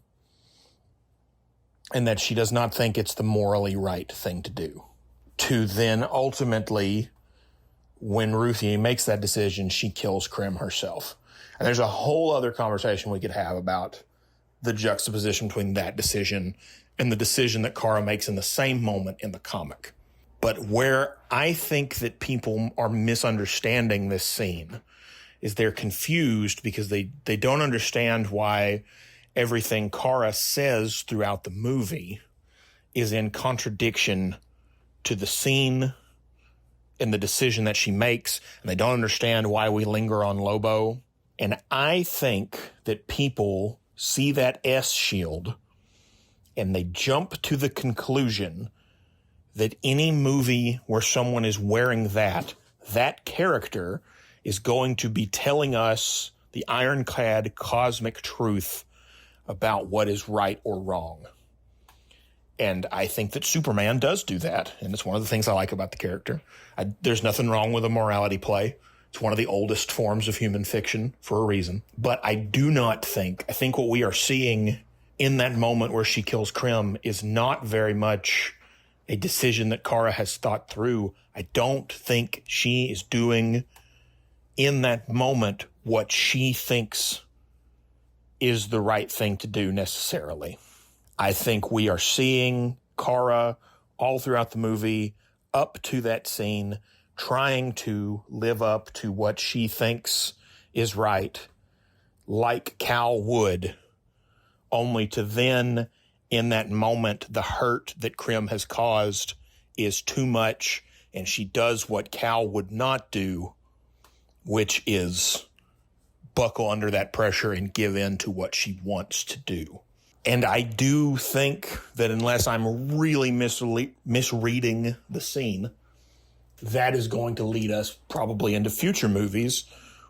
and that she does not think it's the morally right thing to do. To then ultimately, when Ruthye makes that decision, she kills Krem herself. And there's a whole other conversation we could have about the juxtaposition between that decision and the decision that Kara makes in the same moment in the comic. But where I think that people are misunderstanding this scene is they're confused because they don't understand why everything Kara says throughout the movie is in contradiction to the scene and the decision that she makes, and they don't understand why we linger on Lobo. And I think that people see that S shield and they jump to the conclusion that any movie where someone is wearing that character is going to be telling us the ironclad cosmic truth about what is right or wrong. And I think that Superman does do that, and it's one of the things I like about the character. There's nothing wrong with a morality play. It's one of the oldest forms of human fiction for a reason. But I think what we are seeing in that moment where she kills Krem is not very much a decision that Kara has thought through. I don't think she is doing in that moment what she thinks is the right thing to do necessarily. I think we are seeing Kara all throughout the movie up to that scene trying to live up to what she thinks is right, like Cal would, only to then, in that moment, the hurt that Krem has caused is too much, and she does what Cal would not do, which is buckle under that pressure and give in to what she wants to do. And I do think that unless I'm really misreading the scene, that is going to lead us probably into future movies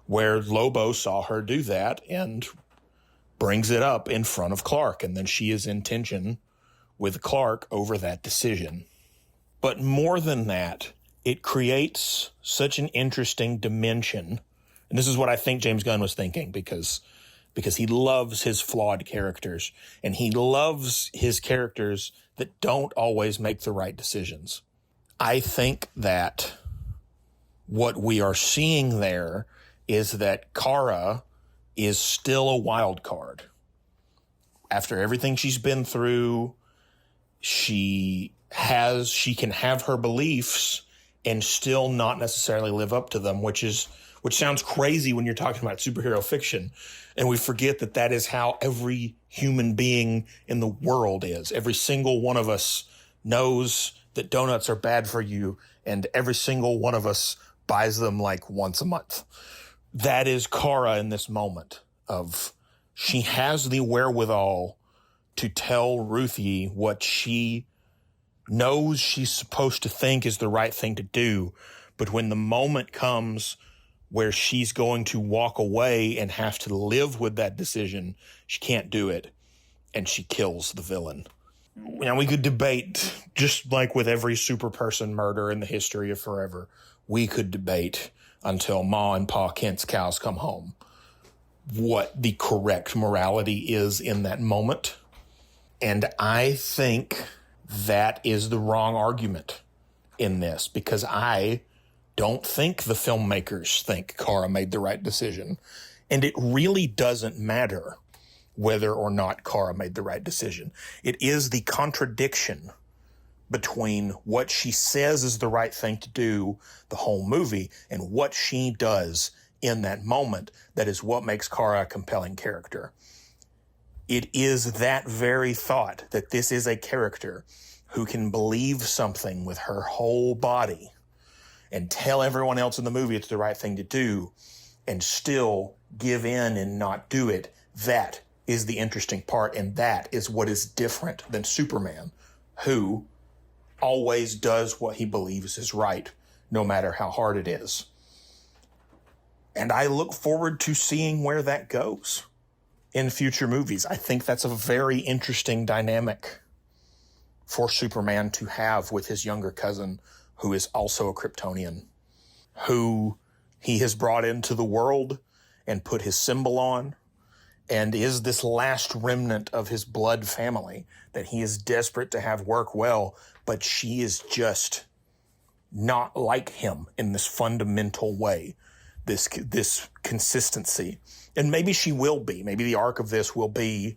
where Lobo saw her do that and brings it up in front of Clark, and then she is in tension with Clark over that decision. But more than that, it creates such an interesting dimension, and this is what I think James Gunn was thinking, because he loves his flawed characters, and he loves his characters that don't always make the right decisions. I think that what we are seeing there is that Kara is still a wild card. After everything she's been through, she can have her beliefs and still not necessarily live up to them, which sounds crazy when you're talking about superhero fiction. And we forget that that is how every human being in the world is. Every single one of us knows that donuts are bad for you, and every single one of us buys them like once a month. That is Kara in this moment of she has the wherewithal to tell Ruthye what she knows she's supposed to think is the right thing to do. But when the moment comes where she's going to walk away and have to live with that decision, she can't do it, and she kills the villain. Now, we could debate, just like with every super person murder in the history of forever, we could debate until Ma and Pa Kent's cows come home what the correct morality is in that moment. And I think that is the wrong argument in this, because I don't think the filmmakers think Kara made the right decision. And it really doesn't matter whether or not Kara made the right decision. It is the contradiction between what she says is the right thing to do the whole movie and what she does in that moment that is what makes Kara a compelling character. It is that very thought that this is a character who can believe something with her whole body and tell everyone else in the movie it's the right thing to do and still give in and not do it. That is the interesting part, and that is what is different than Superman, who always does what he believes is right, no matter how hard it is. And I look forward to seeing where that goes. in future movies. I think that's a very interesting dynamic for Superman to have with his younger cousin, who is also a Kryptonian, who he has brought into the world and put his symbol on, and is this last remnant of his blood family that he is desperate to have work well, but she is just not like him in this fundamental way, this consistency. And maybe she will be. Maybe the arc of this will be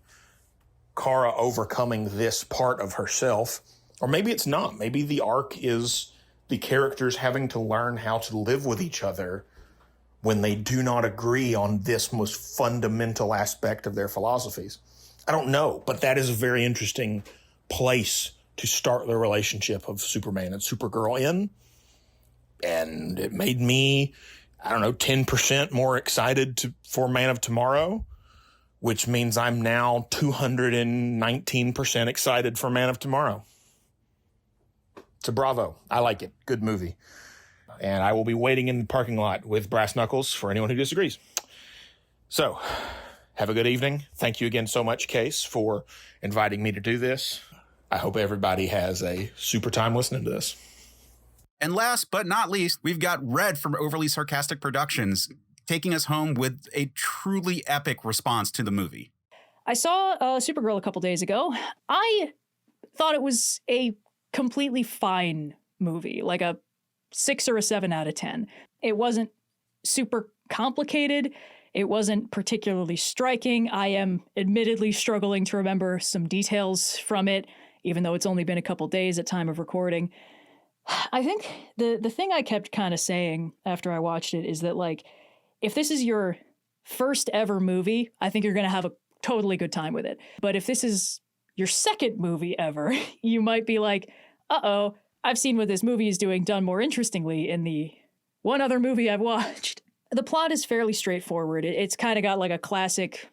Kara overcoming this part of herself, or maybe it's not. Maybe the arc is the characters having to learn how to live with each other when they do not agree on this most fundamental aspect of their philosophies. I don't know, but that is a very interesting place to start the relationship of Superman and Supergirl in. And it made me, 10% more excited for Man of Tomorrow, which means I'm now 219% excited for Man of Tomorrow. So bravo. I like it. Good movie. And I will be waiting in the parking lot with brass knuckles for anyone who disagrees. So, have a good evening. Thank you again so much, Case, for inviting me to do this. I hope everybody has a super time listening to this. And last but not least, we've got Red from Overly Sarcastic Productions taking us home with a truly epic response to the movie. I saw Supergirl a couple days ago. I thought it was a completely fine movie, like a 6 or a 7 out of 10. It wasn't super complicated. It wasn't particularly striking. I am admittedly struggling to remember some details from it, even though it's only been a couple days at time of recording. I think the thing I kept kind of saying after I watched it is that, like, if this is your first ever movie, I think you're going to have a totally good time with it. But if this is your second movie ever, you might be like, uh-oh, I've seen what this movie is doing done more interestingly in the one other movie I've watched. The plot is fairly straightforward. It's kind of got like a classic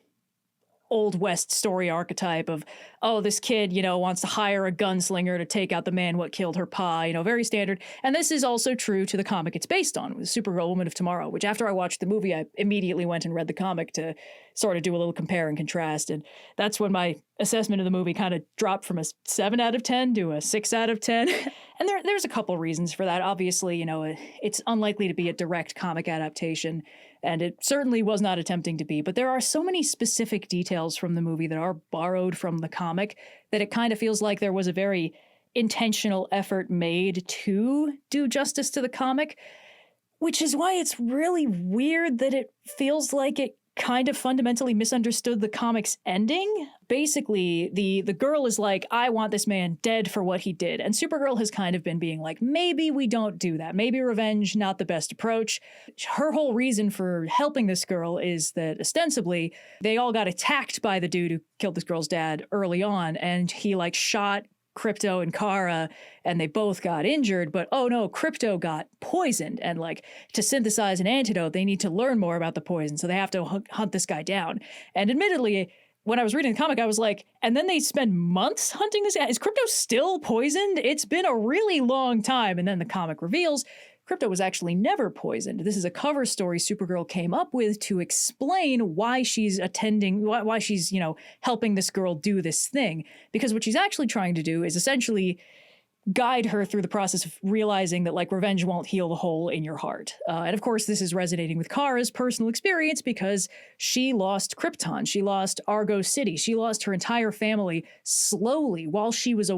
Old West story archetype of, oh, this kid, wants to hire a gunslinger to take out the man what killed her pa, very standard. And this is also true to the comic it's based on, with Supergirl Woman of Tomorrow, which after I watched the movie, I immediately went and read the comic to sort of do a little compare and contrast. And that's when my assessment of the movie kind of dropped from a 7 out of 10 to a 6 out of 10. And there's a couple reasons for that. Obviously, it's unlikely to be a direct comic adaptation, and it certainly was not attempting to be. But there are so many specific details from the movie that are borrowed from the comic that it kind of feels like there was a very intentional effort made to do justice to the comic, which is why it's really weird that it feels like it kind of fundamentally misunderstood the comic's ending. Basically, the girl is like, I want this man dead for what he did. And Supergirl has kind of been being like, maybe we don't do that. Maybe revenge, not the best approach. Her whole reason for helping this girl is that ostensibly they all got attacked by the dude who killed this girl's dad early on. And he shot Krypto and Kara, and they both got injured, but oh no, Krypto got poisoned, and to synthesize an antidote, they need to learn more about the poison, so they have to hunt this guy down. And admittedly, when I was reading the comic, I was like, and then they spend months hunting this guy? Is Krypto still poisoned? It's been a really long time. And then the comic reveals Krypto was actually never poisoned. This is a cover story Supergirl came up with to explain why she's why she's, helping this girl do this thing. Because what she's actually trying to do is essentially guide her through the process of realizing that revenge won't heal the hole in your heart. And of course, this is resonating with Kara's personal experience because she lost Krypton. She lost Argo City. She lost her entire family slowly while she was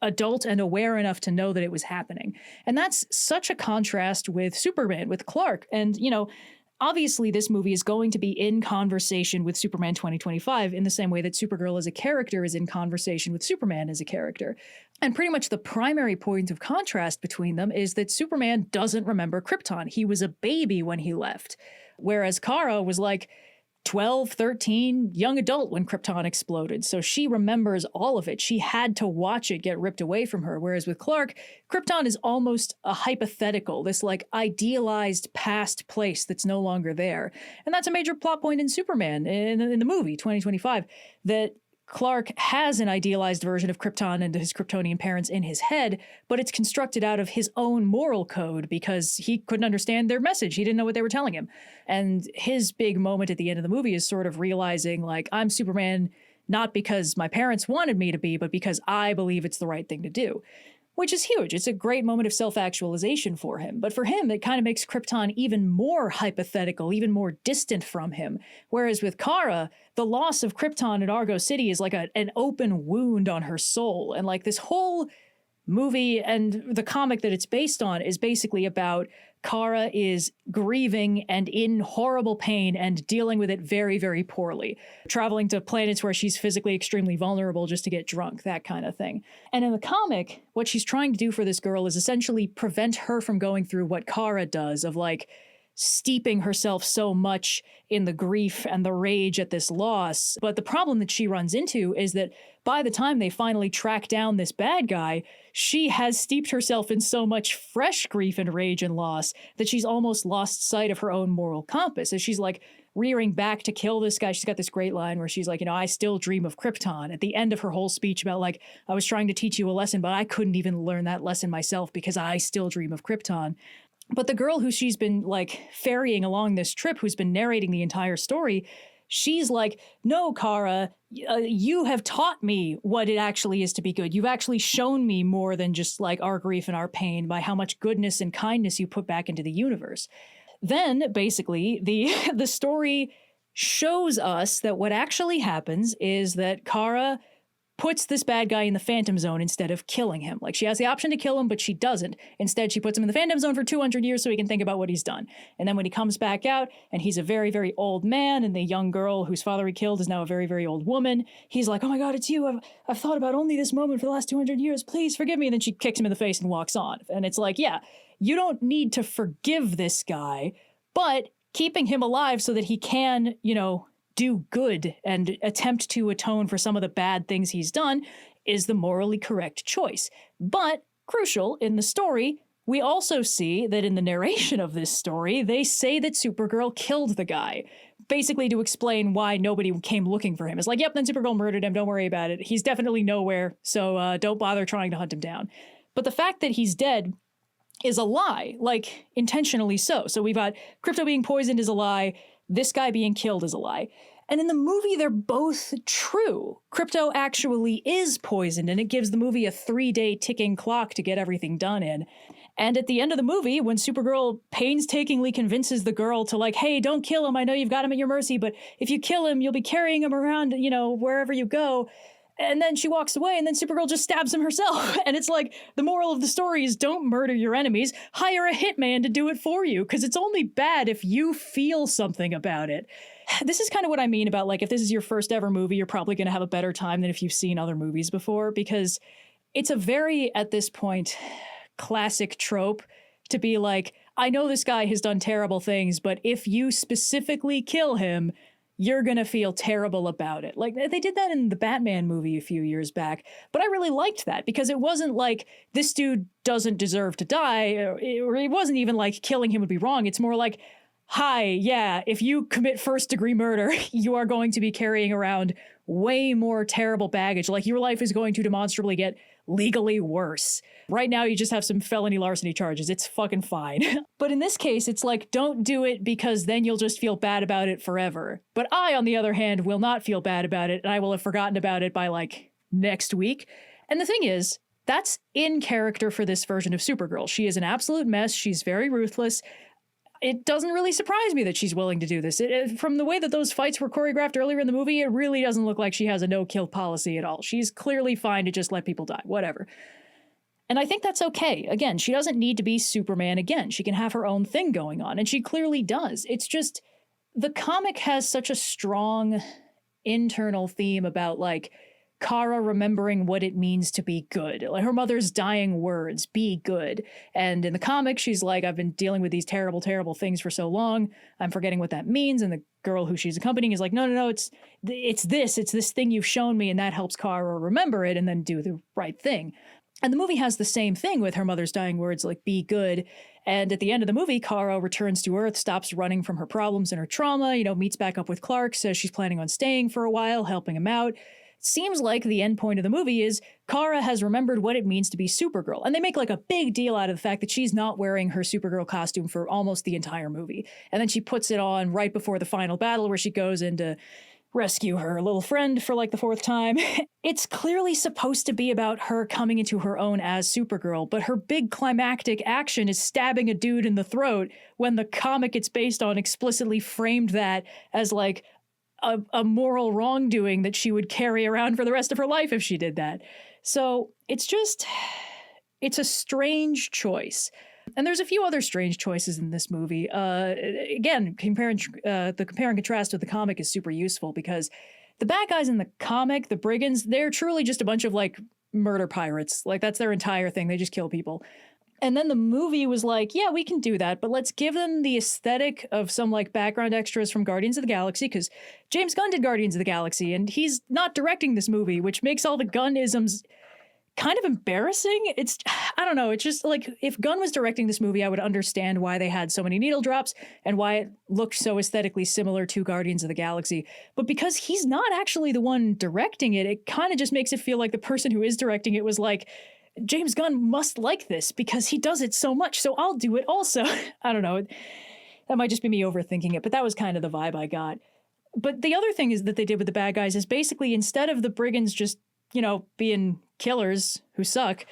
adult and aware enough to know that it was happening. And that's such a contrast with Superman, with Clark. And, obviously this movie is going to be in conversation with Superman 2025 in the same way that Supergirl as a character is in conversation with Superman as a character. And pretty much the primary point of contrast between them is that Superman doesn't remember Krypton. He was a baby when he left, whereas Kara was 12, 13, young adult when Krypton exploded. So she remembers all of it. She had to watch it get ripped away from her. Whereas with Clark, Krypton is almost a hypothetical, this idealized past place that's no longer there. And that's a major plot point in Superman, in the movie 2025, that Clark has an idealized version of Krypton and his Kryptonian parents in his head, but it's constructed out of his own moral code because he couldn't understand their message. He didn't know what they were telling him. And his big moment at the end of the movie is sort of realizing, like, I'm Superman not because my parents wanted me to be, but because I believe it's the right thing to do. Which is huge. It's a great moment of self-actualization for him. But for him, it kind of makes Krypton even more hypothetical, even more distant from him. Whereas with Kara, the loss of Krypton at Argo City is like an open wound on her soul. And like this whole movie and the comic that it's based on is basically about Kara is grieving and in horrible pain and dealing with it very, very poorly. Traveling to planets where she's physically extremely vulnerable just to get drunk, that kind of thing. And in the comic, what she's trying to do for this girl is essentially prevent her from going through what Kara does of like steeping herself so much in the grief and the rage at this loss. But the problem that she runs into is that by the time they finally track down this bad guy, she has steeped herself in so much fresh grief and rage and loss that she's almost lost sight of her own moral compass. As she's like rearing back to kill this guy, she's got this great line where she's like, you know, I still dream of Krypton at the end of her whole speech about like, I was trying to teach you a lesson, but I couldn't even learn that lesson myself because I still dream of Krypton. But the girl who she's been like ferrying along this trip, who's been narrating the entire story, she's like, no, Kara, you have taught me what it actually is to be good. You've actually shown me more than just like our grief and our pain by how much goodness and kindness you put back into the universe. Then basically the story shows us that what actually happens is that Kara puts this bad guy in the Phantom Zone instead of killing him. Like, she has the option to kill him, but she doesn't. Instead, she puts him in the Phantom Zone for 200 years so he can think about what he's done. And then when he comes back out, and he's a very, very old man, and the young girl whose father he killed is now a very, very old woman, he's like, oh my God, it's you. I've thought about only this moment for the last 200 years. Please forgive me. And then she kicks him in the face and walks on. And it's like, yeah, you don't need to forgive this guy, but keeping him alive so that he can, you know, do good and attempt to atone for some of the bad things he's done is the morally correct choice. But crucial in the story, we also see that in the narration of this story, they say that Supergirl killed the guy, basically to explain why nobody came looking for him. It's like, yep, then Supergirl murdered him. Don't worry about it. He's definitely nowhere, so don't bother trying to hunt him down. But the fact that he's dead is a lie, like intentionally so. So we've got Krypto being poisoned is a lie. This guy being killed is a lie. And in the movie, they're both true. Krypto actually is poisoned, and it gives the movie a 3-day ticking clock to get everything done in. And at the end of the movie, when Supergirl painstakingly convinces the girl to like, hey, don't kill him. I know you've got him at your mercy, but if you kill him, you'll be carrying him around, you know, wherever you go. And then she walks away, and then Supergirl just stabs him herself. And it's like, the moral of the story is don't murder your enemies. Hire a hitman to do it for you, because it's only bad if you feel something about it. This is kind of what I mean about, like, if this is your first ever movie, you're probably going to have a better time than if you've seen other movies before, because it's a very, at this point, classic trope to be like, I know this guy has done terrible things, but if you specifically kill him, you're going to feel terrible about it. Like, they did that in the Batman movie a few years back, but I really liked that because it wasn't like this dude doesn't deserve to die, or it wasn't even like killing him would be wrong. It's more like, hi, yeah, if you commit first-degree murder, you are going to be carrying around way more terrible baggage. Like, your life is going to demonstrably get legally worse. Right now, you just have some felony larceny charges. It's fucking fine. But in this case, it's like, don't do it because then you'll just feel bad about it forever. But I, on the other hand, will not feel bad about it, and I will have forgotten about it by, like, next week. And the thing is, that's in character for this version of Supergirl. She is an absolute mess. She's very ruthless. It doesn't really surprise me that she's willing to do this. From the way that those fights were choreographed earlier in the movie, it really doesn't look like she has a no-kill policy at all. She's clearly fine to just let people die, whatever. And I think that's okay. Again, she doesn't need to be Superman again. She can have her own thing going on, and she clearly does. It's just, the comic has such a strong internal theme about, like, Kara remembering what it means to be good. Like, her mother's dying words, be good. And in the comic, she's like, I've been dealing with these terrible, terrible things for so long. I'm forgetting what that means. And the girl who she's accompanying is like, no, it's this thing you've shown me. And that helps Kara remember it and then do the right thing. And the movie has the same thing with her mother's dying words, like, be good. And at the end of the movie, Kara returns to Earth, stops running from her problems and her trauma, meets back up with Clark, says she's planning on staying for a while, helping him out. seems like the end point of the movie is Kara has remembered what it means to be Supergirl. And they make like a big deal out of the fact that she's not wearing her Supergirl costume for almost the entire movie. And then she puts it on right before the final battle where she goes in to rescue her little friend for like the 4th time. It's clearly supposed to be about her coming into her own as Supergirl, but her big climactic action is stabbing a dude in the throat when the comic it's based on explicitly framed that as like a moral wrongdoing that she would carry around for the rest of her life if she did that. So it's a strange choice. And there's a few other strange choices in this movie. Again, the compare and contrast with the comic is super useful because the bad guys in the comic, the brigands, they're truly just a bunch of like murder pirates. Like that's their entire thing. They just kill people. And then the movie was like, yeah, we can do that, but let's give them the aesthetic of some like background extras from Guardians of the Galaxy, because James Gunn did Guardians of the Galaxy, and he's not directing this movie, which makes all the Gunn-isms kind of embarrassing. I don't know. It's just like if Gunn was directing this movie, I would understand why they had so many needle drops and why it looked so aesthetically similar to Guardians of the Galaxy. But because he's not actually the one directing it, it kind of just makes it feel like the person who is directing it was like, James Gunn must like this because he does it so much, so I'll do it also. I don't know. That might just be me overthinking it, but that was kind of the vibe I got. But the other thing is that they did with the bad guys is basically instead of the brigands just, being killers who suck,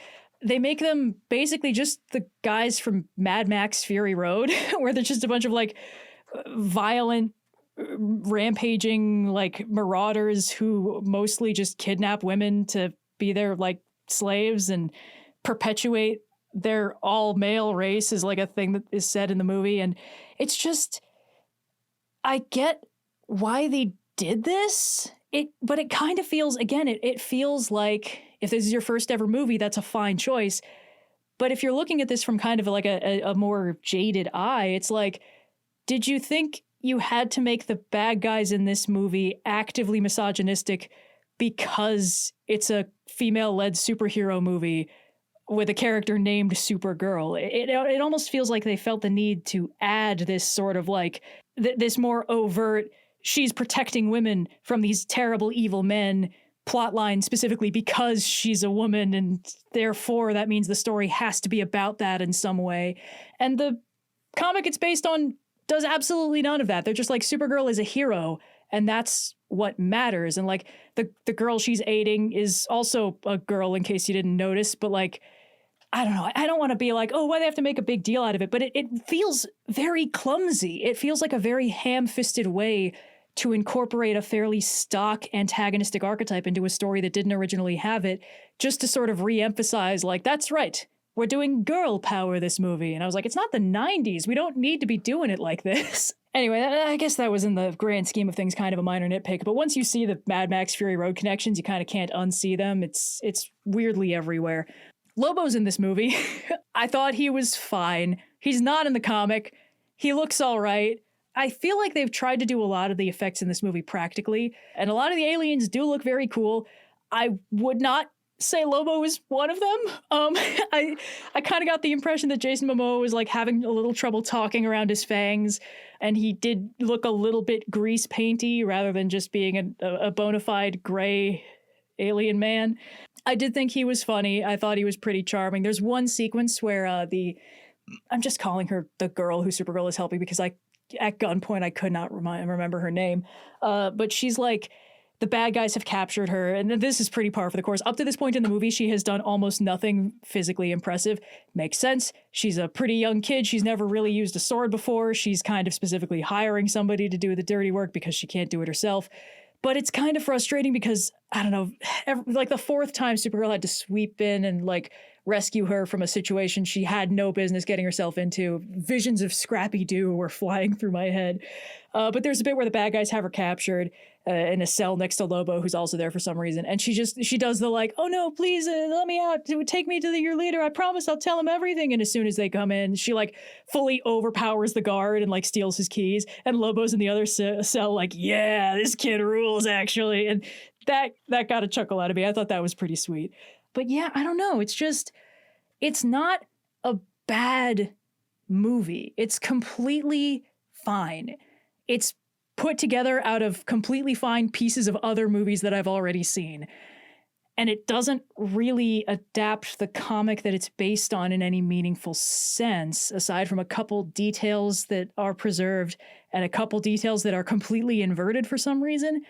they make them basically just the guys from Mad Max Fury Road, where they're just a bunch of like violent, rampaging like marauders who mostly just kidnap women to be their like slaves and perpetuate their all male race is like a thing that is said in the movie. And it's just, I get why they did this. But it kind of feels, again, it feels like if this is your first ever movie, that's a fine choice. But if you're looking at this from kind of like a more jaded eye, it's like, did you think you had to make the bad guys in this movie actively misogynistic because it's a female-led superhero movie with a character named Supergirl? It almost feels like they felt the need to add this sort of like this more overt, she's protecting women from these terrible evil men plotline specifically because she's a woman, and therefore that means the story has to be about that in some way. And the comic it's based on does absolutely none of that. They're just like, Supergirl is a hero, and that's what matters. And like the girl she's aiding is also a girl, in case you didn't notice, but like, I don't know. I don't want to be like, oh, why they have to make a big deal out of it? But it feels very clumsy. It feels like a very ham-fisted way to incorporate a fairly stock antagonistic archetype into a story that didn't originally have it, just to sort of re-emphasize, like, that's right, we're doing girl power this movie. And I was like, it's not the 90s. We don't need to be doing it like this. Anyway, I guess that was in the grand scheme of things kind of a minor nitpick. But once you see the Mad Max Fury Road connections, you kind of can't unsee them. It's weirdly everywhere. Lobo's in this movie. I thought he was fine. He's not in the comic. He looks all right. I feel like they've tried to do a lot of the effects in this movie practically, and a lot of the aliens do look very cool. I would not say Lobo is one of them. I kind of got the impression that Jason Momoa was like having a little trouble talking around his fangs, and he did look a little bit grease painty rather than just being a bona fide gray alien man. I did think he was funny. I thought he was pretty charming. There's one sequence where I'm just calling her the girl who Supergirl is helping because at gunpoint I could not remember her name. But she's like, the bad guys have captured her, and this is pretty par for the course. Up to this point in the movie, she has done almost nothing physically impressive. Makes sense. She's a pretty young kid. She's never really used a sword before. She's kind of specifically hiring somebody to do the dirty work because she can't do it herself. But it's kind of frustrating because, I don't know, like the 4th time Supergirl had to sweep in and like rescue her from a situation she had no business getting herself into. Visions of Scrappy-Doo were flying through my head. But there's a bit where the bad guys have her captured in a cell next to Lobo, who's also there for some reason. And she does the like, oh no, please let me out. Take me to your leader. I promise I'll tell him everything. And as soon as they come in, she like fully overpowers the guard and like steals his keys. And Lobo's in the other cell like, yeah, this kid rules actually. And that got a chuckle out of me. I thought that was pretty sweet. But yeah, I don't know. It's not a bad movie. It's completely fine. It's put together out of completely fine pieces of other movies that I've already seen. And it doesn't really adapt the comic that it's based on in any meaningful sense, aside from a couple details that are preserved and a couple details that are completely inverted for some reason.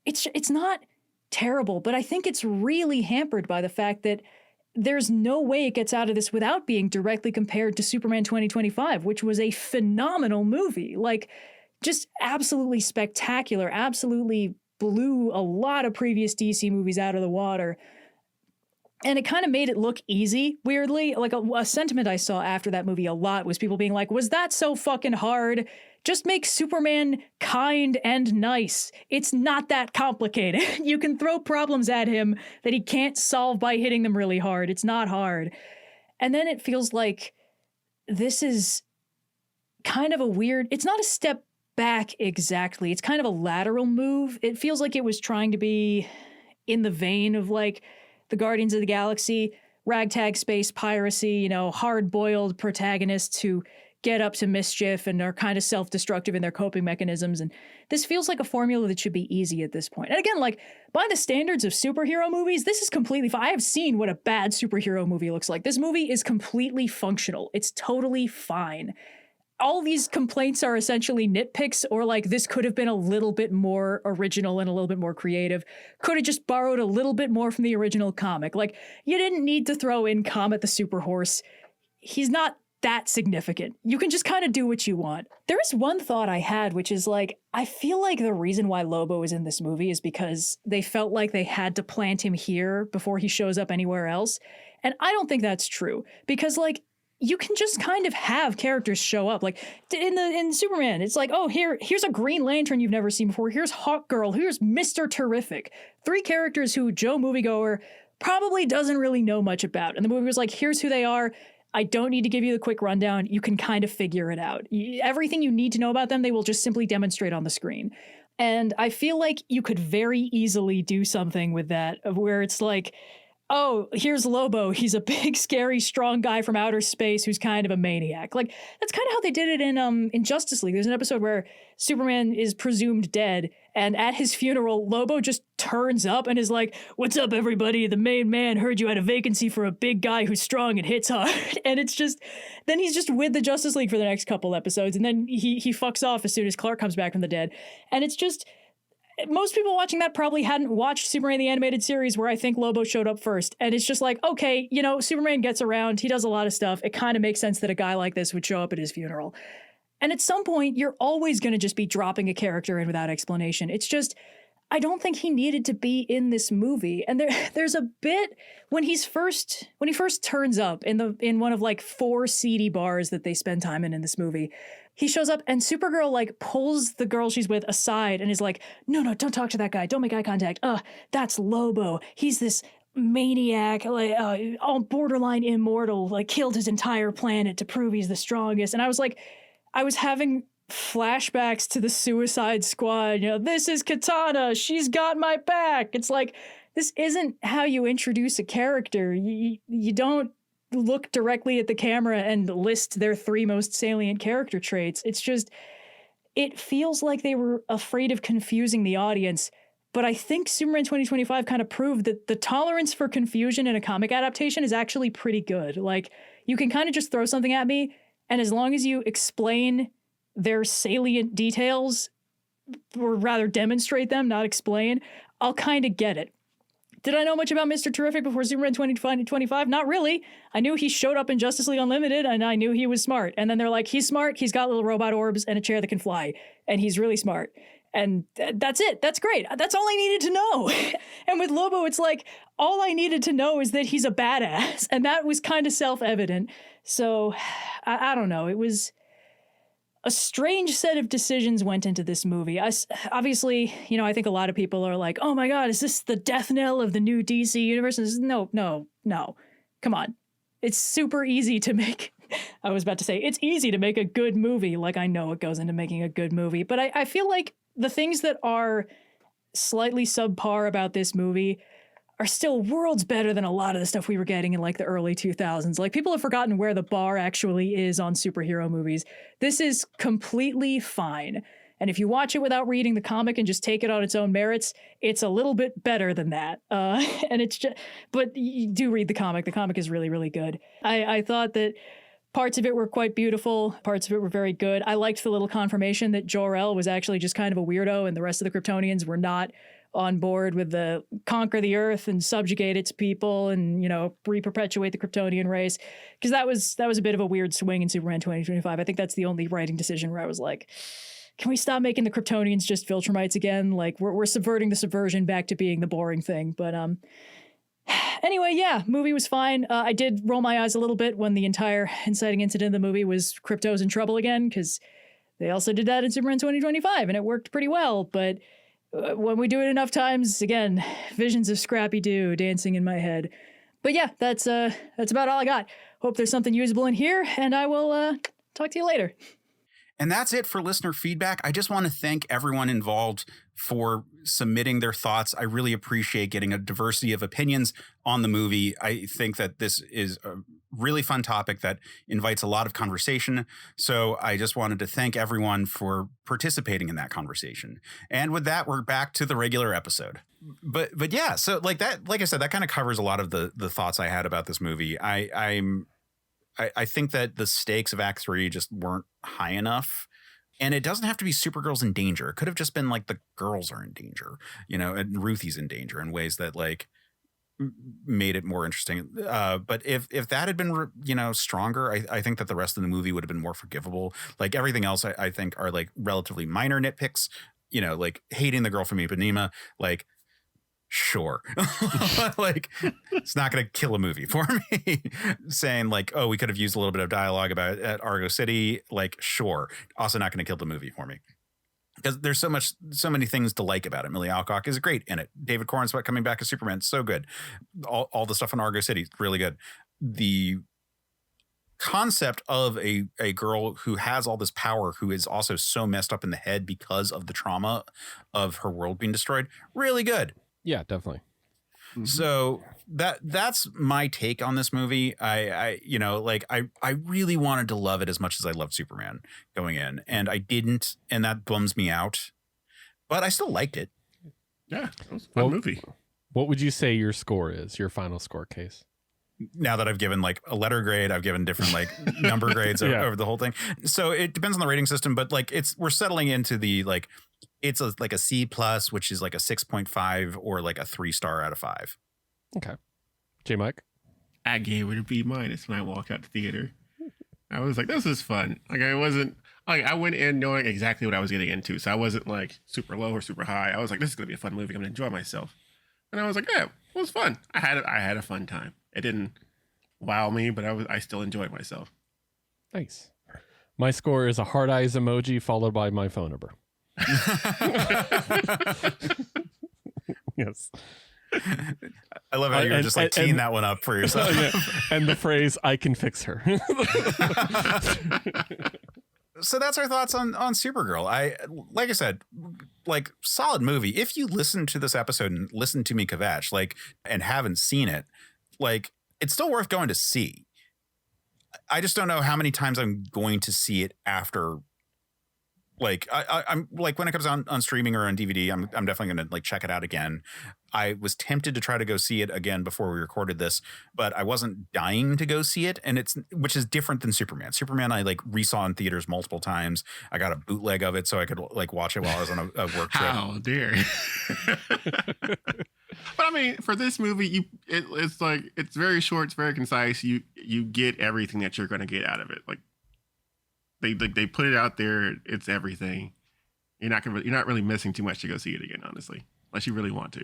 It's not terrible, but I think it's really hampered by the fact that there's no way it gets out of this without being directly compared to Superman 2025, which was a phenomenal movie. Like, just absolutely spectacular, absolutely blew a lot of previous DC movies out of the water. And it kind of made it look easy, weirdly. Like a sentiment I saw after that movie a lot was people being like, was that so fucking hard? Just make Superman kind and nice. It's not that complicated. You can throw problems at him that he can't solve by hitting them really hard. It's not hard. And then it feels like this is kind of a weird, it's not a step back exactly. It's kind of a lateral move. It feels like it was trying to be in the vein of like the Guardians of the Galaxy, ragtag space piracy, you know, hard-boiled protagonists who get up to mischief and are kind of self-destructive in their coping mechanisms. And this feels like a formula that should be easy at this point. And again, like, by the standards of superhero movies, this is completely fine. I have seen what a bad superhero movie looks like. This movie is completely functional. It's totally fine. All these complaints are essentially nitpicks, or like, this could have been a little bit more original and a little bit more creative. Could have just borrowed a little bit more from the original comic. Like, you didn't need to throw in Comet the Super Horse. He's not that significant. You can just kind of do what you want. There is one thought I had, which is like, I feel like the reason why Lobo is in this movie is because they felt like they had to plant him here before he shows up anywhere else. And I don't think that's true, because like, you can just kind of have characters show up. Like in Superman, it's like, oh, here's a Green Lantern you've never seen before. Here's Hawkgirl. Here's Mr. Terrific. 3 characters who Joe Moviegoer probably doesn't really know much about. And the movie was like, here's who they are. I don't need to give you the quick rundown. You can kind of figure it out. Everything you need to know about them, they will just simply demonstrate on the screen. And I feel like you could very easily do something with that, of where it's like, oh, here's Lobo. He's a big, scary, strong guy from outer space who's kind of a maniac. Like, that's kind of how they did it in Justice League. There's an episode where Superman is presumed dead, and at his funeral, Lobo just turns up and is like, what's up, everybody? The main man heard you had a vacancy for a big guy who's strong and hits hard. And it's just, then he's just with the Justice League for the next couple episodes, and then he fucks off as soon as Clark comes back from the dead. And it's just, most people watching that probably hadn't watched Superman the Animated Series, where I think Lobo showed up first. And it's just like, okay, you know, Superman gets around. He does a lot of stuff. It kind of makes sense that a guy like this would show up at his funeral. And at some point, you're always going to just be dropping a character in without explanation. It's just, I don't think he needed to be in this movie. And there's a bit when he first turns up in one of like 4 seedy bars that they spend time in this movie. He shows up and Supergirl like pulls the girl she's with aside and is like, no, don't talk to that guy. Don't make eye contact. That's Lobo. He's this maniac, like all borderline immortal, like killed his entire planet to prove he's the strongest. And I was like, I was having flashbacks to the Suicide Squad. You know, this is Katana. She's got my back. It's like, this isn't how you introduce a character. You don't look directly at the camera and list their 3 most salient character traits. It's just, it feels like they were afraid of confusing the audience. But I think Superman 2025 kind of proved that the tolerance for confusion in a comic adaptation is actually pretty good. Like, you can kind of just throw something at me, and as long as you explain their salient details, or rather demonstrate them, not explain, I'll kind of get it. Did I know much about Mr. Terrific before Superman 2025? Not really. I knew he showed up in Justice League Unlimited, and I knew he was smart. And then they're like, he's smart, he's got little robot orbs and a chair that can fly, and he's really smart. And that's it. That's great. That's all I needed to know. And with Lobo, it's like, all I needed to know is that he's a badass. And that was kind of self-evident. So, I don't know. It was a strange set of decisions went into this movie. Obviously, you know, I think a lot of people are like, oh my God, is this the death knell of the new DC universe? No. Come on. It's super easy to make, I was about to say, it's easy to make a good movie. Like, I know it goes into making a good movie, but I feel like the things that are slightly subpar about this movie are still worlds better than a lot of the stuff we were getting in like the early 2000s. Like, people have forgotten where the bar actually is on superhero movies. This is completely fine. And if you watch it without reading the comic and just take it on its own merits, it's a little bit better than that. And it's just, but you do read the comic. The comic is really, really good. I thought that parts of it were quite beautiful. Parts of it were very good. I liked the little confirmation that Jor-El was actually just kind of a weirdo and the rest of the Kryptonians were not on board with the conquer the earth and subjugate its people and, you know, re-perpetuate the Kryptonian race. Because that was a bit of a weird swing in Superman 2025. I think that's the only writing decision where I was like, can we stop making the Kryptonians just Viltrumites again? Like, we're subverting the subversion back to being the boring thing. But anyway, yeah, movie was fine. I did roll my eyes a little bit when the entire inciting incident of the movie was Krypto's in trouble again, because they also did that in Superman 2025, and it worked pretty well. But when we do it enough times, again, visions of Scrappy-Doo dancing in my head. But yeah, that's about all I got. Hope there's something usable in here, and I will talk to you later. And that's it for listener feedback. I just want to thank everyone involved for submitting their thoughts. I really appreciate getting a diversity of opinions on the movie. I think that this is a really fun topic that invites a lot of conversation. So I just wanted to thank everyone for participating in that conversation. And with that, we're back to the regular episode. But yeah, so like I said, that kind of covers a lot of the thoughts I had about this movie. I think that the stakes of Act 3 just weren't high enough. And it doesn't have to be Supergirl's in danger. It could have just been like the girls are in danger, you know, and Ruthie's in danger in ways that like made it more interesting. But if that had been, you know, stronger, I think that the rest of the movie would have been more forgivable. Like everything else, I think are like relatively minor nitpicks, you know, like hating the girl from Ipanema, like, sure. Like it's not going to kill a movie for me. Saying like, oh, we could have used a little bit of dialogue about at Argo City. Like, sure. Also not going to kill the movie for me. Because there's so many things to like about it. Millie Alcock is great in it. David Corenswet coming back as Superman, so good. All the stuff in Argo City, really good. The concept of a girl who has all this power, who is also so messed up in the head because of the trauma of her world being destroyed, really good. Yeah, definitely. Mm-hmm. So that's my take on this movie. I you know, like I really wanted to love it as much as I loved Superman going in, and I didn't, and that bums me out. But I still liked it. Yeah, it was a fun movie. What would you say your score is? Your final score, Case? Now that I've given like a letter grade, I've given different like number grades over the whole thing. So it depends on the rating system, but like we're settling into the like. It's like a C+, which is like a 6.5 or like a 3-star out of 5. Okay. Jmike? I gave it a B- when I walked out the theater. I was like, this is fun. Like I wasn't like I went in knowing exactly what I was getting into. So I wasn't like super low or super high. I was like, this is gonna be a fun movie. I'm gonna enjoy myself. And I was like, yeah, it was fun. I had a fun time. It didn't wow me, but I still enjoyed myself. Nice. My score is a heart eyes emoji followed by my phone number. Yes. I love how you're just like teeing that one up for yourself. Yeah. And the phrase, I can fix her. So that's our thoughts on Supergirl. Like I said, like solid movie. If you listen to this episode and listen to me kvetch, like, and haven't seen it, like it's still worth going to see. I just don't know how many times I'm going to see it after. Like I'm like when it comes on streaming or on DVD, I'm definitely going to like check it out again. I was tempted to try to go see it again before we recorded this, but I wasn't dying to go see it. And which is different than Superman. Superman, I like resaw in theaters multiple times. I got a bootleg of it so I could like watch it while I was on a work trip. How dare. But I mean, for this movie, it's like, it's very short, it's very concise. You get everything that you're going to get out of it. Like, They put it out there. It's everything. You're not really missing too much to go see it again, honestly, unless you really want to.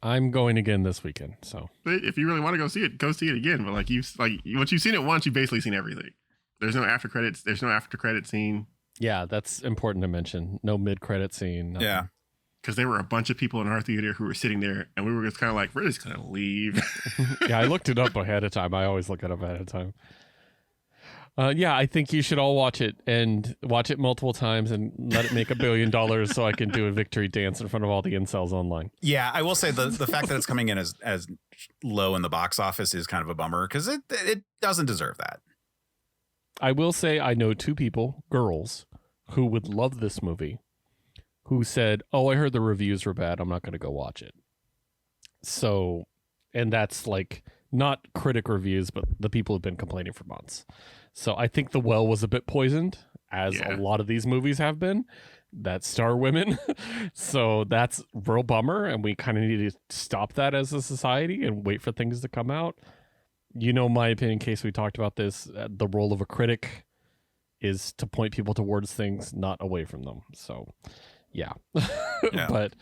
I'm going again this weekend. So but if you really want to go see it again. But like once you've seen it once, you've basically seen everything. There's no after credits. There's no after credit scene. Yeah, that's important to mention. No mid credit scene. Nothing. Yeah, because there were a bunch of people in our theater who were sitting there, and we were just kind of like, we're just gonna leave. Yeah, I looked it up ahead of time. I always look it up ahead of time. Yeah, I think you should all watch it and watch it multiple times and let it make $1 billion so I can do a victory dance in front of all the incels online. Yeah, I will say the fact that it's coming in as low in the box office is kind of a bummer because it doesn't deserve that. I will say I know 2 people, girls, who would love this movie who said, "Oh, I heard the reviews were bad. I'm not going to go watch it." So, and that's like not critic reviews, but the people have been complaining for months. So I think the well was a bit poisoned, as a lot of these movies have been that star women. So that's real bummer. And we kind of need to stop that as a society and wait for things to come out. You know, my opinion, in case we talked about this, the role of a critic is to point people towards things, not away from them. So yeah. But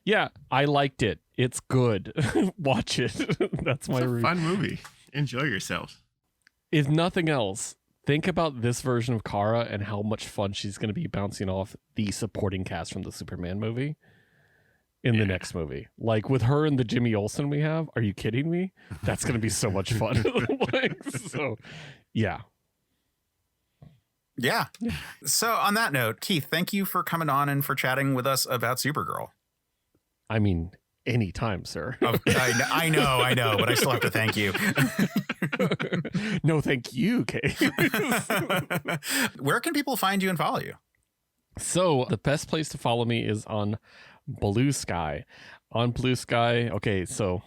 yeah, I liked it. It's good. Watch it. That's my review. Fun movie. Enjoy yourself. If nothing else, think about this version of Kara and how much fun she's going to be bouncing off the supporting cast from the Superman movie in the next movie. Like with her and the Jimmy Olsen we have. Are you kidding me? That's going to be so much fun. So, yeah. Yeah. So on that note, Keith, thank you for coming on and for chatting with us about Supergirl. I mean, anytime, sir. I know, but I still have to thank you. No, thank you, Kay. Where can people find you and follow you? So the best place to follow me is on Blue Sky. On Blue Sky, okay, so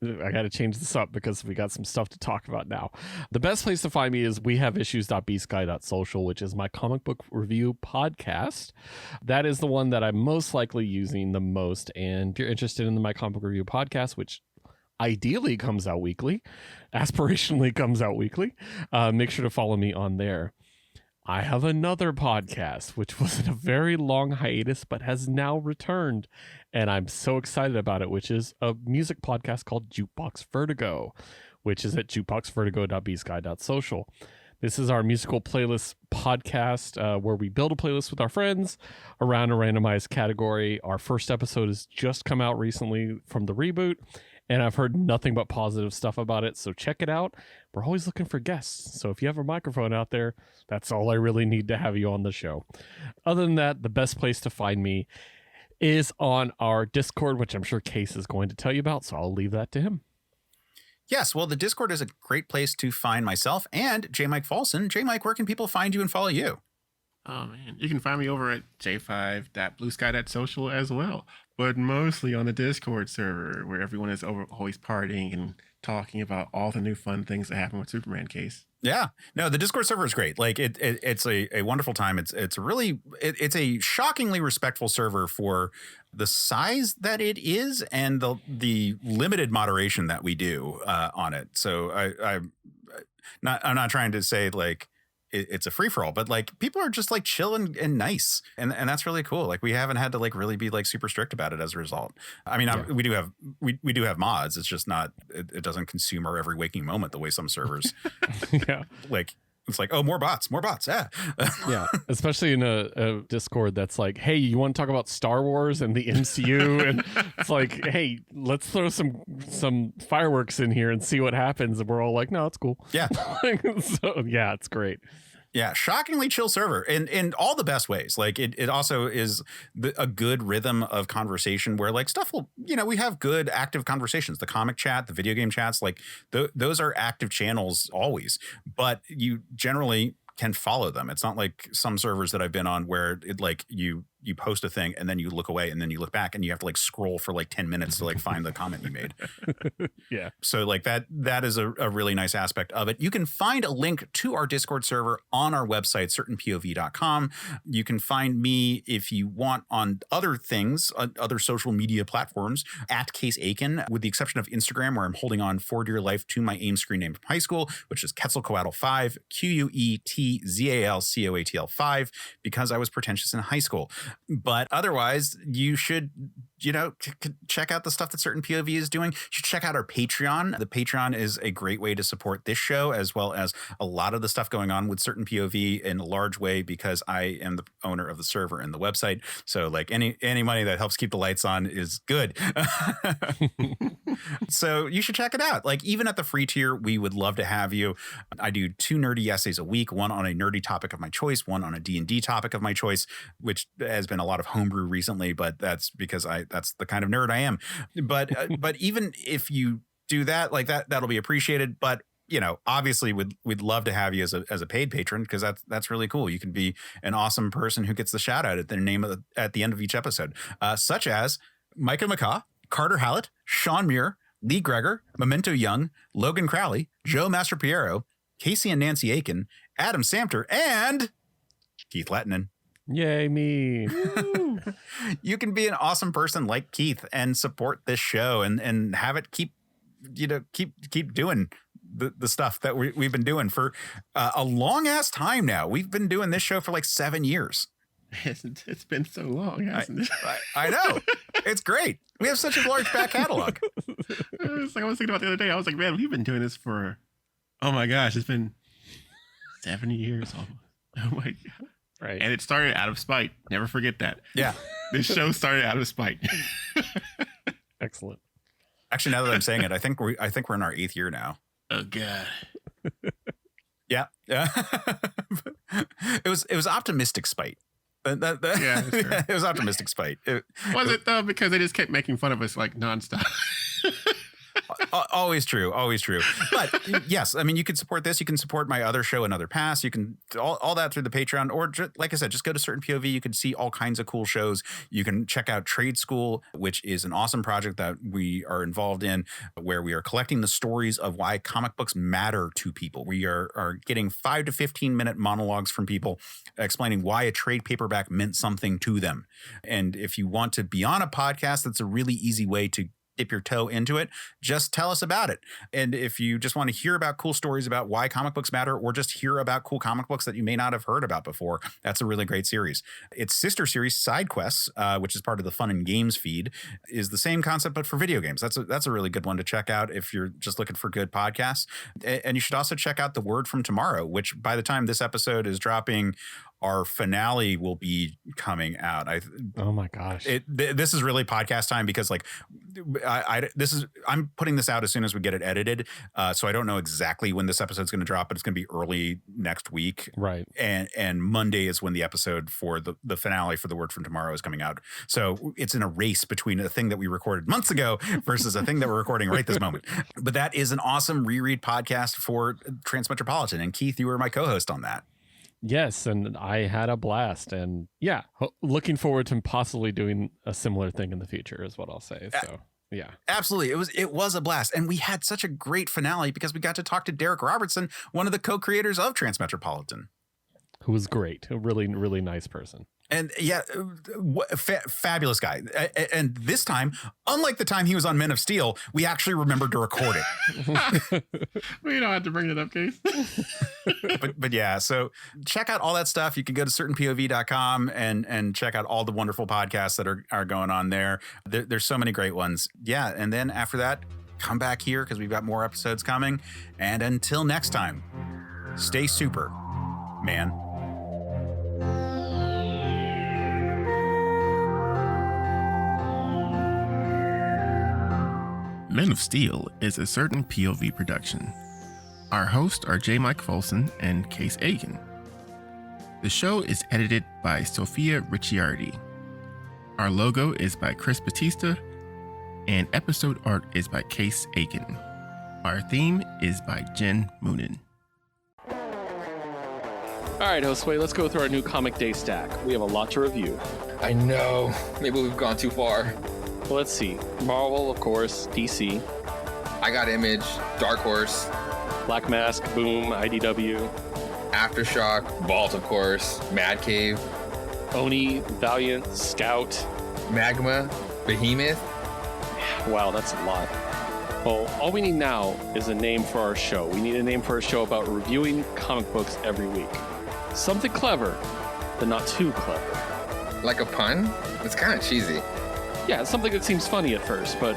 I got to change this up because we got some stuff to talk about now. The best place to find me is wehaveissues.bsky.social, which is my comic book review podcast. That is the one that I'm most likely using the most. And if you're interested in my comic book review podcast, which ideally comes out weekly, aspirationally comes out weekly, make sure to follow me on there. I have another podcast, which was in a very long hiatus, but has now returned. And I'm so excited about it, which is a music podcast called Jukebox Vertigo, which is at jukeboxvertigo.bsky.social. This is our musical playlist podcast where we build a playlist with our friends around a randomized category. Our first episode has just come out recently from the reboot, and I've heard nothing but positive stuff about it. So check it out. We're always looking for guests. So if you have a microphone out there, that's all I really need to have you on the show. Other than that, the best place to find me is on our Discord, which I'm sure Case is going to tell you about. So I'll leave that to him. Yes, well, the Discord is a great place to find myself and Jmike Folson. Jmike, where can people find you and follow you? Oh, man. You can find me over at j5.bluesky.social as well, but mostly on the Discord server where everyone is always partying and talking about all the new fun things that happen with Superman Case. Yeah, no, the Discord server is great. Like it's a wonderful time. It's a shockingly respectful server for the size that it is and the limited moderation that we do on it. So I'm not trying to say like it's a free for all, but like people are just like chill and nice. And that's really cool. Like we haven't had to like really be like super strict about it as a result. I mean, we do have mods. It's just not, it doesn't consume our every waking moment the way some servers, like it's like, oh, more bots. Yeah. Yeah. Especially in a Discord that's like, hey, you want to talk about Star Wars and the MCU? And it's like, hey, let's throw some fireworks in here and see what happens. And we're all like, no, it's cool. Yeah. So yeah, it's great. Yeah, shockingly chill server in all the best ways. Like it also is a good rhythm of conversation where like stuff will, we have good active conversations. The comic chat, the video game chats, like those are active channels always, but you generally can follow them. It's not like some servers that I've been on where it like you post a thing and then you look away and then you look back and you have to like scroll for like 10 minutes to like find the comment you made. Yeah. So like that is a really nice aspect of it. You can find a link to our Discord server on our website, certainpov.com. You can find me if you want on other things, other social media platforms at Case Aiken, with the exception of Instagram, where I'm holding on for dear life to my AIM screen name from high school, which is Quetzalcoatl 5, QUETZALCOATL 5, because I was pretentious in high school. But otherwise, you should, check out the stuff that Certain POV is doing. You should check out our Patreon. The Patreon is a great way to support this show, as well as a lot of the stuff going on with Certain POV in a large way, because I am the owner of the server and the website. So like any money that helps keep the lights on is good. So you should check it out. Like even at the free tier, we would love to have you. I do 2 nerdy essays a week, one on a nerdy topic of my choice, one on a D&D topic of my choice, which has been a lot of homebrew recently, but that's because that's the kind of nerd I am. But even if you do that, like that'll be appreciated. But obviously we'd love to have you as a paid patron, because that's really cool. You can be an awesome person who gets the shout out at their name at the end of each episode, such as Micah McCaw, Carter Hallett, Sean Muir, Lee Gregor, Memento Young, Logan Crowley, Joe Mastropiero, Casey and Nancy Aiken, Adam Samter, and Keith Lehtinen. Yay, me. You can be an awesome person like Keith and support this show and have it keep doing the stuff that we've been doing for a long ass time now. We've been doing this show for like 7 years. It's been so long, hasn't it? I know. It's great. We have such a large back catalog. I was thinking about the other day. I was like, man, we've been doing this for, oh my gosh, it's been 70 years almost. Oh my God. Right. And it started out of spite. Never forget that. Yeah. This show started out of spite. Excellent. Actually, now that I'm saying it, I think we're in our 8th year now. Oh God. Yeah. It was optimistic spite. Yeah, it was optimistic spite. Was it though? Because they just kept making fun of us like nonstop. Always true. But yes, I mean, you can support this. You can support my other show, Another Pass. You can all that through the Patreon, or like I said, just go to Certain POV. You can see all kinds of cool shows. You can check out Trade School, which is an awesome project that we are involved in, where we are collecting the stories of why comic books matter to people. We are getting 5 to 15 minute monologues from people explaining why a trade paperback meant something to them. And if you want to be on a podcast, that's a really easy way to dip your toe into it. Just tell us about it. And if you just want to hear about cool stories about why comic books matter, or just hear about cool comic books that you may not have heard about before, that's a really great series. Its sister series, Side Quests, which is part of the Fun and Games feed, is the same concept but for video games. That's a really good one to check out if you're just looking for good podcasts. And you should also check out The Word from Tomorrow, which by the time this episode is dropping, our finale will be coming out. Oh my gosh. This is really podcast time, because like I'm putting this out as soon as we get it edited. So I don't know exactly when this episode's going to drop, but it's going to be early next week. Right. And Monday is when the episode for the finale for The Word from Tomorrow is coming out. So it's in a race between a thing that we recorded months ago versus a thing that we're recording right this moment. But that is an awesome reread podcast for Transmetropolitan. And Keith, you were my co-host on that. Yes, and I had a blast, and yeah, looking forward to possibly doing a similar thing in the future is what I'll say. So yeah, absolutely, it was a blast, and we had such a great finale because we got to talk to Derek Robertson, one of the co-creators of Transmetropolitan, who was great, a really, really nice person. And yeah, fabulous guy. And this time, unlike the time he was on Men of Steel, we actually remembered to record it. We don't have to bring it up, Keith. but yeah, so check out all that stuff. You can go to certainpov.com and check out all the wonderful podcasts that are going on there. There's so many great ones. Yeah, and then after that, come back here because we've got more episodes coming. And until next time, stay super, man. Men of Steel is a Certain POV production. Our hosts are Jmike Folsom and Case Aiken. The show is edited by Sophia Ricciardi. Our logo is by Chris Batista, and episode art is by Case Aiken. Our theme is by Gen Moonen. All right, Josue, let's go through our new Comic Day stack. We have a lot to review. I know. Maybe we've gone too far. Well, let's see. Marvel, of course. DC. I got Image, Dark Horse. Black Mask, Boom, IDW. Aftershock, Vault, of course. Mad Cave. Oni, Valiant, Scout. Magma, Behemoth. Wow, that's a lot. Well, all we need now is a name for our show. We need a name for a show about reviewing comic books every week. Something clever, but not too clever. Like a pun? It's kind of cheesy. Yeah, it's something that seems funny at first, but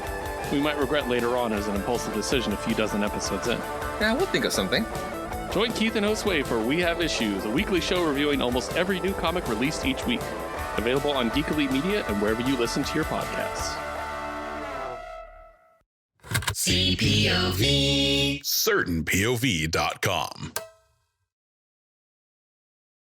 we might regret later on as an impulsive decision a few dozen episodes in. Yeah, we'll think of something. Join Keith and Josue for We Have Issues, a weekly show reviewing almost every new comic released each week. Available on Geek Elite Media and wherever you listen to your podcasts. CPOV. CertainPOV.com.